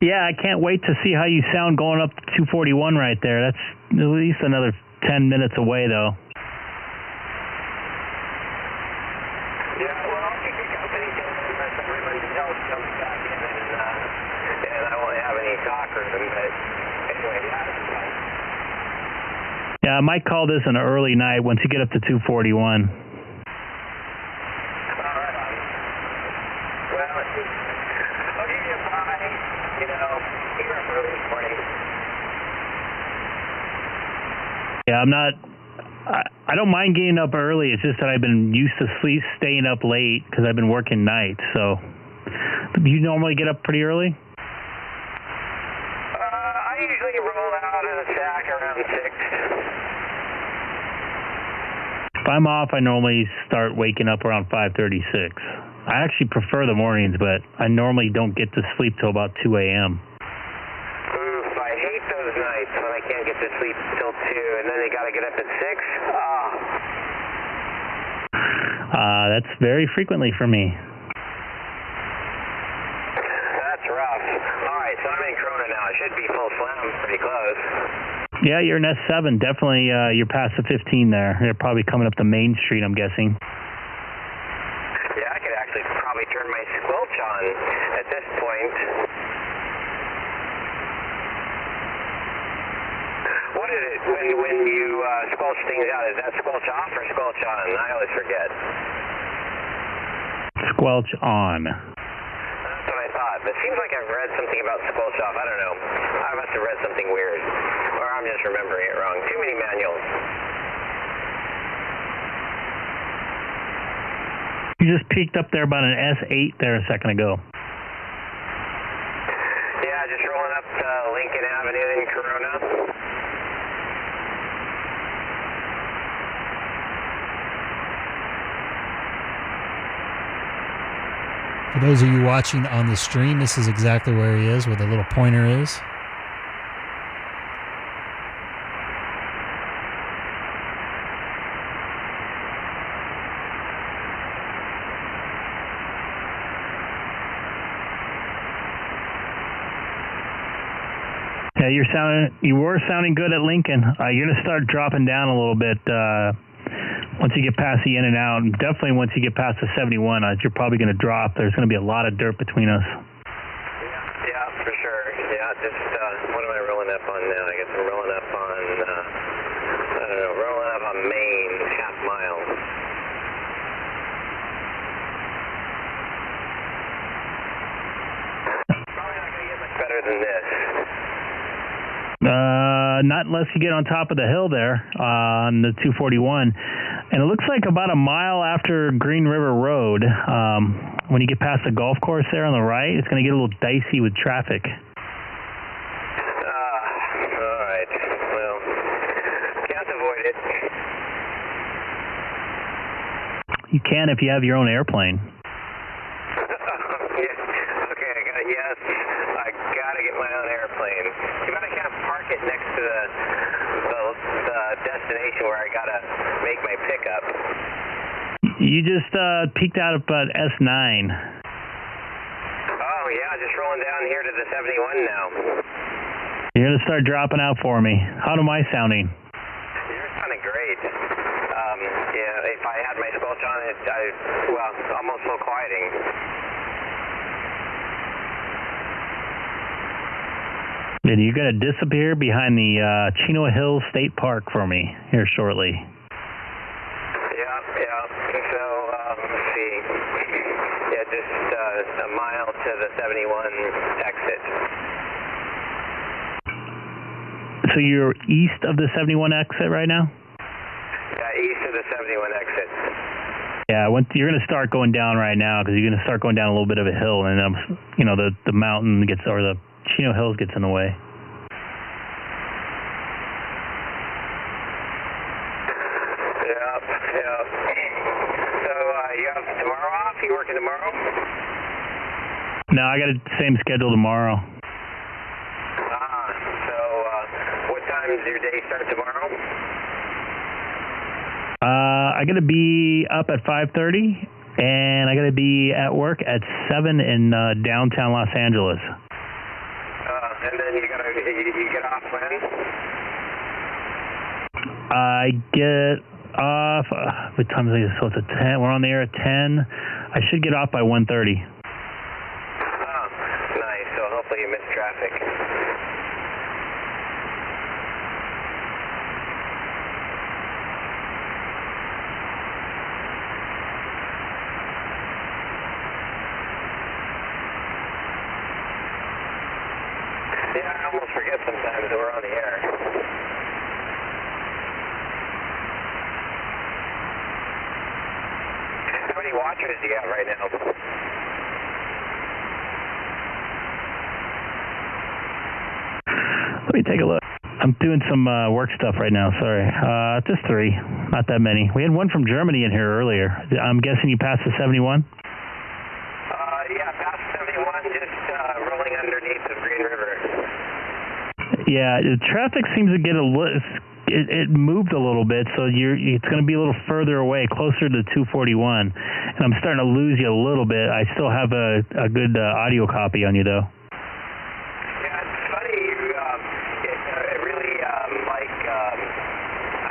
Yeah, I can't wait to see how you sound going up to 241 right there. That's at least another 10 minutes away, though. Yeah, well, I'll keep you company unless everybody else comes back in and I won't have any talk room, but anyway, yeah, it's fun. Yeah, I might call this an early night once you get up to 241. All right, well, I'll give you a bye, you know, here up early this morning. Yeah, I'm not... I don't mind getting up early. It's just that I've been used to staying up late because I've been working nights. So, do you normally get up pretty early? I usually roll out in a sack around 6. If I'm off, I normally start waking up around 5:36. I actually prefer the mornings, but I normally don't get to sleep till about 2 a.m. Oof, I hate those nights when I can't get to sleep till 2, and then they got to get up at 6. That's very frequently for me. That's rough. All right, so I'm in Corona now. It should be full slam, pretty close. Yeah, you're in S7. Definitely, you're past the 15 there. They're probably coming up the main street, I'm guessing. Yeah, I could actually probably turn my squelch on at this point. What is it when you squelch things out? Is that squelch off or squelch on? I always forget. Squelch on. That's what I thought. But it seems like I've read something about squelch off. I don't know. I must have read something weird. Or I'm just remembering it wrong. Too many manuals. You just peeked up there about an S8 there a second ago. just rolling up Lincoln Avenue in Corona. For those of you watching on the stream, this is exactly where he is, where the little pointer is. Yeah, you were sounding good at Lincoln. You're going to start dropping down a little bit once you get past the in and out. And definitely once you get past the 71, you're probably going to drop. There's going to be a lot of dirt between us. Yeah, for sure. Yeah, just, what am I rolling up on now? I guess I'm rolling up on, I don't know, rolling up on Main, half mile. Probably not going to get much better than this. Not unless you get on top of the hill there on the 241. And it looks like about a mile after Green River Road, when you get past the golf course there on the right, it's going to get a little dicey with traffic. All right. Well, can't avoid it. You can if you have your own airplane. Okay, yes, I gotta get my own airplane. Too bad I can't park it next to the destination where I gotta make my pickup. You just peeked out about S9. Oh yeah, just rolling down here to the 71 now. You're gonna start dropping out for me. How am I sounding? You're sounding great. Yeah, if I had my squelch on it, well, almost slow quieting. And you're going to disappear behind the Chino Hills State Park for me here shortly. Yeah. So, let's see. Yeah, just a mile to the 71 exit. So you're east of the 71 exit right now? Yeah, east of the 71 exit. Yeah, you're going to start going down right now because you're going to start going down a little bit of a hill, and the mountain gets, or the Chino Hills gets in the way. Yeah. So, you have tomorrow off? You working tomorrow? No, I got the same schedule tomorrow. So, what time does your day start tomorrow? I got to be up at 5:30, and I got to be at work at 7 in downtown Los Angeles. And then you get off when? I get off. What time is it? So it's at 10. We're on the air at 10. I should get off by 1:30. Oh, nice. So hopefully you miss traffic. Yeah, I almost forget sometimes that we're on the air. How many watchers do you have right now? Let me take a look. I'm doing some work stuff right now, sorry. Just 3, not that many. We had one from Germany in here earlier. I'm guessing you passed the 71? Yeah, past 71, just rolling underneath the Green River. Yeah, the traffic seems to get it moved a little bit, so it's going to be a little further away, closer to 241. And I'm starting to lose you a little bit. I still have a good audio copy on you, though. Yeah, it's funny. It really, I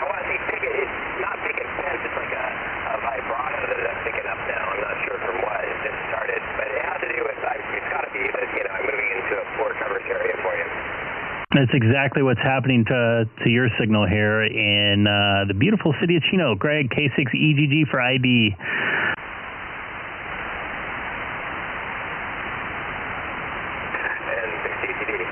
want to say it's not picket fence, it's like a vibrato that I'm picking up now. I'm not sure from what it just started, but it has to do with, it's got to be that, I'm moving into a poor coverage area for you. That's exactly what's happening to your signal here in the beautiful city of Chino. Greg, K6EGG for IB. And 6TCD.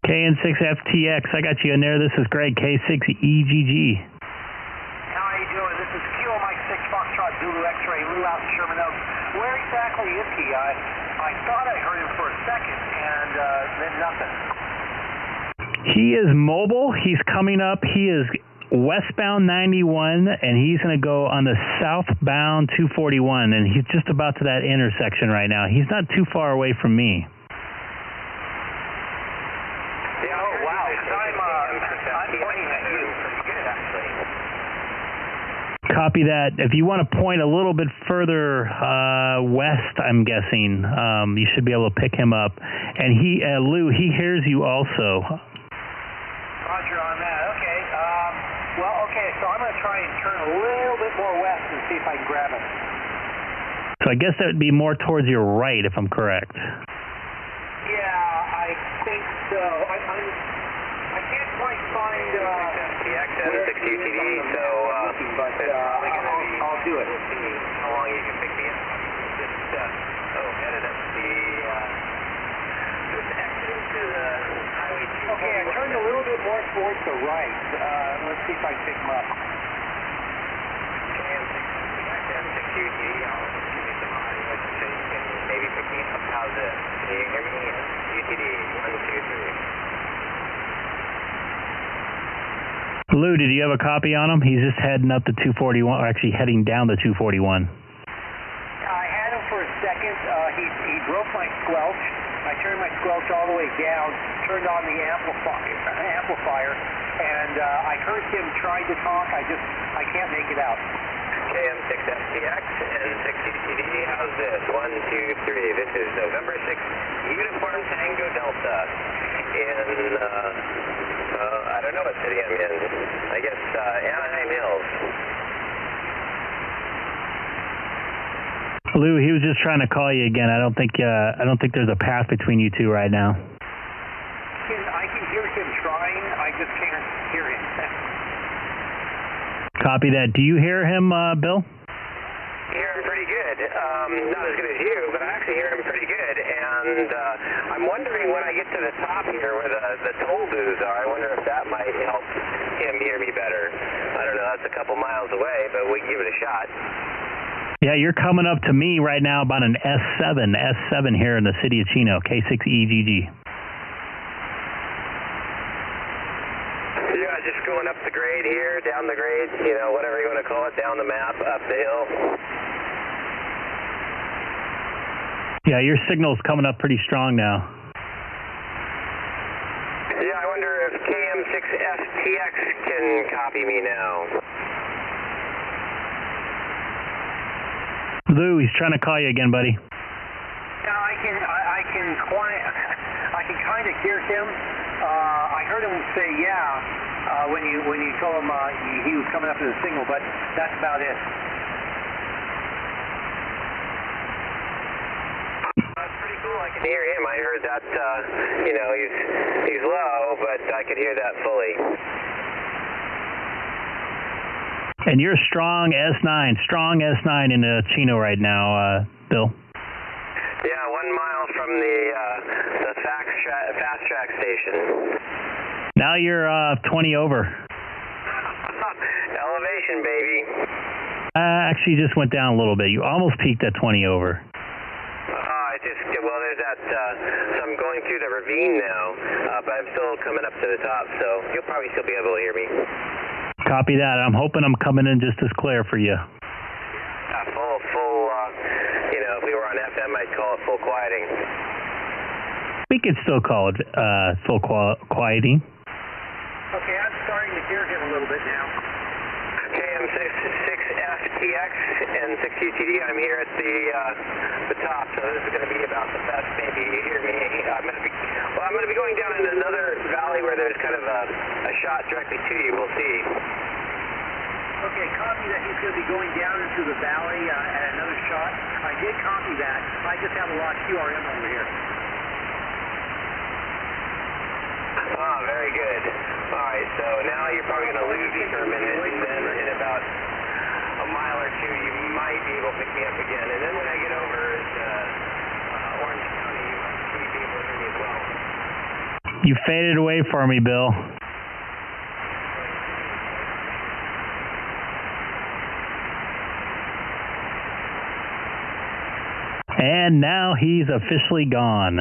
KN6FTX, I got you in there. This is Greg, K6EGG. How are you doing? This is Icom IC-9700 Foxtrot Zulu X-ray, Lou out in Sherman Oaks. Where exactly is he? I thought I heard him for a second, and then nothing. He is mobile. He's coming up. He is westbound 91, and he's going to go on the southbound 241, and he's just about to that intersection right now. He's not too far away from me. Yeah, oh, wow, because I'm pointing at you. Pretty good, actually. Copy that. If you want to point a little bit further west, I'm guessing, you should be able to pick him up. And he, Lou, he hears you also. Roger on that. Okay. Well, okay, so I'm going to try and turn a little bit more west and see if I can grab him. So I guess that would be more towards your right, if I'm correct. Yeah, I think so. I can't quite find the access 6UTD, so but I'll do it. We'll see how long you can pick me up. Just headed up just exit into the highway 2. Okay, I turned a little bit more towards the right. Let's see if I can pick him up. KM6 6UTD, I'll give you some audio so you can maybe pick me up. How's it? Can you hear me? UTD, 1, 2, 3. Lou, did you have a copy on him? He's just heading up the 241, or actually heading down the 241. I had him for a second. He broke my squelch. I turned my squelch all the way down, turned on the amplifier, and I heard him trying to talk. I can't make it out. KM6FTX and 6UTD, how's this? 1, 2, 3. This is November 6th, Uniform Tango Delta in, I don't know what city I'm in. I guess Anaheim Hills. Lou, he was just trying to call you again. I don't think there's a path between you two right now. I can hear him trying. I just can't hear him. Copy that. Do you hear him, Bill? Hear him pretty good. Not as good as you, but I actually hear him pretty good. And I'm wondering when I get to the top here where the toll booths are, I wonder if that might help him hear me better. I don't know. That's a couple miles away, but we can give it a shot. Yeah, you're coming up to me right now about an S7 here in the city of Chino, K6EGG. Yeah, just going up the grade here, down the grade, you know, whatever you want to call it, down the map, up the hill. Yeah, your signal's coming up pretty strong now. Yeah, I wonder if KM6FTX can copy me now. Lou, he's trying to call you again, buddy. Yeah, I can kind of hear him. I heard him say yeah when you told him he was coming up to the signal, but that's about it. That's pretty cool. I can hear him. I heard that you know, he's low, but I could hear that fully. And you're strong S9 in Chino right now, Bill. Yeah, 1 mile from the fast track station. Now you're 20 over. Elevation, baby. Actually, just went down a little bit. You almost peaked at 20 over. Well, there's that, so I'm going through the ravine now, but I'm still coming up to the top, so you'll probably still be able to hear me. Copy that. I'm hoping I'm coming in just as clear for you. Full, you know, if we were on FM, I'd call it full quieting. We could still call it full quieting. Okay, I'm starting to hear him a little bit now. KM6FTX and 6UTD, I'm here at the top, so this is going to be about the best maybe you hear me. I'm going to be going down in another valley where there's kind of a shot directly to you. We'll see. Okay, copy that he's going to be going down into the valley at another shot. I did copy that. I just have a lost QRM over here. Ah, very good. All right, so now you're probably going to lose me for a minute, and then in about a mile or two, you might be able to pick me up again. And then when I get over to Orange County, you might be able to hear me as well. You faded away for me, Bill. And now he's officially gone.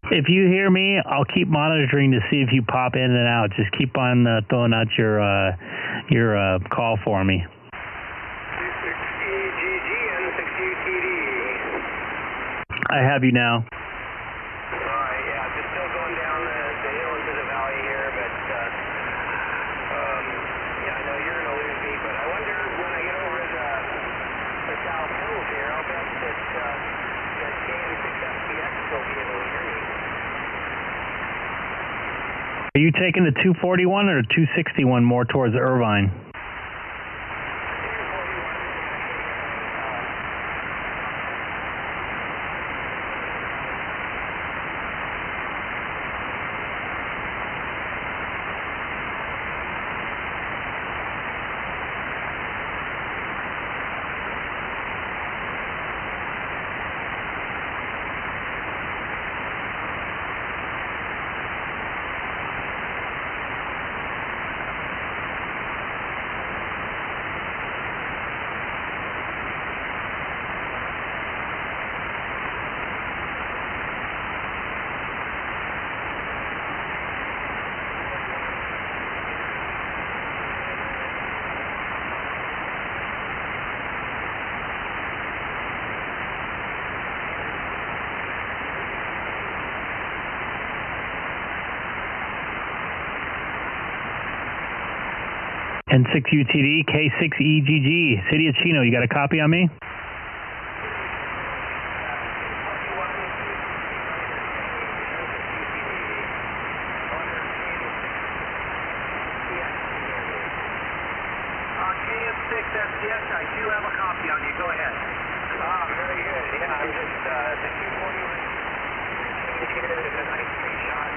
If you hear me, I'll keep monitoring to see if you pop in and out. Just keep on throwing out your call for me. K6EGG and 6UTD. I have you now. Alright, yeah, just still going down the hill into the valley here, but yeah, I know you're going to lose me, but I wonder when I get over the South Hills here, I'll bet that K6EGG will be able to hear me. Are you taking the 241 or 261 more towards Irvine? N6UTD, K6EGG, City of Chino, you got a copy on me? Yes, I do have a copy on you. Go ahead. Very good. Yeah, I'm just the 241 indicator is a nice straight shot.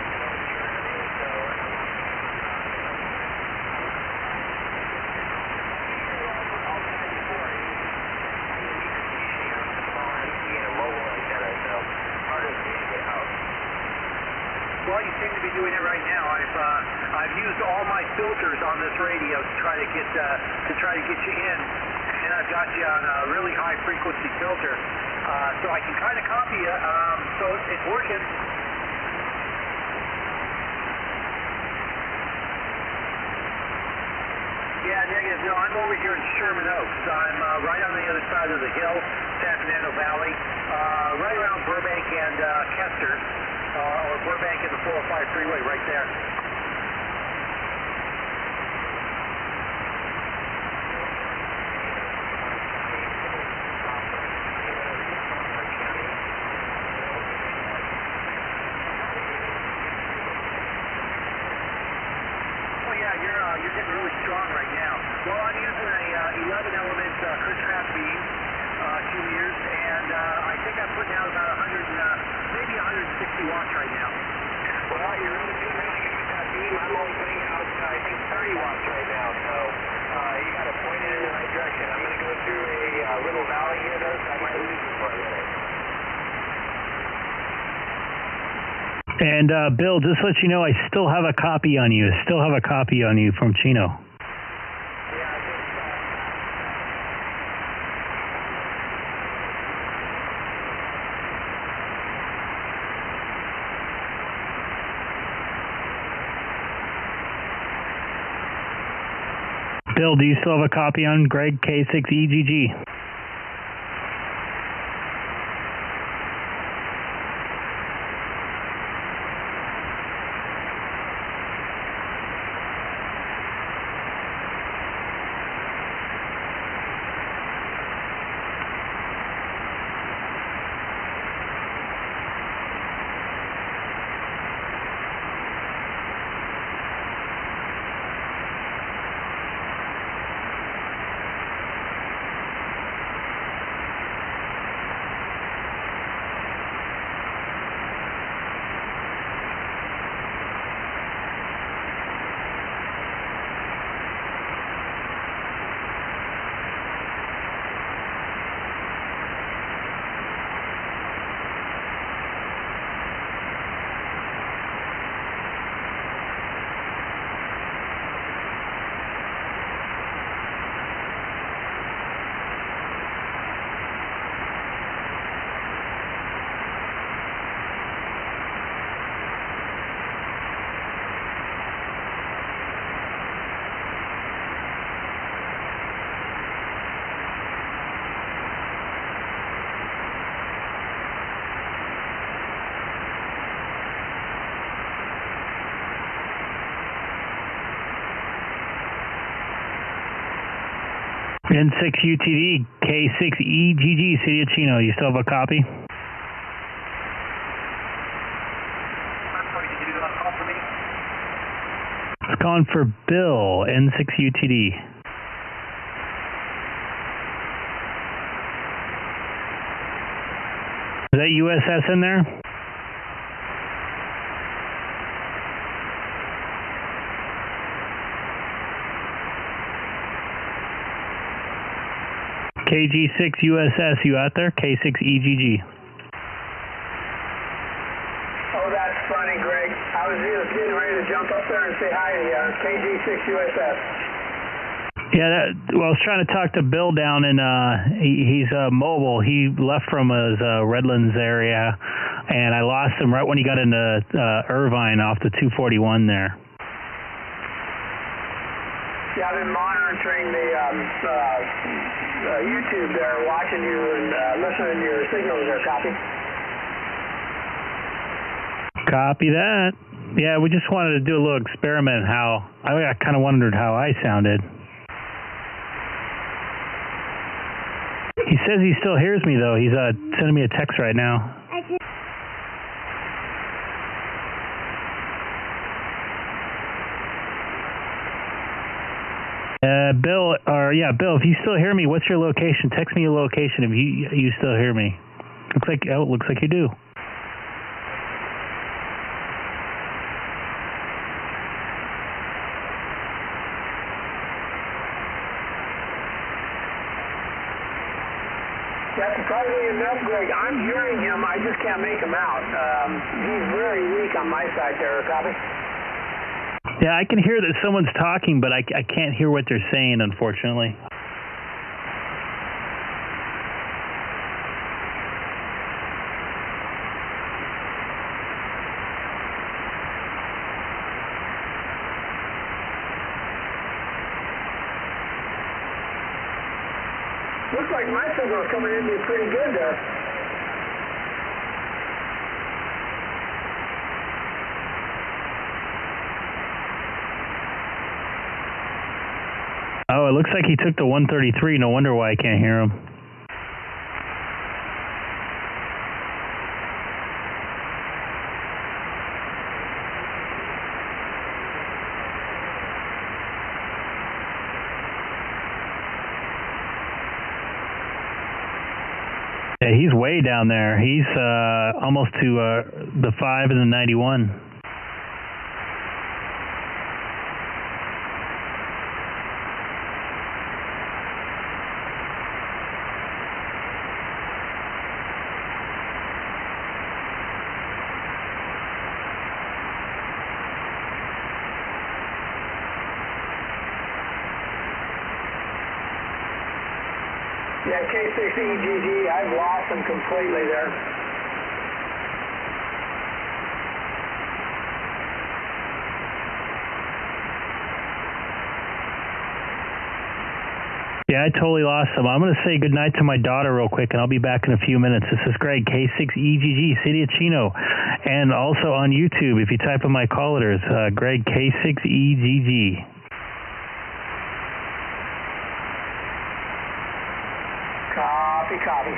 Well, you seem to be doing it right now. I've used all my filters on this radio to try to get you in, and I've got you on a really high frequency filter, so I can kind of copy you. So it's working. Yeah, negative. No, I'm over here in Sherman Oaks. I'm right on the other side of the hill, San Fernando Valley, right around Burbank and Kester. Or Burbank and the 405 freeway right there. Oh yeah, you're getting really strong right now. Well, I'm using a 11 element Chris-Craft beam, 2 meters, and I think I'm putting out about 100, maybe 160 watts right now. Well, you're really doing really good with that beam. I'm only putting out, I think, 30 watts right now. So you got to point it in the right direction. I'm going to go through a little valley here, though, so I might lose you for a minute. And Bill, just to let you know, I still have a copy on you. I still have a copy on you from Chino. Bill, do you still have a copy on Greg K6EGG? N6UTD, K6EGG, City of Chino. You still have a copy? It's calling for Bill, N6UTD. Is that USS in there? KG6 USS, you out there? K6EGG. Oh, that's funny, Greg. I was just getting ready to jump up there and say hi to you. KG6 USS. Yeah, well, I was trying to talk to Bill down in, he's mobile. He left from his Redlands area, and I lost him right when he got into Irvine off the 241 there. Yeah, I've been monitoring the YouTube there, watching you and listening to your signals there. Copy? Copy that. Yeah, we just wanted to do a little experiment I kind of wondered how I sounded. He says he still hears me, though. He's sending me a text right now. Bill, Bill, if you still hear me, what's your location? Text me your location if you still hear me. Looks like you do. Yeah, surprisingly enough, Greg, I'm hearing him. I just can't make him out. He's very weak on my side there. Copy? Yeah, I can hear that someone's talking, but I can't hear what they're saying, unfortunately. Looks like my signal's coming in pretty good there. Oh, it looks like he took the 133. No wonder why I can't hear him. Yeah, he's way down there. He's almost to the 5 and the 91. Yeah, K6EGG, I've lost him completely there. Yeah, I totally lost him. I'm going to say goodnight to my daughter real quick, and I'll be back in a few minutes. This is Greg, K6EGG, City of Chino, and also on YouTube, if you type in my call letters, Greg, K6EGG. Copy.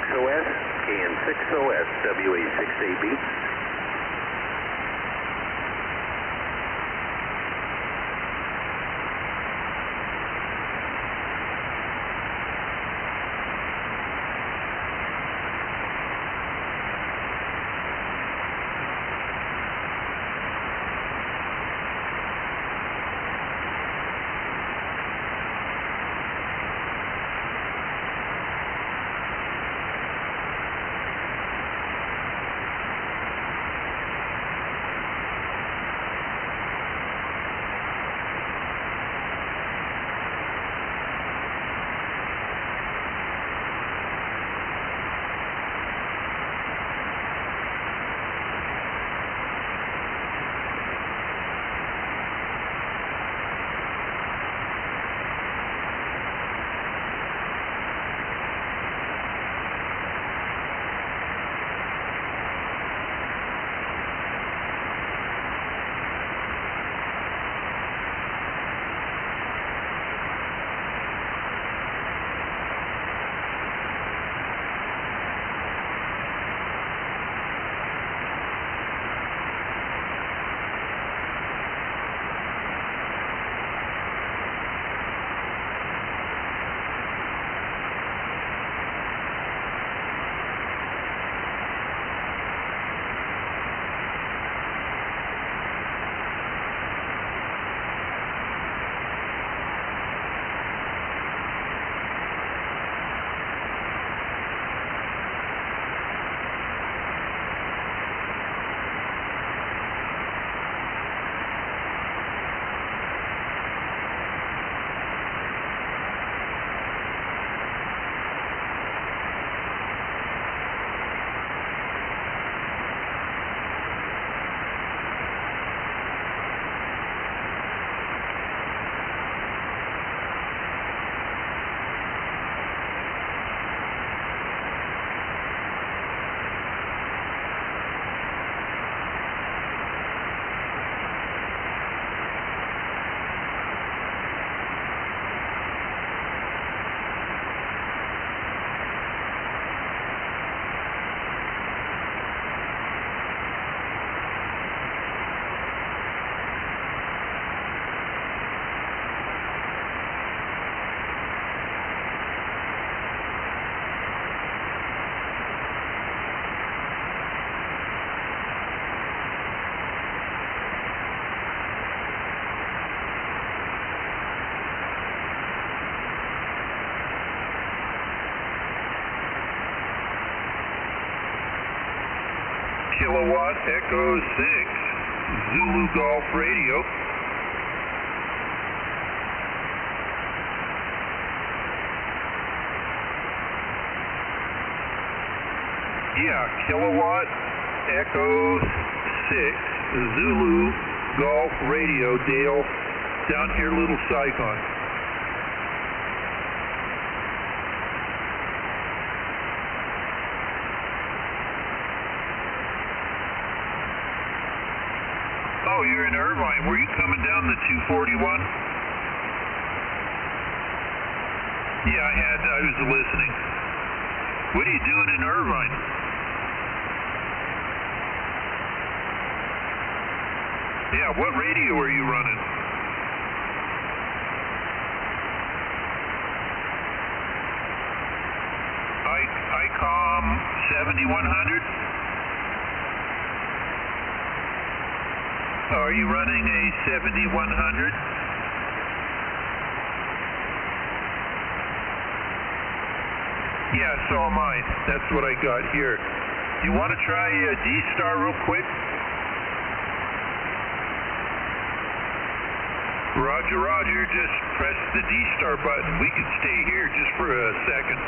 K6OS, KN6OS, WA6AB. Kilowatt Echo 6, Zulu Golf Radio. Yeah, Kilowatt Echo 6, Zulu Golf Radio, Dale, down here, Little Saigon. Oh, you're in Irvine. Were you coming down the 241? Yeah, I was listening. What are you doing in Irvine? Yeah, what radio are you running? Icom 7100? Are you running a 7100? Yeah, so am I. That's what I got here. You want to try DStar real quick? Roger, roger. Just press the DStar button. We can stay here just for a second.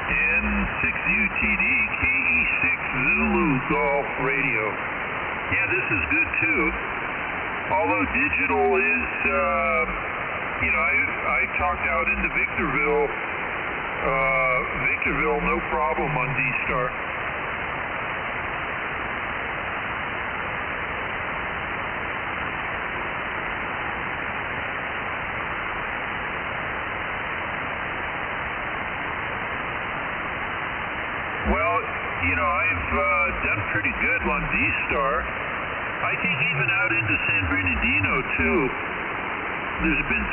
N6UTD KE6 Zulu Golf Radio. Yeah, this is good too. Although digital is, you know, I talked out into Victorville. Victorville, no problem on DStar. Well, you know, I've done pretty good on DStar. I think even out into San Bernardino too. There's been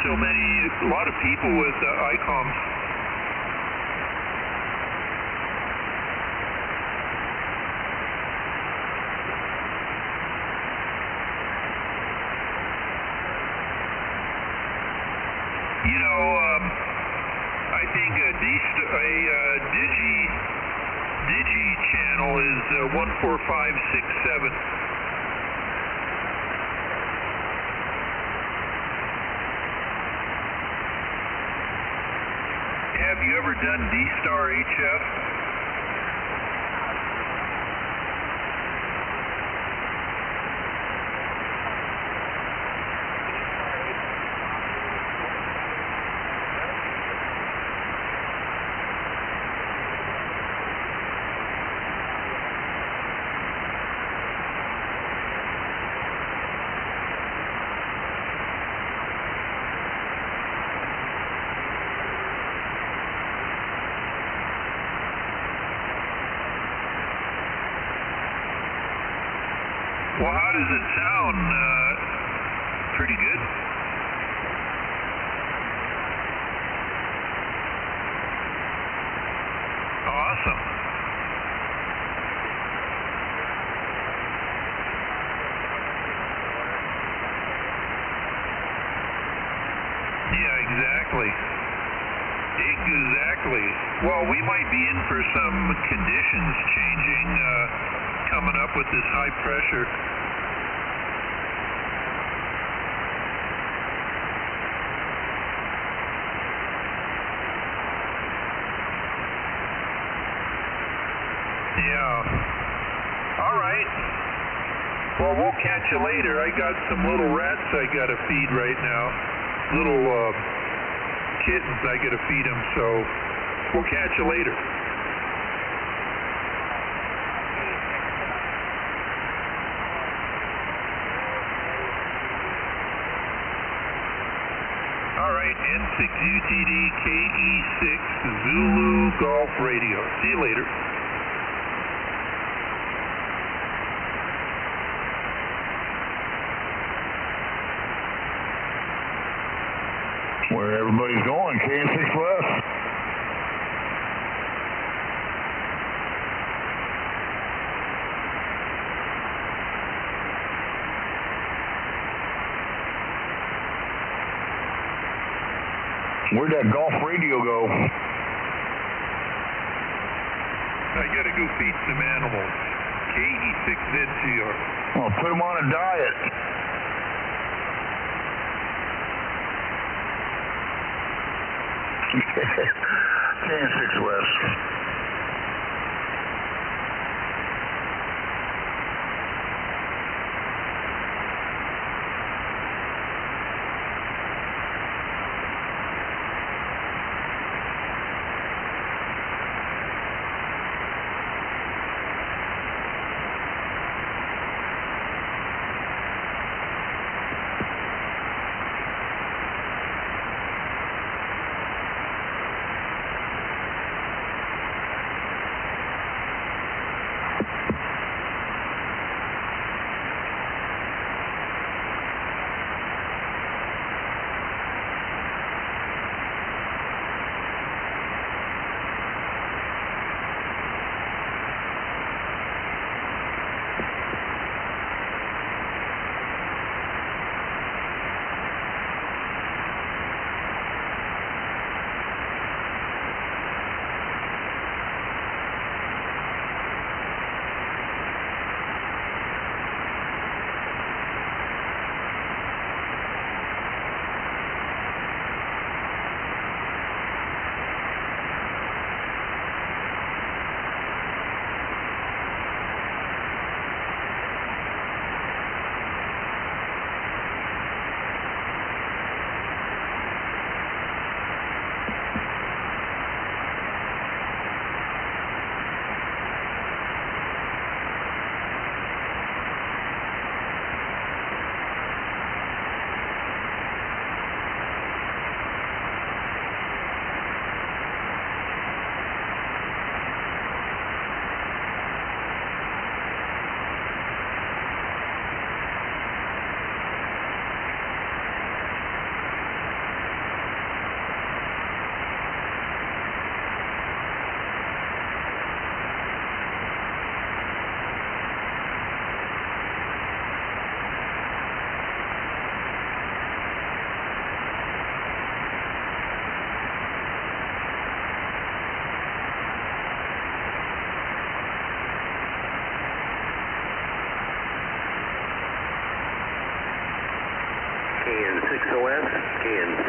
a lot of people with Icoms. You know, I think a Digi channel is 14567. Have you ever done DStar HF? Well, how does it sound? Pretty good. Awesome. Yeah, exactly. Exactly. Well, we might be in for some conditions changing coming up with this high pressure. Yeah. All right. Well, we'll catch you later. I got some little rats I got to feed right now. Little kittens I got to feed them, so we'll catch you later. All right, N6UTD KE6 Zulu Golf Radio. See you later. Where everybody's going, K6 West. Where'd that golf radio go? I gotta go feed some animals. KE6ZGR. Well, put them on a diet. K6 West.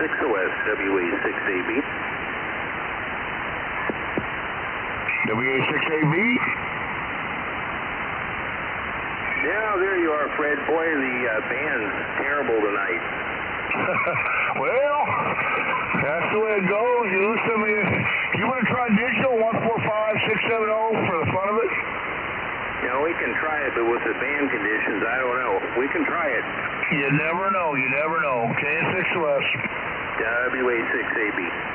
KN6OS, WA6AB. WA6AB? Yeah, there you are, Fred. Boy, the band's terrible tonight. Well, that's the way it goes. You listen to me. You want to try digital 145670 for the fun of it? You know, we can try it, but with the band conditions, I don't know. We can try it. You never know. You never know. KN6OS. WA6AB.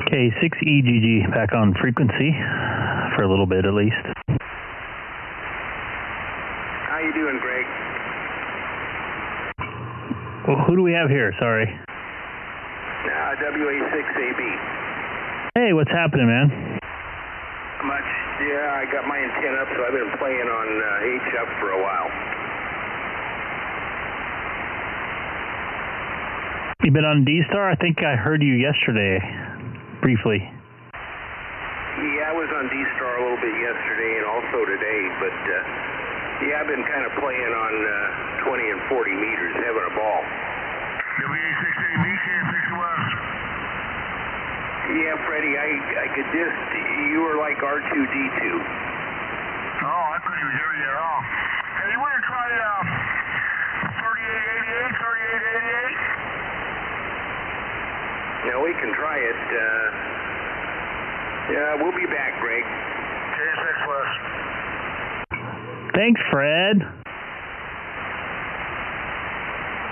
K6EGG back on frequency for a little bit at least. How you doing, Greg? Well, who do we have here? Sorry. WA6AB. Hey, what's happening, man? Much. Yeah, I got my antenna up, so I've been playing on HF for a while. You been on DStar? I think I heard you yesterday, briefly. Yeah, I was on DStar a little bit yesterday and also today, but yeah, I've been kind of playing on 20 and 40 meters, having a ball. WA6AB, KN6OS. Yeah, Freddie, I could just, you were like R2-D2. Oh, I couldn't even hear you at all. Hey, you want to try 3888, 3888? Yeah, we can try it. Yeah, we'll be back, Greg. KN6OS. Thanks, Fred.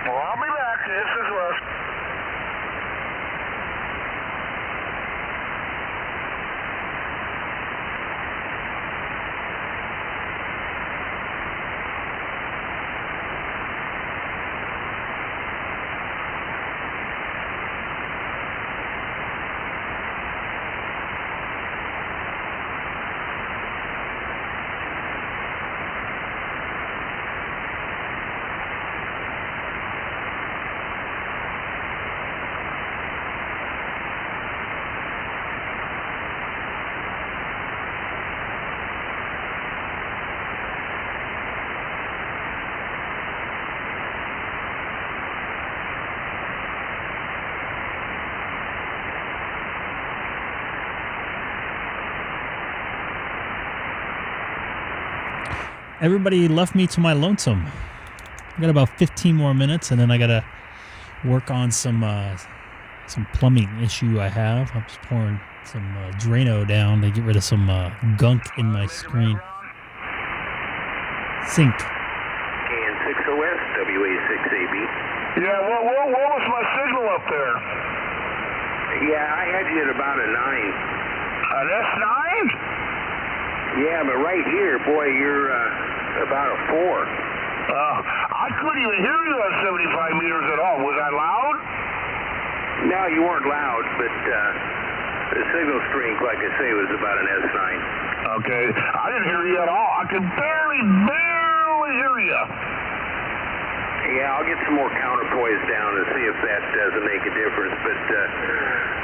Well, I'll be back. KN6OS. Everybody left me to my lonesome. I got about 15 more minutes, and then I gotta work on some plumbing issue I have. I'm just pouring some Drano down to get rid of some gunk in my screen. Sync. KN6OS, WA6AB. Yeah, what was my signal up there? Yeah, I had you at about a 9. An S9? Yeah, but right here, boy, you're about a 4. I couldn't even hear you at 75 meters at all. Was I loud? No, you weren't loud, but the signal strength, like I say, was about an S9. Okay, I didn't hear you at all. I could barely hear you. Yeah, I'll get some more counterpoise down and see if that doesn't make a difference. But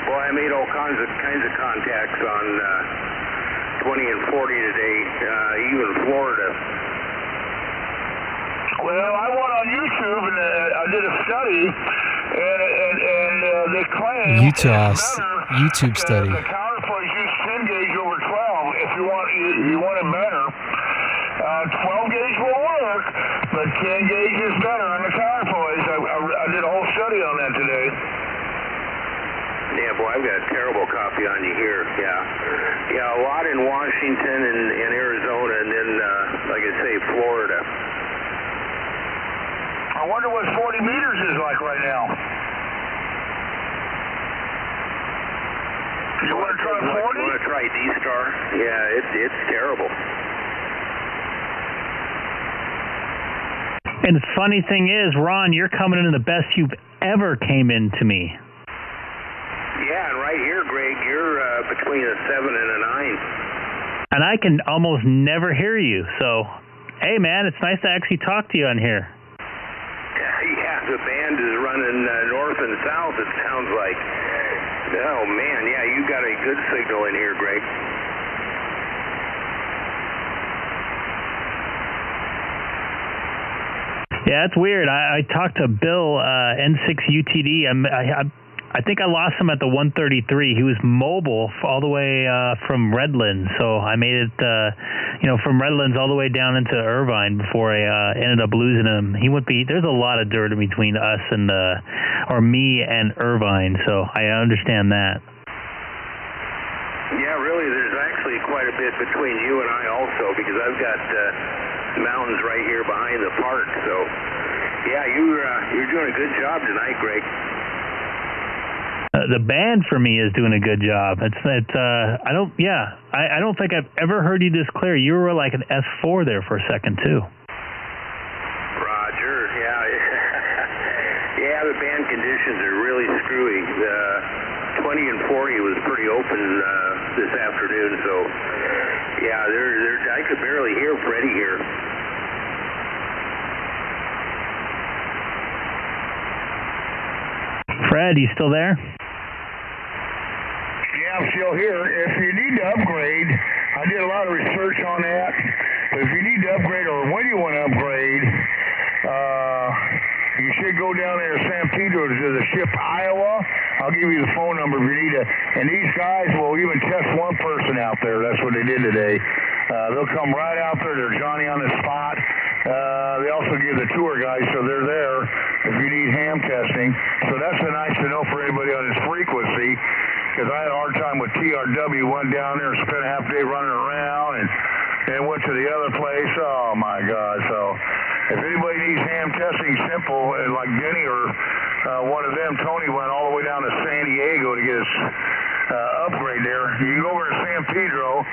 boy, I made all kinds of contacts on 20 and 40 today, even Florida. Well, I went on YouTube and I did a study, and they claim YouTube study. The counterpoise use 10 gauge over 12 if you want it better. 12 gauge will work, but 10 gauge is better on the counterpoise. I did a whole study on that today. Yeah, boy, I've got a terrible copy on you here. Yeah, a lot in Washington and Arizona I wonder what 40 meters is like right now. You want to try 40? You want to try DStar? Yeah, it's terrible. And the funny thing is, Ron, you're coming in the best you've ever came in to me. Yeah, and right here, Greg, you're between a 7 and a 9. And I can almost never hear you. So, hey, man, it's nice to actually talk to you on here. Yeah, the band is running north and south, it sounds like. Oh, man, yeah, you got a good signal in here, Greg. Yeah, it's weird. I talked to Bill, N6UTD. I think I lost him at the 133. He was mobile all the way from Redlands, so I made it, from Redlands all the way down into Irvine before I ended up losing him. There's a lot of dirt in between us and me and Irvine, so I understand that. Yeah, really, there's actually quite a bit between you and I also, because I've got mountains right here behind the park. So, yeah, you're doing a good job tonight, Greg. The band for me is doing a good job. I don't think I've ever heard you this clear. You were like an S4 there for a second too. Roger, yeah. Yeah, the band conditions are really screwy. The 20 and 40 was pretty open this afternoon, so yeah, I could barely hear Freddie here. Fred, you still there? Yeah, I'm still here. If you need to upgrade, I did a lot of research on that, but if you need to upgrade or when you want to upgrade, you should go down there to San Pedro to the ship Iowa. I'll give you the phone number if you need to. And these guys will even test one person out there. That's what they did today. They'll come right out there. They're Johnny on the spot. They also give the tour guys, so they're there if you need ham testing. So that's nice to know for anybody on this frequency, because I had a hard time with TRW. Went down there and spent a half day running around and went to the other place. Oh, my God. So if anybody needs ham testing, simple, like Denny or one of them, Tony went all the way down to San Diego to get his upgrade there. You can go over to San Pedro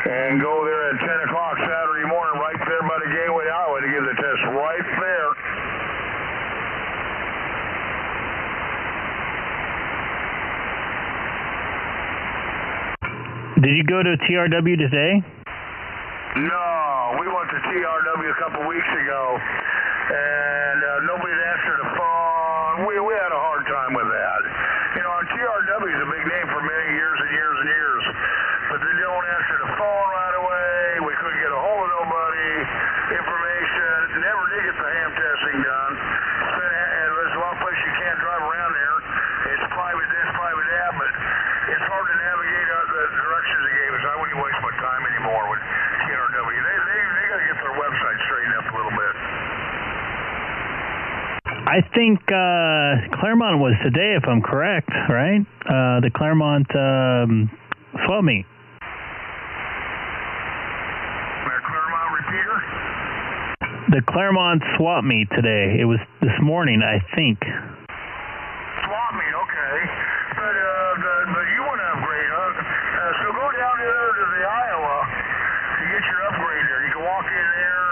and go there at 10 o'clock Saturday morning right there by the Gateway Highway to give the test right there. Did you go to TRW today? No, we went to TRW a couple weeks ago, and nobody answered the phone. We had a hard time with that. TRW is a big name for many years and years and years, but they don't answer the phone right away. We couldn't get a hold of nobody. Information, never did get the ham testing done. And there's a lot of places you can't drive around there. It's private this, private that, but it's hard to navigate the directions they gave us. I wouldn't waste my time anymore with TRW. They got to get their website straightened up a little bit. I think Claremont was today, if I'm correct, right? The Claremont swap meet. Claremont repeater? The Claremont swap meet today. It was this morning, I think. Swap meet, okay. But you want to upgrade, huh? So go down there to the Iowa to get your upgrade there. You can walk in there.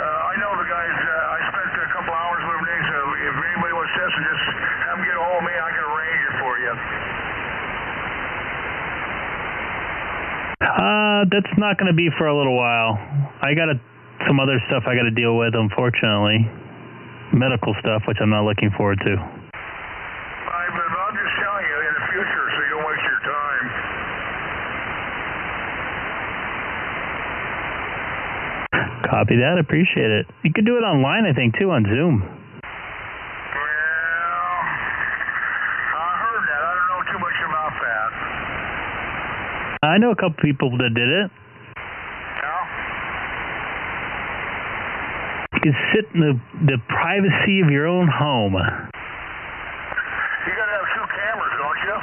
I know the guys. I spent a couple hours with them today, so if anybody wants testing, just have them get a hold of me. I can arrange it for you. That's not going to be for a little while. I got some other stuff I got to deal with, unfortunately. Medical stuff, which I'm not looking forward to. But I'm just telling you in the future, so you don't waste your time. Copy that. Appreciate it. You could do it online, I think, too, on Zoom. Well, I heard that. I don't know too much about that. I know a couple people that did it. Yeah? You can sit in the privacy of your own home. You got to have 2 cameras, don't you?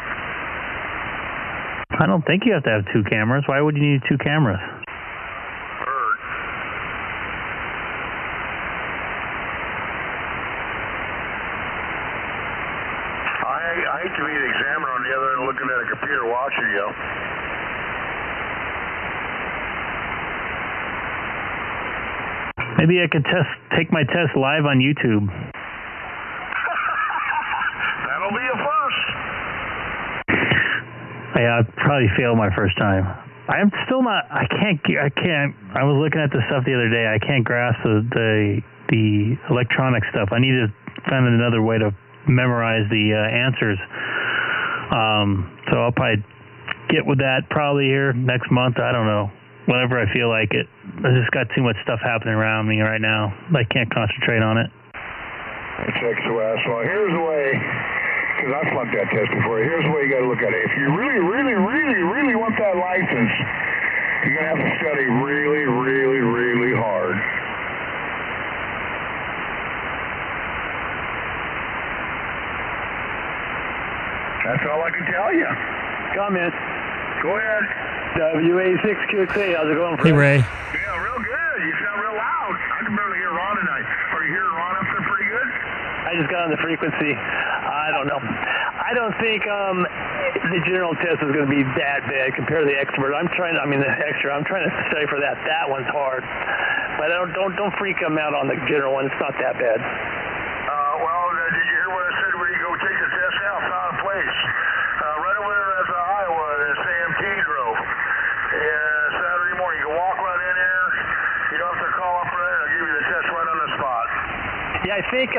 I don't think you have to have 2 cameras. Why would you need 2 cameras? I hate to be the examiner on the other end looking at a computer watching you. Maybe I could take my test live on YouTube. That'll be a first. Yeah, I probably failed my first time. I'm still not. I can't. I was looking at the stuff the other day. I can't grasp the electronic stuff. I need to find another way to memorize the answers. So I'll probably get with that probably here next month. I don't know. Whenever I feel like it. I just got too much stuff happening around me right now. I can't concentrate on it. It's XOS. Well, here's the way, because I flunked that test before. Here's the way you got to look at it. If you really want that license, you're going to have to study really hard. That's all I can tell you. Comment. Go ahead. WA6QXA, how's it going, Fred? Hey, Ray. Yeah, real good. You sound real loud. I can barely hear Ron tonight. Are you hearing Ron up there pretty good? I just got on the frequency. I don't know. I don't think the general test is going to be that bad compared to the expert. I'm trying to study for that. That one's hard. But don't freak them out on the general one. It's not that bad. Well, did you hear what I said where you go take the test now? Found a place. Right over there at Iowa, the SAMT drove. Saturday morning. You can walk right in here. You don't have to call up there. I'll give you the test right on the spot. Yeah, I think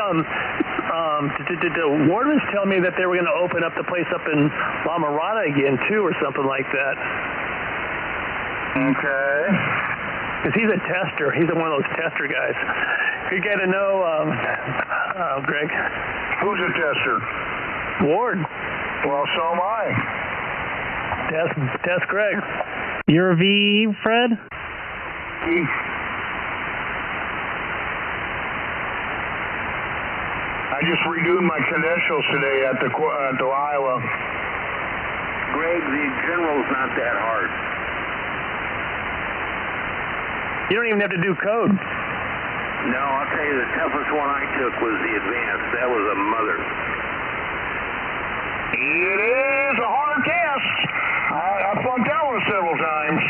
the wardens tell me that they were going to open up the place up in La Mirada again, too, or something like that. Okay. Because he's a tester. He's one of those tester guys. Good guy to know, Greg. Who's a tester? Ward. Well, so am I. Test Greg. You're a VE, Fred? I just renewed my credentials today at the Iowa. Greg, the general's not that hard. You don't even have to do code. No, I'll tell you, the toughest one I took was the advanced. That was a mother. It is a hard test. I flunked that one several times.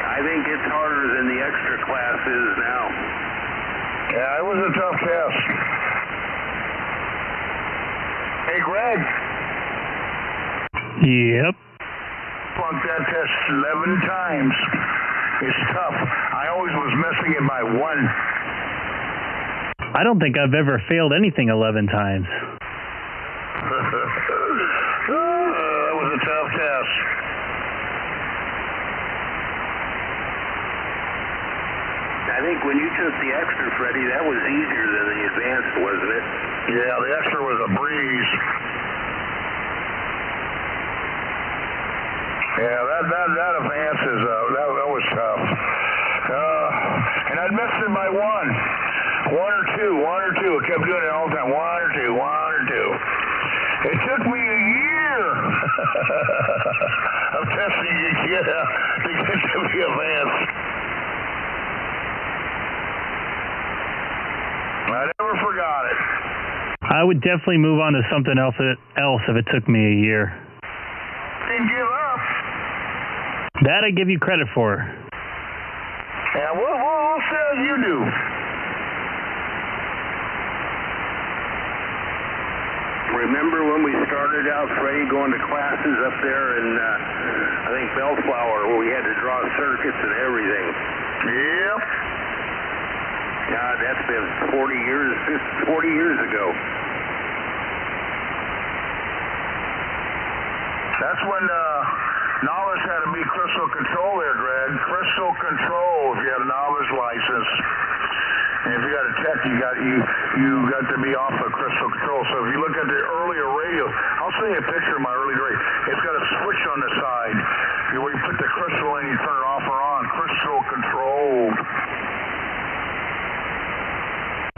I think it's harder than the extra class is now. Yeah, it was a tough test. Hey, Greg. Yep. Flunked that test 11 times. It's tough. I always was missing it by one. I don't think I've ever failed anything 11 times. That was a tough test. I think when you took the extra, Freddie, that was easier than the advanced, wasn't it? Yeah, the extra was a breeze. Yeah, that advance is that was tough. And I'd missed it by one or two. I kept doing it all the time. One or two. It took me a year of testing to get to the advance. I never forgot it. I would definitely move on to something else if it took me a year. Didn't give up. That I give you credit for. Yeah, what says you do? Remember when we started out, Freddie, going to classes up there in, I think, Bellflower, where we had to draw circuits and everything? Yep. God, that's been 40 years ago. That's when novice had to be crystal control there, Greg. Crystal control if you had a novice license. And if you got a tech, you got to be off of crystal control. So if you look at the earlier radio, I'll send you a picture of my early radio. It's got a switch on the side. Where you put the crystal in, you turn it off or on. Crystal controlled.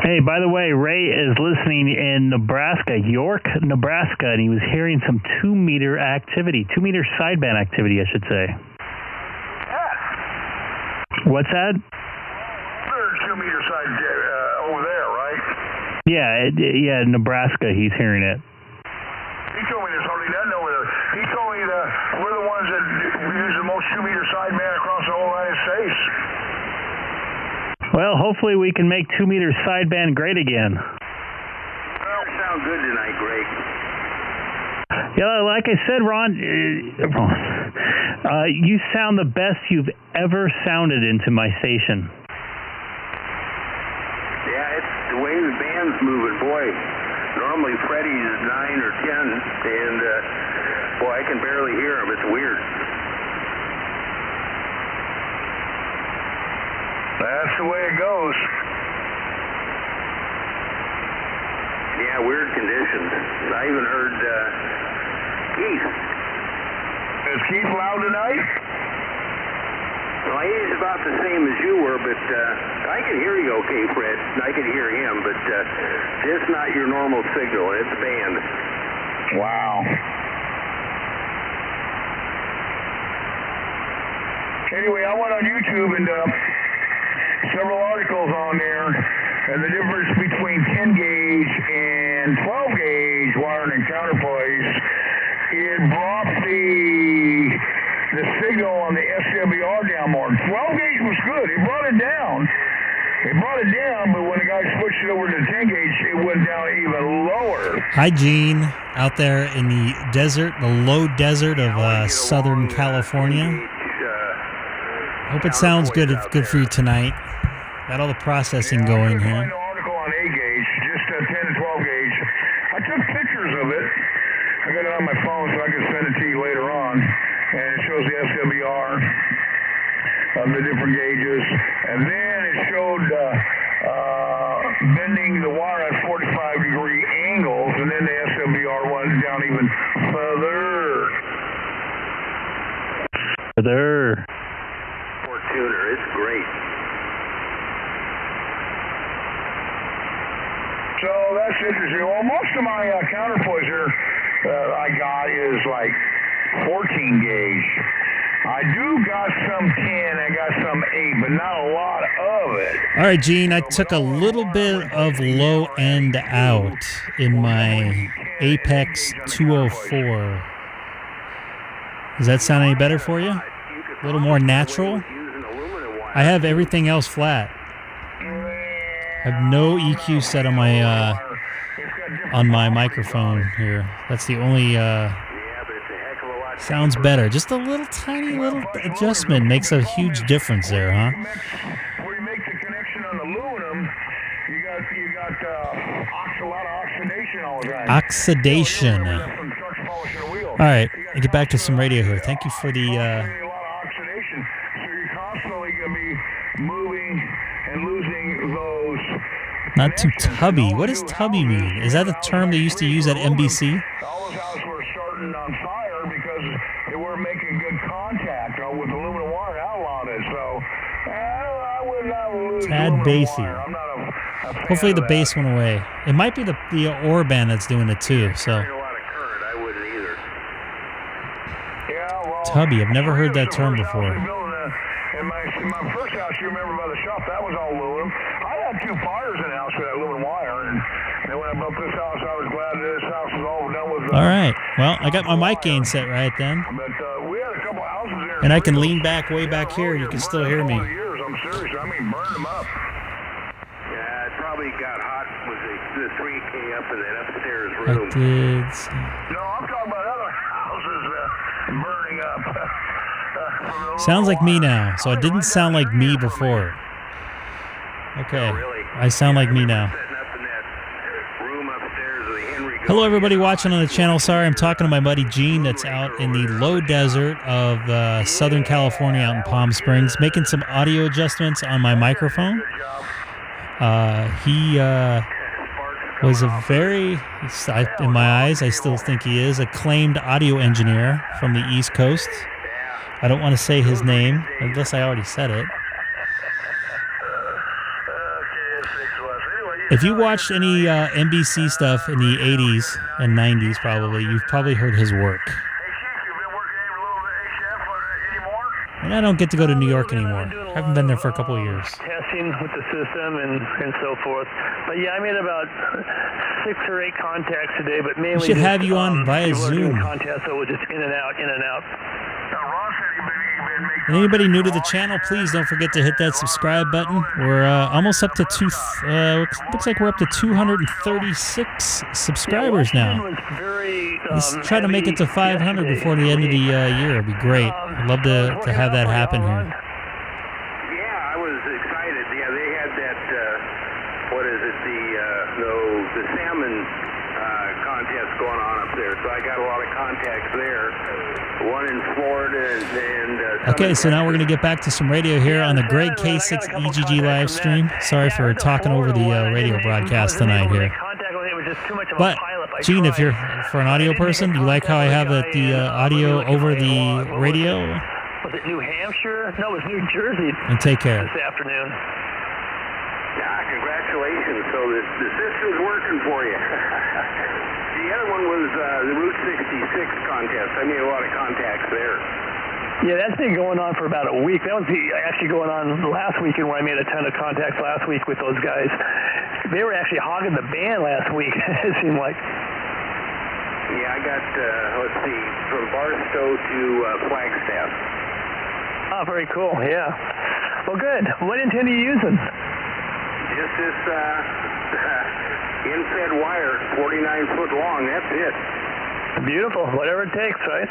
Hey, by the way, Ray is listening in Nebraska, York, Nebraska, and he was hearing some 2-meter activity, 2-meter sideband activity, I should say. Yeah. What's that? There's 2-meter side over there, right? Yeah, Nebraska, he's hearing it. He told me there's hardly nothing over there. He told me that we're the ones that use the most 2-meter sideband across the whole United States. Well, hopefully we can make 2-meter sideband great again. Well, sound good tonight, Greg. Yeah, like I said, Ron, you sound the best you've ever sounded into my station. Yeah, it's the way the band's moving, boy. Normally Freddie's 9 or 10, and boy, I can barely hear him. It's weird. That's the way it goes. Yeah, weird conditions. I even heard Keith. Is Keith loud tonight? Well, he's about the same as you were, but I can hear you okay, Fred. I can hear him, but it's not your normal signal. It's band. Wow. Anyway, I went on YouTube and several articles on there, and the difference between 10 gauge and 12 gauge wiring and counterpoise. It brought the signal on the SWR down more. 12 gauge was good. It brought it down. But when the guy switched it over to 10 gauge, it went down even lower. Hi, Gene, out there in the desert, the low desert of Southern California. Hope it sounds good. It's good for you tonight. Got all the processing going here. I find an article on 8 gauge, just 10 and 12 gauge. I took pictures of it. I got it on my phone so I can send it to you later on. And it shows the SWR of the different gauges. And then it showed bending the wire at 45-degree angles. And then the SWR went down even further. Tuner, it's great. So that's interesting. Well, most of my counterpoise here I got is like 14 gauge. I do got some 10, I got some 8, but not a lot of it. All right, Gene, I took a little bit of low end out in my Apex 204. Does that sound any better for you? A little more natural? I have everything else flat. I have no EQ set on my microphone here. That's the only sounds better. Just a little tiny little adjustment makes a huge difference there, huh? Where you make the connection on the aluminum, you got a lot of oxidation all the time. Oxidation. All right, I get back to some radio here. Thank you for the. Moving and losing those. Not too tubby. What does tubby mean? Is that a term they used to use at NBC? All those houses were starting on fire because they weren't making good contact with aluminum wire. Outlawed it, so I would not lose. Tad bassy. Hopefully the bass went away. It might be the ore band that's doing it too. So. Tubby. I've never heard that term before. In my first house, you remember by the shop, that was all aluminum. I had 2 fires in the house with that aluminum wire, and then when I built this house, I was glad that this house was all done with. All right. Well, I got my mic gain set right then. But we had a couple houses there. And I can lean back way back here. You can still hear me. Years, I'm serious. I mean, burned them up. Yeah, it probably got hot with the 3K up in that upstairs room. I did see. No, I'm talking about other houses burning up. Sounds like me now, so it didn't sound like me before. Okay, I sound like me now. Hello, everybody watching on the channel. Sorry, I'm talking to my buddy Gene that's out in the low desert of Southern California out in Palm Springs, making some audio adjustments on my microphone. He was a very, in my eyes, I still think he is, acclaimed audio engineer from the East Coast. I don't want to say his name, unless I already said it. If you watched any NBC stuff in the 80s and 90s, you've probably heard his work. And I don't get to go to New York anymore. I haven't been there for a couple of years. Testing with the system and so forth. But yeah, I made about 6 or 8 contacts today, but mainly We should have you on via people are doing Zoom. contests, so we're just in and out, in and out. And anybody new to the channel, please don't forget to hit that subscribe button. We're almost up to looks like we're up to 236 subscribers now. Let's try to make it to 500 before the end of the year. It'd be great. I'd love to have that happen here. Yeah, I was excited. Yeah, they had that, what is it, the salmon contest going on up there. So I got a lot of contacts there. One in Florida and okay, so now we're going to get back to some radio here on the Greg K6EGG live stream. Sorry for talking over the radio broadcast tonight here. But, Gene, if you're for an audio person, do you like how I have the audio over the radio? Was it New Hampshire? No, it was New Jersey. And take care. This afternoon. Yeah, congratulations. So the system's working for you. The other one was the Route 66 contest. I made a lot of contacts there. Yeah, that's been going on for about a week. That was actually going on last weekend when I made a ton of contacts last week with those guys. They were actually hogging the band last week, it seemed like. Yeah, I got, let's see, from Barstow to Flagstaff. Oh, very cool, yeah. Well, good. What antenna are you using? Just this in-fed wire, 49 foot long, that's it. Beautiful, whatever it takes, right?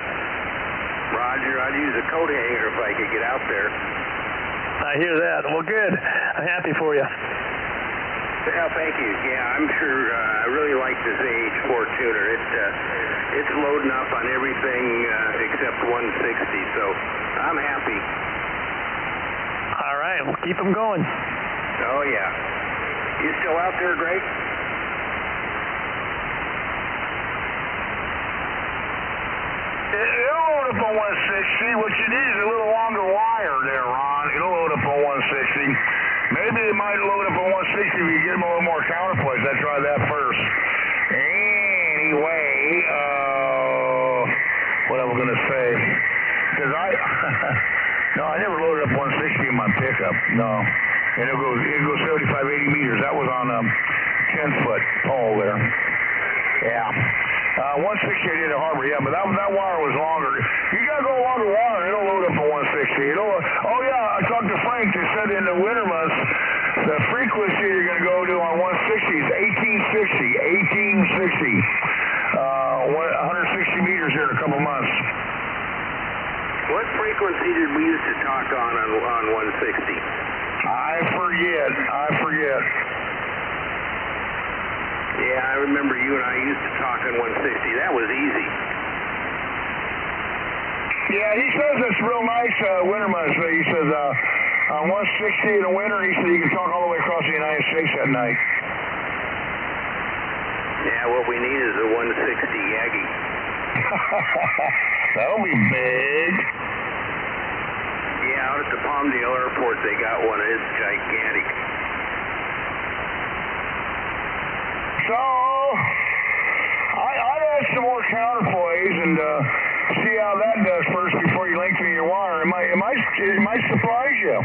Roger, I'd use a coat hanger if I could get out there. I hear that. Well, good. I'm happy for you. Yeah, thank you. Yeah, I'm sure I really like this AH4 tuner. It's loading up on everything except 160, so I'm happy. All right, we'll keep them going. Oh, yeah. You still out there, Greg? It'll load up on 160. What you need is a little longer wire there, Ron. It'll load up on 160. Maybe it might load up on 160 if you get them a little more counterpoise. I'd try that first. Anyway, what am I going to say? Because no, I never loaded up 160 in my pickup. No. And it goes 75, 80 meters. That was on a 10-foot pole there. Yeah. 160 I did at Harbor, yeah, but that wire was longer. You got to go longer wire, it'll load up to 160. Oh, yeah, I talked to Frank. They said in the winter months, the frequency you're going to go to on 160 is 1860. 160 meters here in a couple months. What frequency did we used to talk on 160? I forget. Yeah, I remember you and I used to talk on 160. That was easy. Yeah, he says it's real nice winter months. He says on 160 in the winter, he said you can talk all the way across the United States at night. Yeah, what we need is a 160 Yagi. That'll be big. Yeah, out at the Palmdale Airport, they got one. It's gigantic. So, I'd add some more counterpoise and see how that does first before you lengthen your wire. It might surprise you.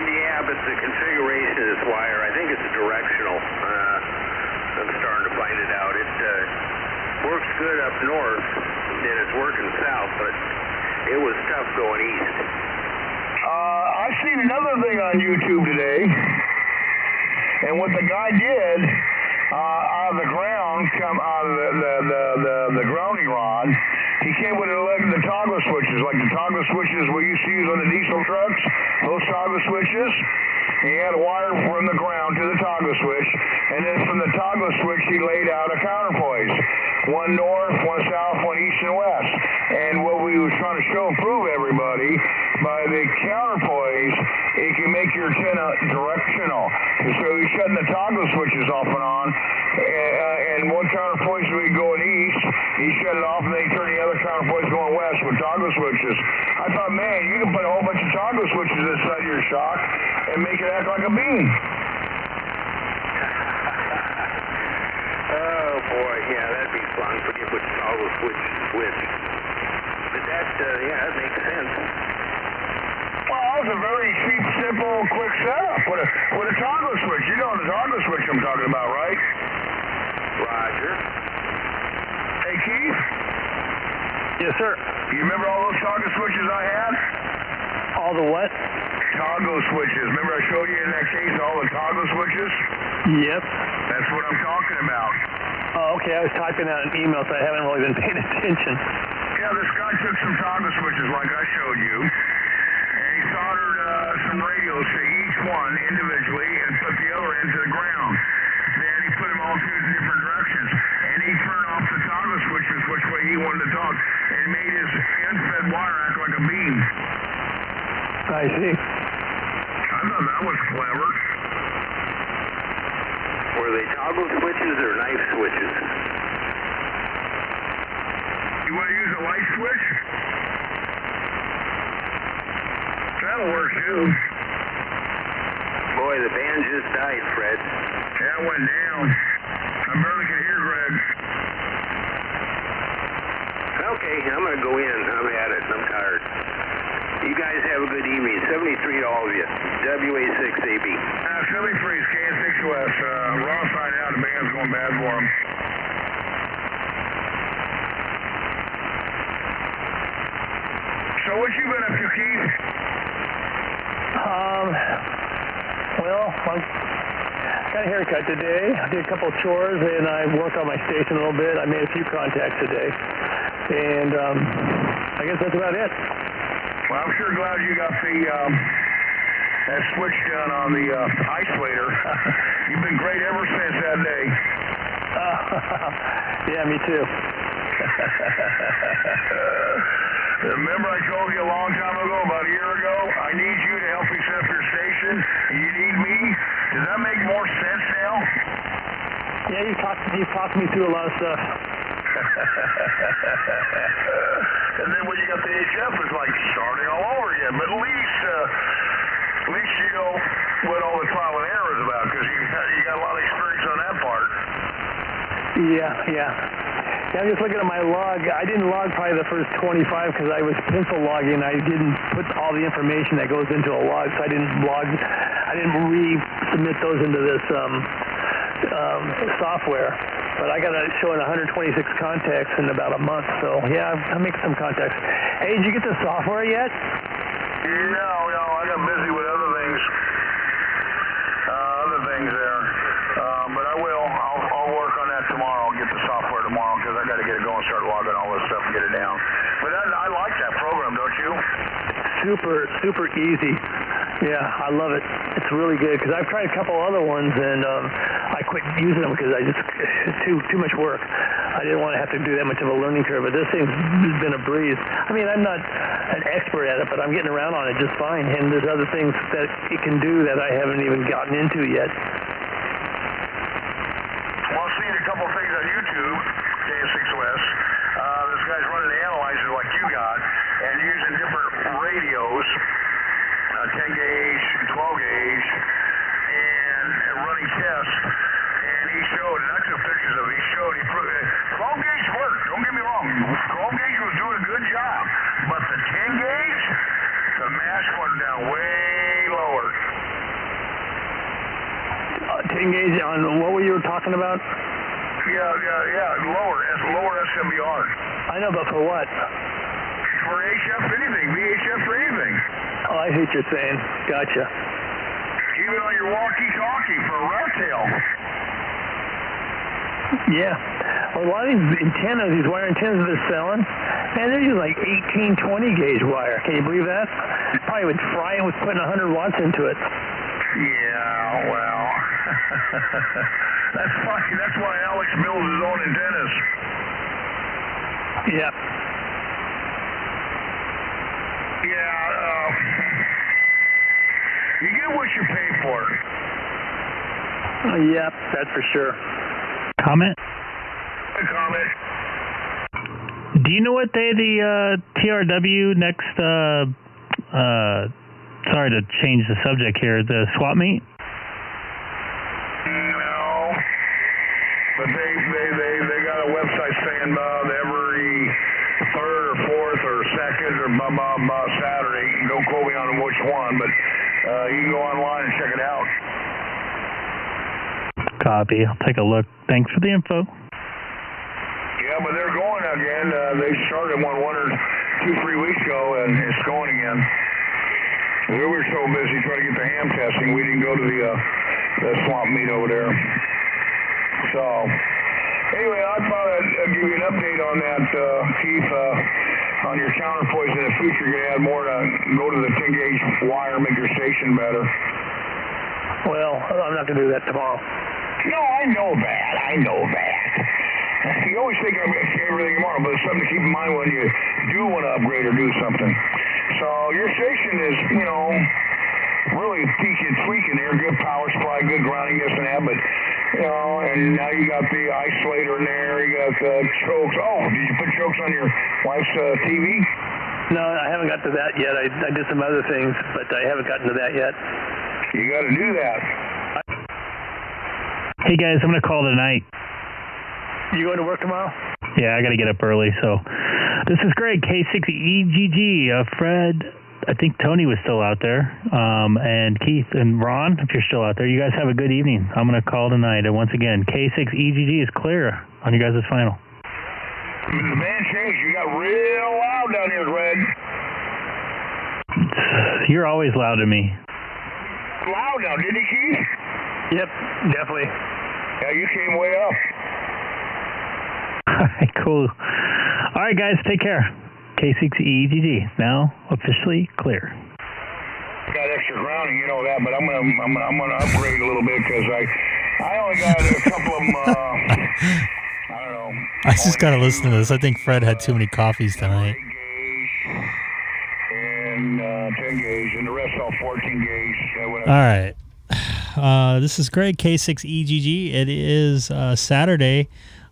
Yeah, but the configuration of this wire, I think it's directional. I'm starting to find it out. It works good up north, and it's working south, but it was tough going east. I seen another thing on YouTube today. And what the guy did, out of the ground, come out of the grounding rod, he came with the toggle switches, like the toggle switches we used to use on the diesel trucks, those toggle switches. He had a wire from the ground to the toggle switch, and then from the toggle switch he laid out a counterpoise. One north, one south, one east, and west. And what we was trying to show and prove everybody, by the counterpoise, it can make your antenna directional. So he's shutting the toggle switches off and on, and one counterpoise would be going east, he shut it off, and then he turned the other counterpoise going west with toggle switches. I thought, man, you can put a whole bunch of toggle switches inside your shock and make it act like a beam. Oh boy, yeah, that'd be fun for you to put toggle switch. but that makes sense. Well, that was a very cheap, simple, quick setup with a toggle switch. You know the toggle switch I'm talking about, right? Roger. Hey, Keith? Yes, sir. You remember all those toggle switches I had? All the what? Toggle switches. Remember I showed you in that case all the toggle switches? Yep. That's what I'm talking about. Oh, okay. I was typing out an email, so I haven't really been paying attention. Yeah, this guy took some toggle switches like I showed you, and he soldered some radios to each one individually and put the other end to the ground. Then he put them all two different directions, and he turned off the toggle switches which way he wanted to talk, and made his end-fed wire act like a beam. I see. I thought that was clever. Were they toggle switches or knife switches? You want to use a light switch? That'll work too. Boy, the band just died, Fred. Yeah, it went down. I barely could hear Greg. Okay, I'm going to go in. I've had it. I'm tired. You guys have a good evening. 73 to all of you. WA6AB. 73 is K6OS. Ross signed out. The band's going bad for him. So what you been up to, Keith? Well, I got a haircut today. I did a couple of chores, and I worked on my station a little bit. I made a few contacts today. And I guess that's about it. Well, I'm sure glad you got that switch done on the isolator. You've been great ever since that day. Yeah, me too. Remember I told you a long time ago, about a year ago, I need you to help me set up your station, and you need me? Does that make more sense now? Yeah, you've talked me through a lot of stuff. And then when you got the HF, it's like starting all over again. But at least you know what all the trial and error is about, because you got a lot of experience on that part. Yeah, I'm just looking at my log. I didn't log probably the first 25 because I was pencil logging. I didn't put all the information that goes into a log, so I didn't resubmit those into this software. But I got it showing 126 contacts in about a month, so yeah, I'm making some contacts. Hey, did you get the software yet? No, I got busy with other things there. But I will. I'll work on that tomorrow. I'll get the software tomorrow because I got to get it going, start logging all this stuff and get it down. But I like that program, don't you? Super easy. Yeah, I love it. It's really good because I've tried a couple other ones and I quit using them because it's too much work. I didn't want to have to do that much of a learning curve, but this thing's been a breeze. I mean, I'm not an expert at it, but I'm getting around on it just fine. And there's other things that it can do that I haven't even gotten into yet. Well, I've seen a couple of things on YouTube, K6OS. This guy's running the analyzer like you got and using different radios, 10 gauge, 12 gauge, and running tests. And he showed, and I took pictures of it, he showed, 12 gauge worked, don't get me wrong. 12 gauge was doing a good job. But the 10 gauge, the mash went down way lower. 10 gauge on what were you talking about? Yeah, lower SMBR. I know, but for what? For HF anything, VHF for anything. Oh, I see what you're saying. Gotcha. Even on your walkie-talkie for a rat tail. Yeah. Well, a lot of these antennas, these wire antennas they're selling, man, they're using like 18, 20 gauge wire. Can you believe that? Probably would fry it with putting 100 watts into it. Yeah, well, that's funny. That's why Alex builds his own antennas. Yeah. You get what you pay for. Yep, that's for sure. Comment? Comment. Do you know what day the TRW next, sorry to change the subject here, the swap meet? No. But they got a website saying about every third or fourth or you can go online and check it out. Copy. I'll take a look. Thanks for the info. Yeah, but they're going again. They started one or 2-3 weeks ago, and it's going again. We were so busy trying to get the ham testing, we didn't go to the swamp meet over there. So, anyway, I thought I'd give you an update on that, Keith. On your counterpoise in the future, you're going to add more to go to the 10-gauge wire, make your station better. Well, I'm not going to do that tomorrow. No, I know that. You always think of everything tomorrow, but it's something to keep in mind when you do want to upgrade or do something. So your station is, really tweaking there. Good power supply, good grounding, this and that, but, and now you got the isolator in there. You got the chokes. Oh, did you put chokes on your wife's TV? No, I haven't got to that yet. I did some other things, but I haven't gotten to that yet. You got to do that. Hey, guys, I'm going to call tonight. You going to work tomorrow? Yeah, I got to get up early. So this is Greg, K6EGG. Fred, I think Tony was still out there, and Keith and Ron, if you're still out there. You guys have a good evening. I'm going to call tonight. And once again, K6EGG is clear on you guys' final. The band changed. You got real loud down here, Greg. You're always loud to me. Loud now, didn't you, Keith? Yep, definitely. Yeah, you came way up. All right, cool. All right, guys, take care. K6EGG, now officially clear. Got extra grounding, you know that, but I'm gonna upgrade a little bit because I only got a couple of them. I don't know. I just got to listen to this. I think Fred had too many coffees tonight. 8 gauge and 10 gauge, and the rest all 14 gauge. All right. This is Greg, K6EGG. It is Saturday.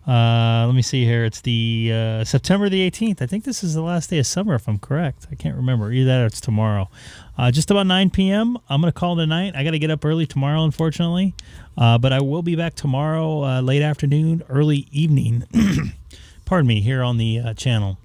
Let me see here. It's the September the 18th. I think this is the last day of summer, if I'm correct. I can't remember. Either that or it's tomorrow. Just about 9 p.m. I'm going to call tonight. I got to get up early tomorrow, unfortunately. But I will be back tomorrow, late afternoon, early evening. Pardon me, here on the channel.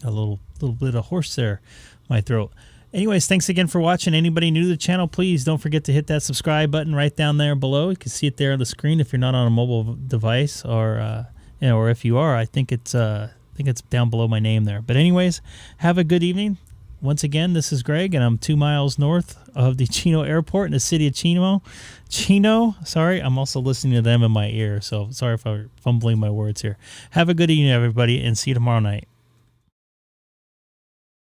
A little bit of hoarse there in my throat. Anyways, thanks again for watching. Anybody new to the channel, please don't forget to hit that subscribe button right down there below. You can see it there on the screen if you're not on a mobile device, or or if you are, I think it's down below my name there. But anyways, have a good evening. Once again, this is Greg, and I'm 2 miles north of the Chino Airport in the city of Chino. Sorry, I'm also listening to them in my ear, so sorry if I'm fumbling my words here. Have a good evening, everybody, and see you tomorrow night.